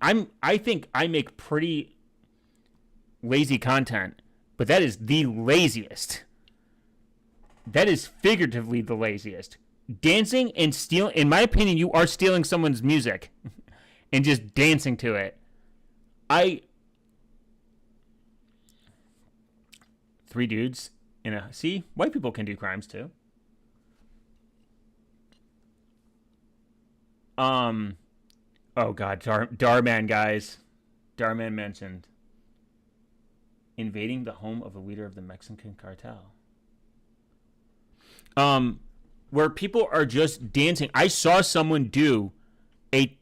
I make pretty lazy content, but that is the laziest. That is figuratively the laziest. Dancing and stealing, in my opinion, you are stealing someone's music and just dancing to it. Three dudes in a... See? White people can do crimes too. Oh god, Darman, guys. Darman mentioned invading the home of a leader of the Mexican cartel. Where people are just dancing. I saw someone do a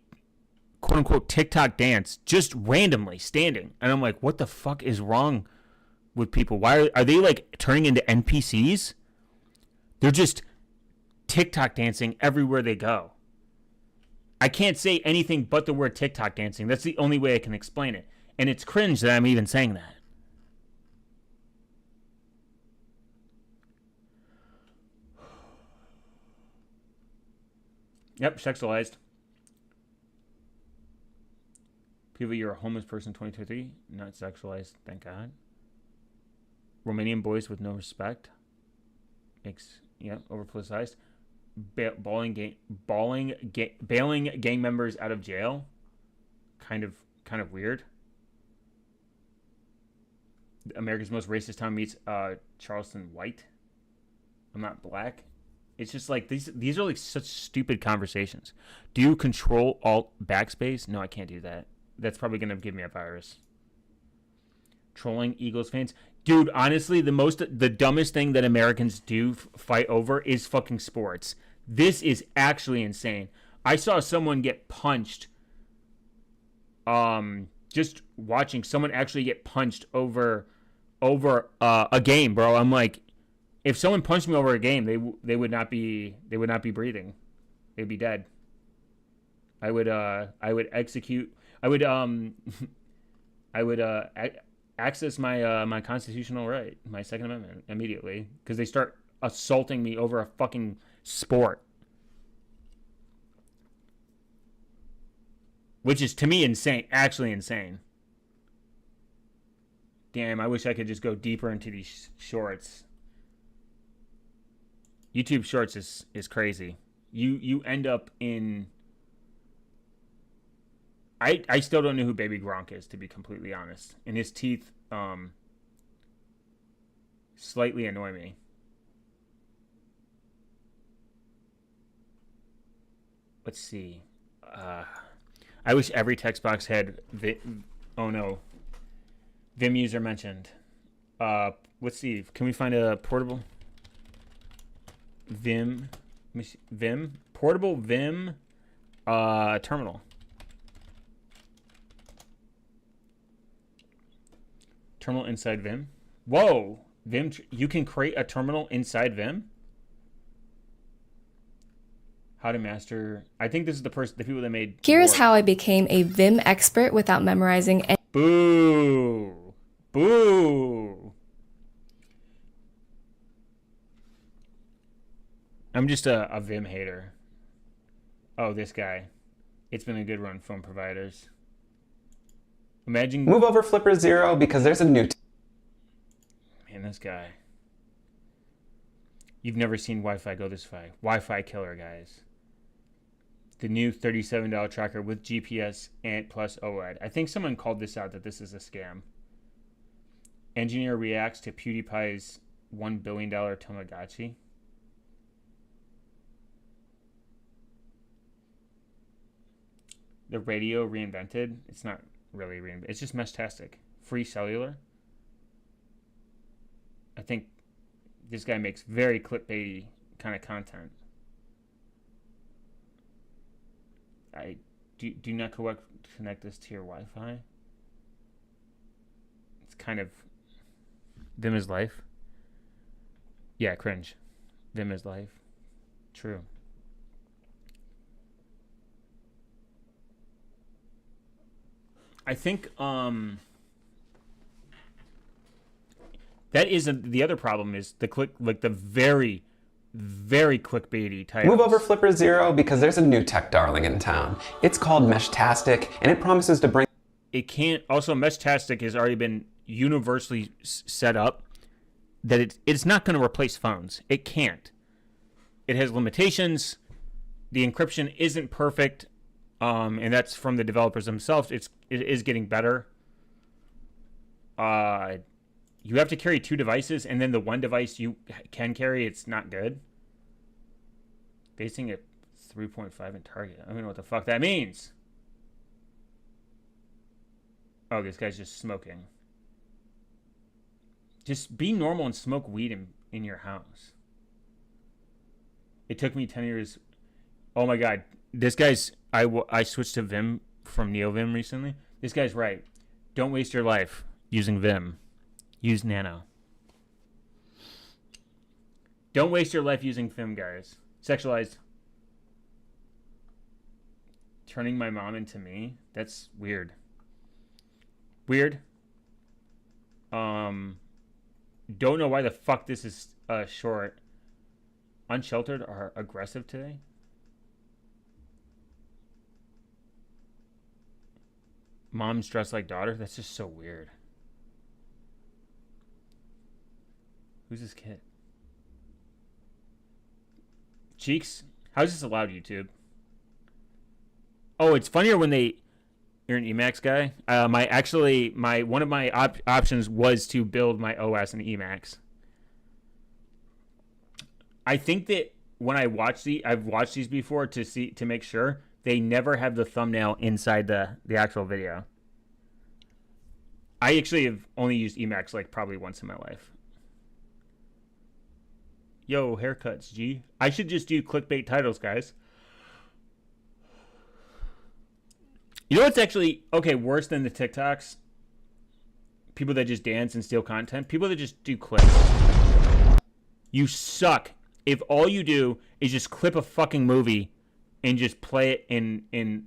quote-unquote TikTok dance just randomly standing. And I'm like, what the fuck is wrong with people? Why are they like turning into NPCs? They're just TikTok dancing everywhere they go. I can't say anything but the word TikTok dancing. That's the only way I can explain it. And it's cringe that I'm even saying that. Yep, sexualized. People, you're a homeless person, 2023. Not sexualized, thank God. Romanian boys with no respect. Overpublicized. Bailing gang members out of jail. Kind of weird. America's most racist town meets Charleston white. I'm not black. It's just like these are like such stupid conversations. Do you control alt backspace? No, I can't do that. That's probably gonna give me a virus. Trolling Eagles fans, dude. Honestly, the dumbest thing that Americans do fight over is fucking sports. This is actually insane. I saw someone get punched. Just watching someone actually get punched over a game, bro. I'm like, if someone punched me over a game, they would not be breathing. They'd be dead. I would execute. I would access my constitutional right, my Second Amendment, immediately, because they start assaulting me over a fucking sport, which is to me insane. Actually insane. Damn, I wish I could just go deeper into these shorts. YouTube Shorts is crazy. You end up in... I still don't know who Baby Gronk is, to be completely honest. And his teeth slightly annoy me. Let's see. I wish every text box had... Oh no. Vim user mentioned. Let's see. Can we find a portable... Vim portable Vim terminal. Terminal inside Vim. Whoa, Vim! You can create a terminal inside Vim. How to master? I think this is the people that made. Here's how I became a Vim expert without memorizing any. Boo! Boo! I'm just a Vim hater. Oh, this guy. It's been a good run, phone providers. Imagine... Move over Flipper 0 because there's a new... Man, this guy. You've never seen Wi-Fi go this far. Wi-Fi killer, guys. The new $37 tracker with GPS and plus OLED. I think someone called this out that this is a scam. Engineer reacts to PewDiePie's $1 billion Tamagotchi. The radio reinvented. It's not really reinvented. It's just meshtastic. Free cellular. I think this guy makes very clickbaity kind of content. I do not connect this to your Wi-Fi. It's kind of Vim is life. Yeah, cringe. Vim is life. True. I think that isn't the other problem is the the very clickbaity titles. Move over Flipper Zero because there's a new tech darling in town. It's called Meshtastic, and it promises to bring... It can't... Also, Meshtastic has already been universally set up that it's not going to replace phones. It can't. It has limitations. The encryption isn't perfect, and that's from the developers themselves. It is getting better. You have to carry 2 devices, and then the one device you can carry, it's not good. Basing at 3.5 in target. I don't know what the fuck that means. Oh, this guy's just smoking. Just be normal and smoke weed in your house. It took me 10 years. Oh my god. This guy's... I switched to Vim from NeoVim recently. This guy's right. Don't waste your life using Vim. Use Nano. Don't waste your life using Vim, guys. Sexualized. Turning my mom into me? That's weird. Weird. Don't know why the fuck this is short. Unsheltered are aggressive today? Mom's dressed like daughter? That's just so weird. Who's this kid? Cheeks? How's this allowed, YouTube? Oh, it's funnier when they... You're an Emacs guy? One of my options was to build my OS in Emacs. I think that when I've watched these before to make sure, they never have the thumbnail inside the actual video. I actually have only used Emacs like probably once in my life. Yo, haircuts, G. I should just do clickbait titles, guys. You know what's actually, okay, worse than the TikToks? People that just dance and steal content. People that just do clips. You suck if all you do is just clip a fucking movie and just play it and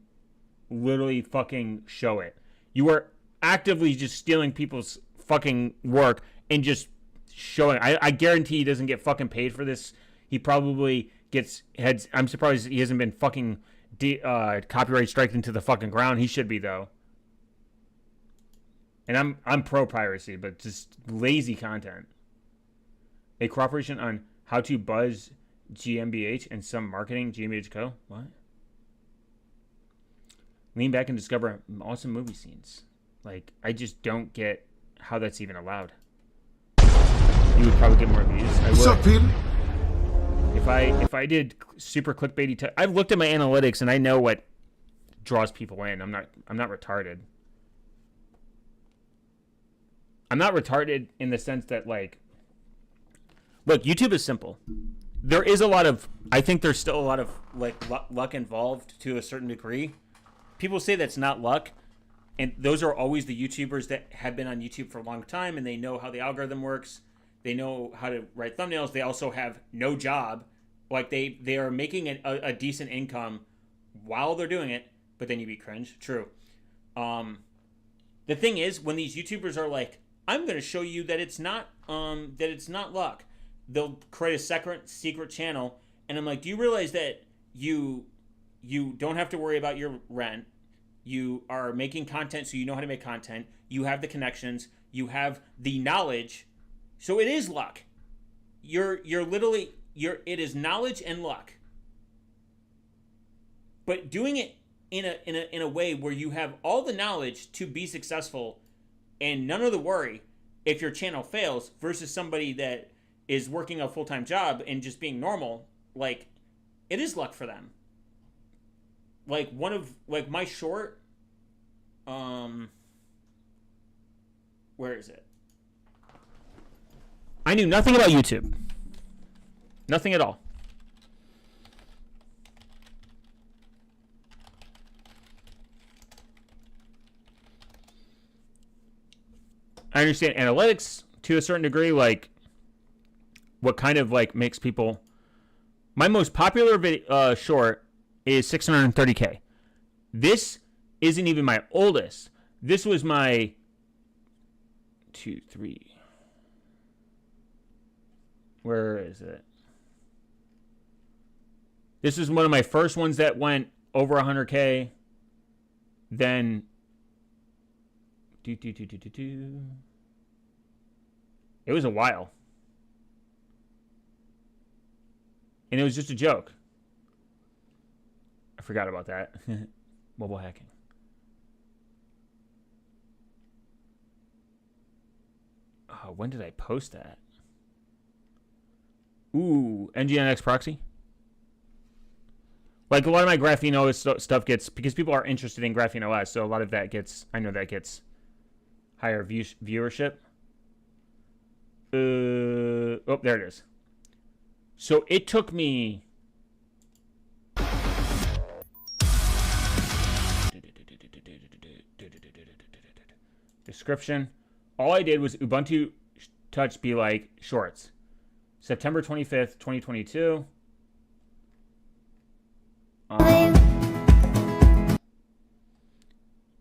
literally fucking show it. You are actively just stealing people's fucking work and just showing. I guarantee he doesn't get fucking paid for this. He probably gets heads. I'm surprised he hasn't been fucking copyright striked into the fucking ground. He should be though. And I'm pro piracy, but just lazy content. A cooperation on how to buzz GmbH and some marketing GmbH Co. What? Lean back and discover awesome movie scenes. Like, I just don't get how that's even allowed. You would probably get more views. I would. What's up, Peter? If I did super clickbaity, I've looked at my analytics and I know what draws people in. I'm not retarded. I'm not retarded in the sense that, like, look, YouTube is simple. There is a lot of, I think there's still a lot of like luck involved to a certain degree. People say that's not luck, and those are always the YouTubers that have been on YouTube for a long time, and they know how the algorithm works. They know how to write thumbnails. They also have no job. Like, they are making a decent income while they're doing it, but then you be cringe. True. The thing is, when these YouTubers are like, I'm going to show you that it's not luck, they'll create a secret channel, and I'm like, do you realize that you don't have to worry about your rent? You are making content, so you know how to make content. You have the connections. You have the knowledge. So it is luck. It is knowledge and luck. But doing it in a way where you have all the knowledge to be successful and none of the worry if your channel fails versus somebody that is working a full-time job and just being normal, like, it is luck for them. like one of like my short. Where is it? I knew nothing about YouTube. Nothing at all. I understand analytics to a certain degree, like what kind of like makes people. My most popular video, short is 630K. This isn't even my oldest. This was my 2, 3. Where is it? This is one of my first ones that went over 100K. Then it was a while. And it was just a joke. I forgot about that. Mobile hacking. Oh, when did I post that? Ooh, NGNX proxy. Like a lot of my Graphene OS stuff gets, because people are interested in Graphene OS, so a lot of that gets, I know that gets higher viewership. Oh, there it is. So it took me description. All I did was Ubuntu Touch be like shorts. September 25th, 2022.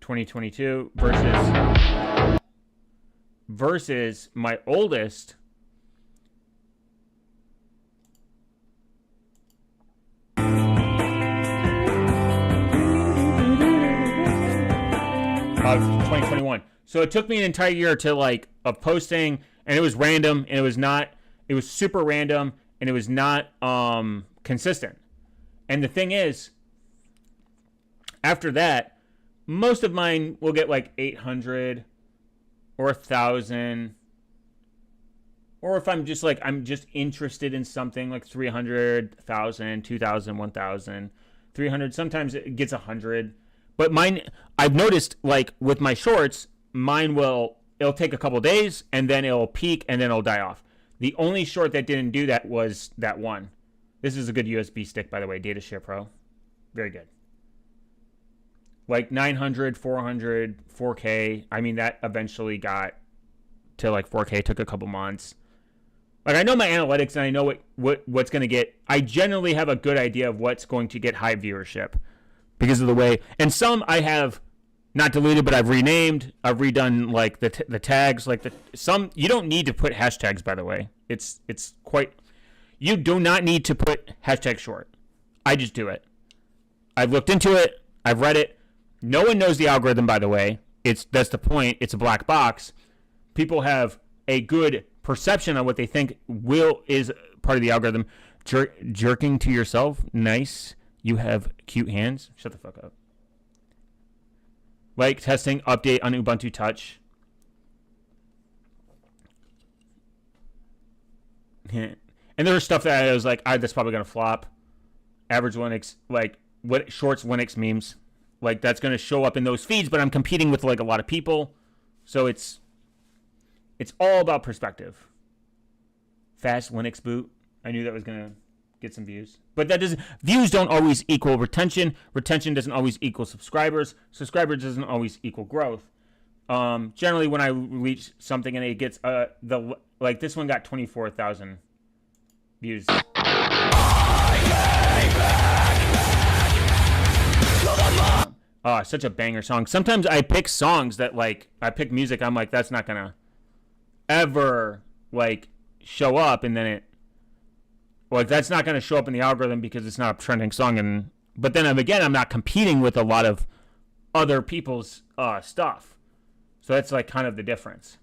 2022 versus my oldest. Of 2021. So it took me an entire year to like of posting, and it was random, and it was super random, and it was not consistent. And the thing is, after that, most of mine will get like 800 or 1,000, or if I'm just interested in something, like 300, 1,000, 2,000, 1,000, 300. Sometimes it gets 100. But mine, I've noticed, like with my shorts, it'll take a couple days, and then it'll peak, and then it'll die off. The only short that didn't do that was that one. This is a good USB stick, by the way, DataShare Pro. Very good. Like 900, 400, 4K. I mean, that eventually got to like 4K. Took a couple months. Like, I know my analytics, and I know what's going to get. I generally have a good idea of what's going to get high viewership because of the way. And some I have not deleted, but I've renamed. I've redone like the tags. Like some you don't need to put hashtags, by the way. It's quite. You do not need to put hashtag short. I just do it. I've looked into it. I've read it. No one knows the algorithm, by the way. That's the point. It's a black box. People have a good perception on what they think is part of the algorithm. Jerking to yourself. Nice. You have cute hands. Shut the fuck up. Like testing update on Ubuntu Touch. And there was stuff that I was like, that's probably going to flop. Average Linux, like what shorts Linux memes. Like that's going to show up in those feeds, but I'm competing with like a lot of people. So it's all about perspective. Fast Linux boot. I knew that was going to get some views. But views don't always equal retention. Retention doesn't always equal subscribers. Subscribers doesn't always equal growth. Generally when I reach something and it gets like this one got 24,000 views. Such a banger song. Sometimes I pick songs that I pick music. I'm like, that's not gonna ever show up, and then that's not gonna show up in the algorithm because it's not a trending song. But then I'm not competing with a lot of other people's stuff. So that's kind of the difference.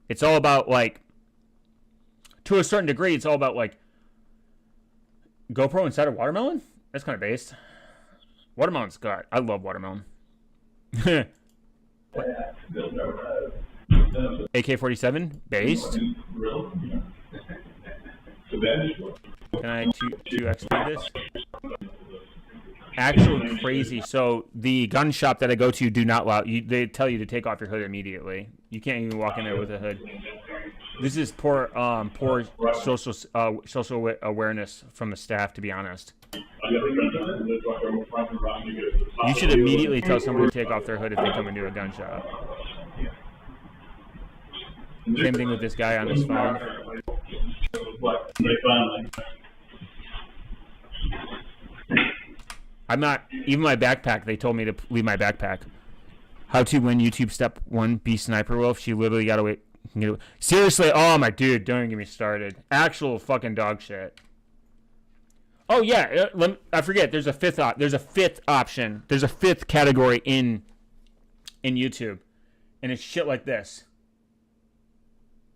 It's all about to a certain degree, it's all about GoPro inside of watermelon. That's kind of based. Watermelon's good. I love watermelon. AK-47 based. Can I 2x this? actually crazy. So the gun shop that I go to do not allow you. They tell you to take off your hood immediately. You can't even walk in there with a hood. This is poor social awareness from the staff, to be honest. You should immediately tell somebody to take off their hood if they come into a gun shop. Same thing with this guy on his phone. I'm not, even my backpack, they told me to leave my backpack. How to win YouTube step 1, be Sniper Wolf. She literally got away. Seriously, oh my dude, don't get me started. Actual fucking dog shit. Oh yeah, I forget. There's a fifth option. There's a fifth category in YouTube, and it's shit like this.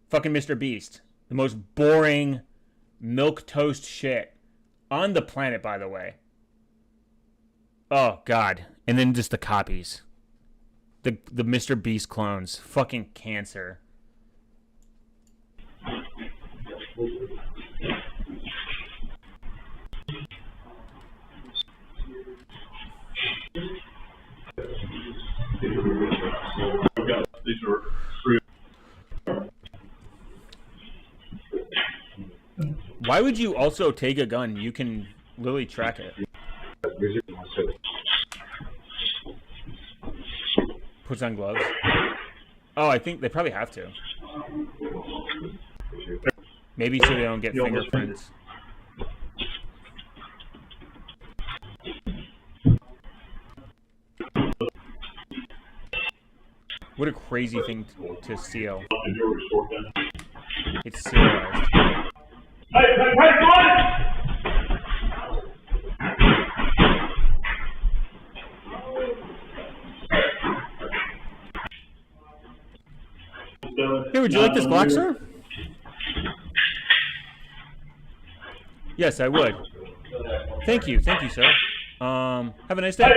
Fucking Mr. Beast, the most boring milquetoast shit on the planet, by the way. Oh god, and then just the copies, the Mr. Beast clones, fucking cancer. Why would you also take a gun? You can literally track it. Puts on gloves. Oh, I think they probably have to. Maybe so they don't get fingerprints. What a crazy thing to steal. It's serialized. Hey, would you like this Glock, sir? Yes, I would. Thank you, sir. Have a nice day.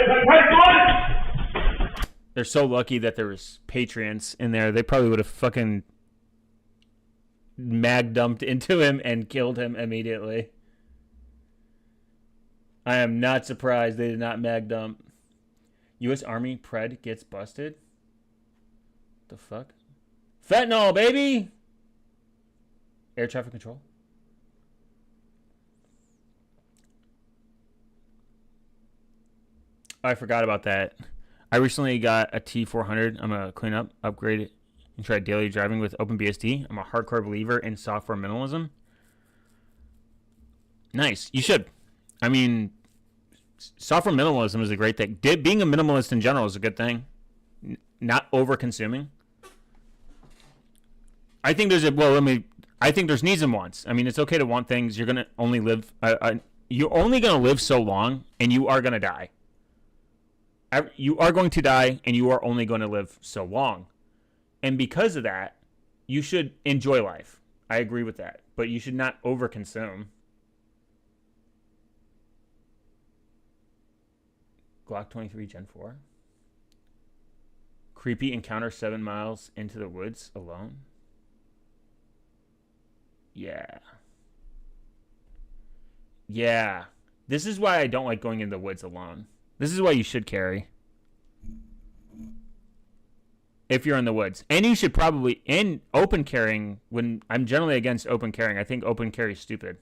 They're so lucky that there was Patreons in there. They probably would have fucking mag dumped into him and killed him immediately. I am not surprised they did not mag dump. U.S. Army Pred gets busted? The fuck? Fentanyl, baby! Air traffic control. I forgot about that. I recently got a T400. I'm going to clean up, upgrade it, and try daily driving with OpenBSD. I'm a hardcore believer in software minimalism. Nice. You should. I mean, software minimalism is a great thing. Being a minimalist in general is a good thing. Not over-consuming. I think there's I think there's needs and wants. I mean, it's okay to want things. You're going to only live... you're only going to live so long, and you are going to die. You are going to die, and you are only going to live so long. And because of that, you should enjoy life. I agree with that. But you should not overconsume. Glock 23 Gen 4. Creepy encounter 7 miles into the woods alone. Yeah. Yeah. This is why I don't like going in the woods alone. This is why you should carry. If you're in the woods. And you should probably, in open carrying, when I'm generally against open carrying, I think open carry is stupid.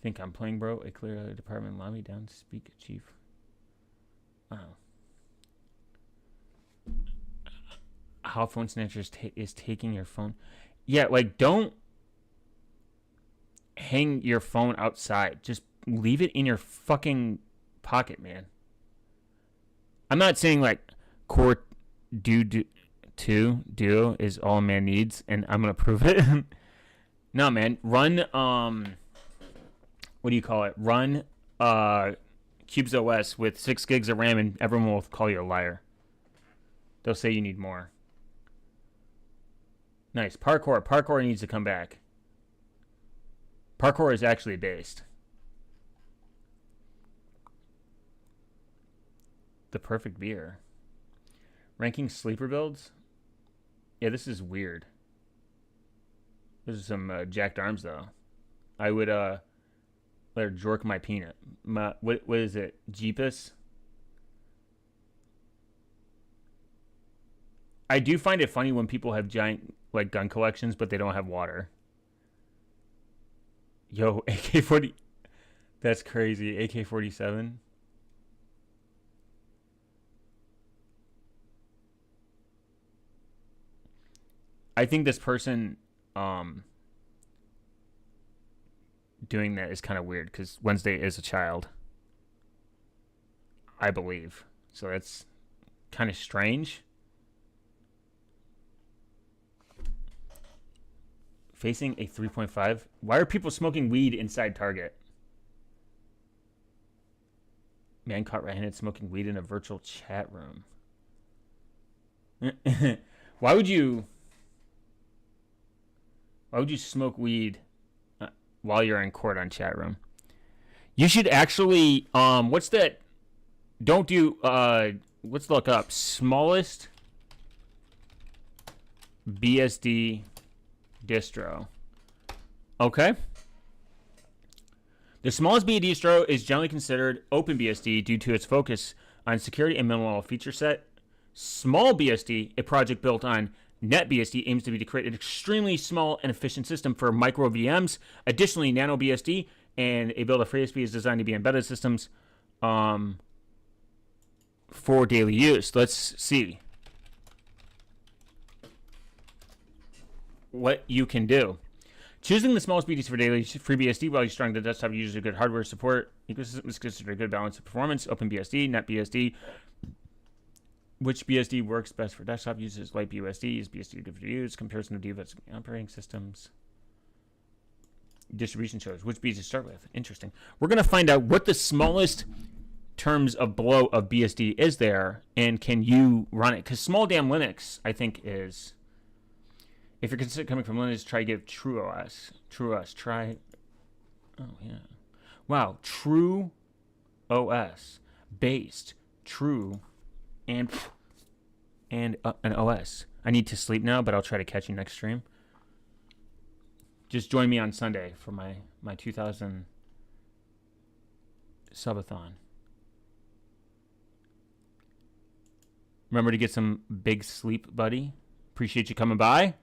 Think I'm playing, bro. A clear department lobby down to speak, chief. Wow. How phone snatchers is taking your phone. Yeah, like, don't hang your phone outside. Just leave it in your fucking pocket, man. I'm not saying, like, core duo is all a man needs, and I'm going to prove it. No, man. Run, what do you call it? Run Cubes OS with 6 gigs of RAM, and everyone will call you a liar. They'll say you need more. Nice. Parkour. Parkour needs to come back. Parkour is actually based. The perfect beer. Ranking sleeper builds? Yeah, this is weird. This is some jacked arms, though. I would let her jork my peanut. What is it? Jeepus? I do find it funny when people have giant like gun collections, but they don't have water. Yo, AK-40. That's crazy. AK-47. I think this person doing that is kind of weird because Wednesday is a child, I believe. So that's kind of strange. Facing a 3.5. Why are people smoking weed inside Target? Man caught red-handed smoking weed in a virtual chat room. Why would you smoke weed while you're in court on chat room? You should actually what's that? Don't do let's look up smallest BSD distro. Okay. The smallest BSD distro is generally considered OpenBSD due to its focus on security and minimal feature set. Small BSD, a project built on NetBSD, aims to create an extremely small and efficient system for micro VMs. Additionally, NanoBSD and a build of FreeBSD is designed to be embedded systems for daily use. Let's see what you can do. Choosing the smallest BSD for daily FreeBSD while you're starting the desktop uses a good hardware support ecosystem is considered a good balance of performance. OpenBSD, NetBSD. Which BSD works best for desktop uses? Light BUSD is BSD good for use. Comparison of device operating systems. Distribution shows which BSD to start with. Interesting. We're going to find out what the smallest terms of below of BSD is there, and can you run it? Because small damn Linux, I think, is. If you're considered coming from Linux, try give TrueOS. TrueOS. Try. Oh yeah. Wow. TrueOS based true. And an OS. I need to sleep now, but I'll try to catch you next stream. Just join me on Sunday for my 2000 subathon. Remember to get some big sleep, buddy. Appreciate you coming by.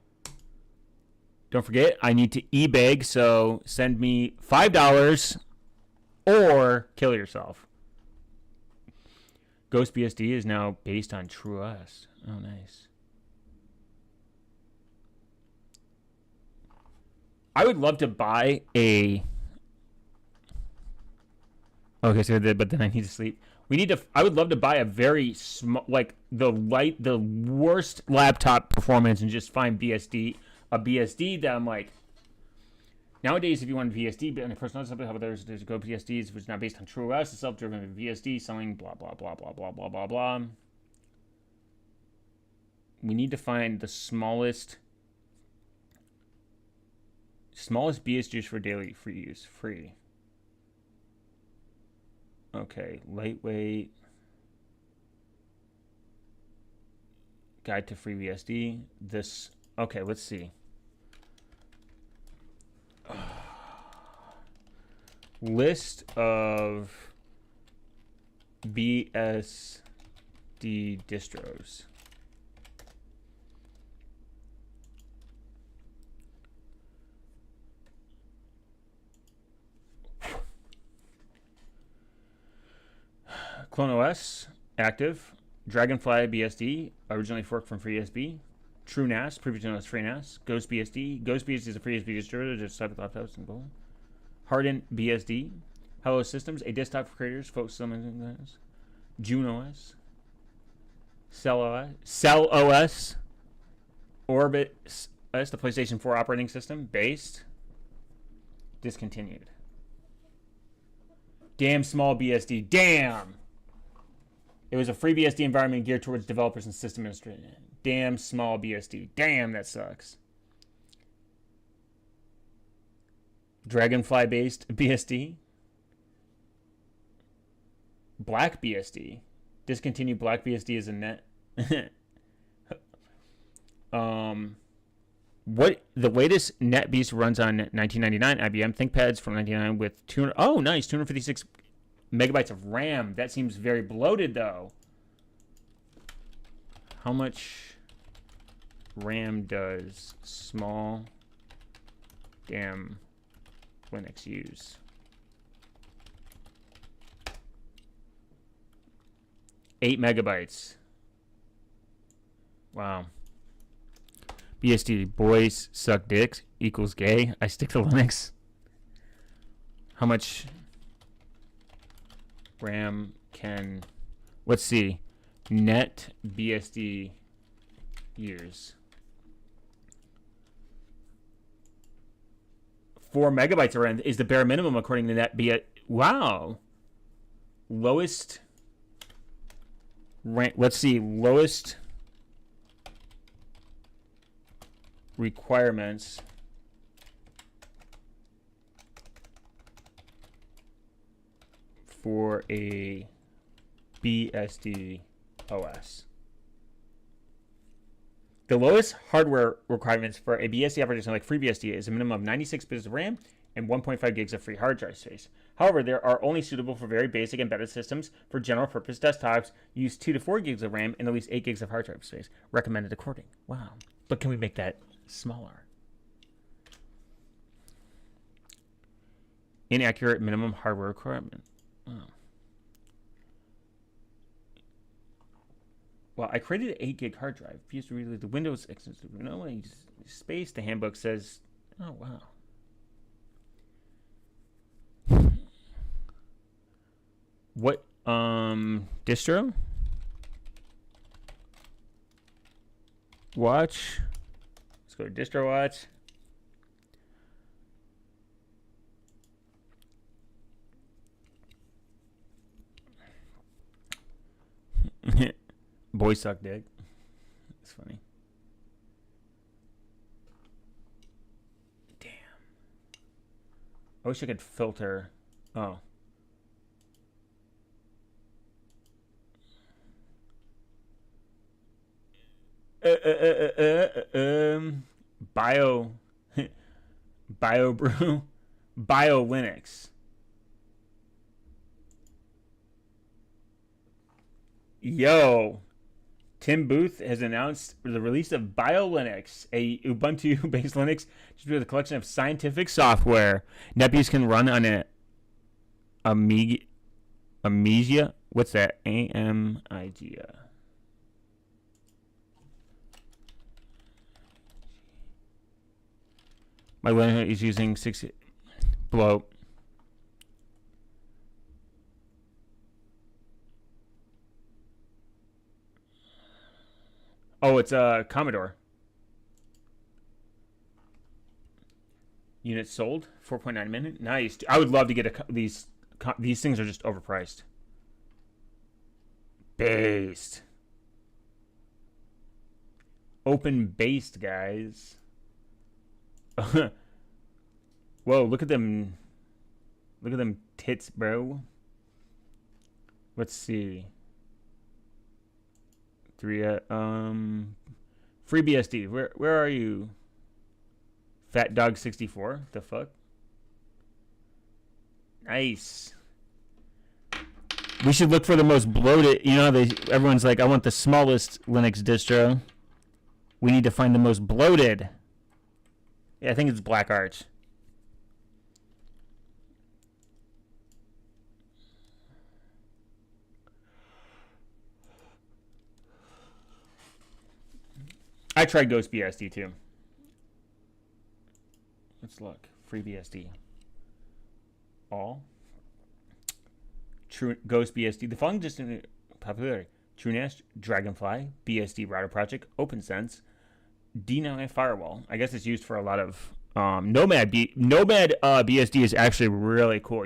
Don't forget, I need to e-beg, so send me $5 or kill yourself. GhostBSD is now based on TrueOS. Oh, nice. I would love to buy a. Okay, so but then I need to sleep. I would love to buy a very small, like the worst laptop performance, and just find a BSD that I'm like. Nowadays, if you want VSD, and a personal something, how about there's Go BSDs, which is not based on TrueOS, a self-driven VSD selling blah blah blah blah blah blah blah blah. We need to find the smallest BSDs for daily free use. Free. Okay, lightweight. Guide to free BSD. This. Okay, let's see. List of BSD distros. CloneOS active. Dragonfly BSD originally forked from FreeBSD. TrueNAS, previously known as FreeNAS. GhostBSD. GhostBSD is a FreeBSD distro just type of laptops and both. Hardened BSD. Hello Systems, a desktop for creators, folks. JuneOS. CellOS. Orbit OS, the PlayStation 4 operating system, based. Discontinued. Damn small BSD. Damn! It was a free BSD environment geared towards developers and system administrators. Damn small BSD. Damn, that sucks. Dragonfly-based BSD. Black BSD. Discontinued Black BSD as a net. What the latest NetBeast runs on 1999 IBM ThinkPads from 99 with 200. Oh, nice, 256 megabytes of RAM. That seems very bloated, though. How much RAM does small damn Linux use? Eight megabytes. Wow. BSD, boys suck dicks equals gay. I stick to Linux. How much RAM can, let's see, net BSD use? 4 megabytes of RAM is the bare minimum according to that. Wow. Lowest RAM, let's see, lowest requirements for a BSD OS. The lowest hardware requirements for a BSD operating system like FreeBSD is a minimum of 96 bits of RAM and 1.5 gigs of free hard drive space. However, they are only suitable for very basic embedded systems. For general purpose desktops, use 2 to 4 gigs of RAM and at least 8 gigs of hard drive space. Recommended according. Wow. But can we make that smaller? Inaccurate minimum hardware requirement. Oh. Well, I created an 8 gig hard drive. If you use to read the Windows extensive space, the handbook says, oh wow. What distro? Watch. Let's go to distro watch. Boys suck dick. It's funny. Damn. I wish I could filter. Oh. Bio brew Bio Linux. Yo, Tim Booth has announced the release of Bio Linux, a Ubuntu-based Linux distributed with a collection of scientific software. NetBeast can run on a Amiga. What's that? Amiga. My Linux is using 6 bloat. Oh, it's a Commodore. Units sold 4.9 million. Nice. I would love to get these things are just overpriced. Based. Open based, guys. Whoa, look at them. Look at them tits, bro. Let's see. FreeBSD. Where are you? Fat Dog 64. The fuck? Nice. We should look for the most bloated. You know, everyone's like, I want the smallest Linux distro. We need to find the most bloated. Yeah, I think it's Black Arch. I tried GhostBSD too. Let's look. FreeBSD. All. True GhostBSD. The following just in popularity: TrueNAS, Dragonfly, BSD Router Project, OpenSense, D9 Firewall. I guess it's used for a lot of Nomad BSD is actually really cool.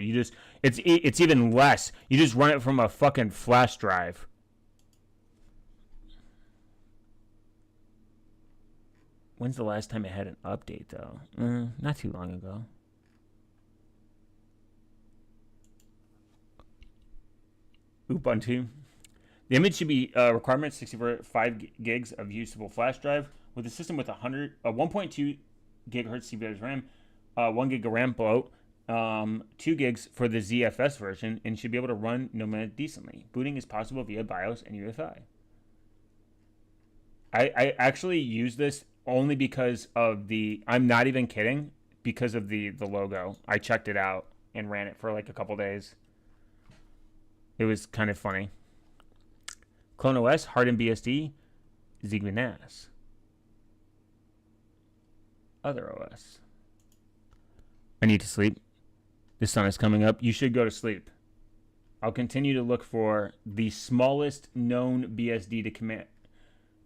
It's even less. You just run it from a fucking flash drive. When's the last time it had an update, though? Not too long ago. Ubuntu. The image should be requirement 65 gigs of usable flash drive, with a system with 1.2 gigahertz CPU RAM, 1 gig of RAM bloat, 2 gigs for the ZFS version, and should be able to run Nomad decently. Booting is possible via BIOS and UEFI. I actually use this only because of I'm not even kidding, because of the logo. I checked it out and ran it for like a couple days. It was kind of funny. Clone OS, Hardened BSD, Zigbee NAS. Other OS. I need to sleep. The sun is coming up. You should go to sleep. I'll continue to look for the smallest known BSD to commit,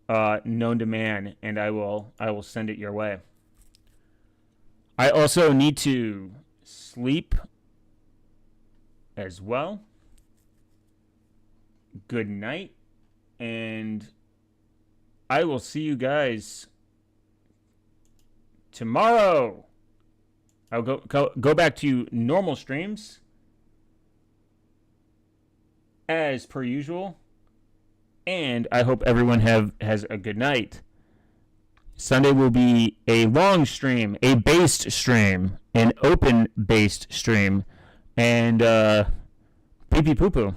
known to man, and I will send it your way. I also need to sleep as well. Good night, and I will see you guys tomorrow. I'll go back to normal streams as per usual, and I hope everyone has a good night. Sunday will be a long stream, a based stream, an open based stream, and pee pee poo poo.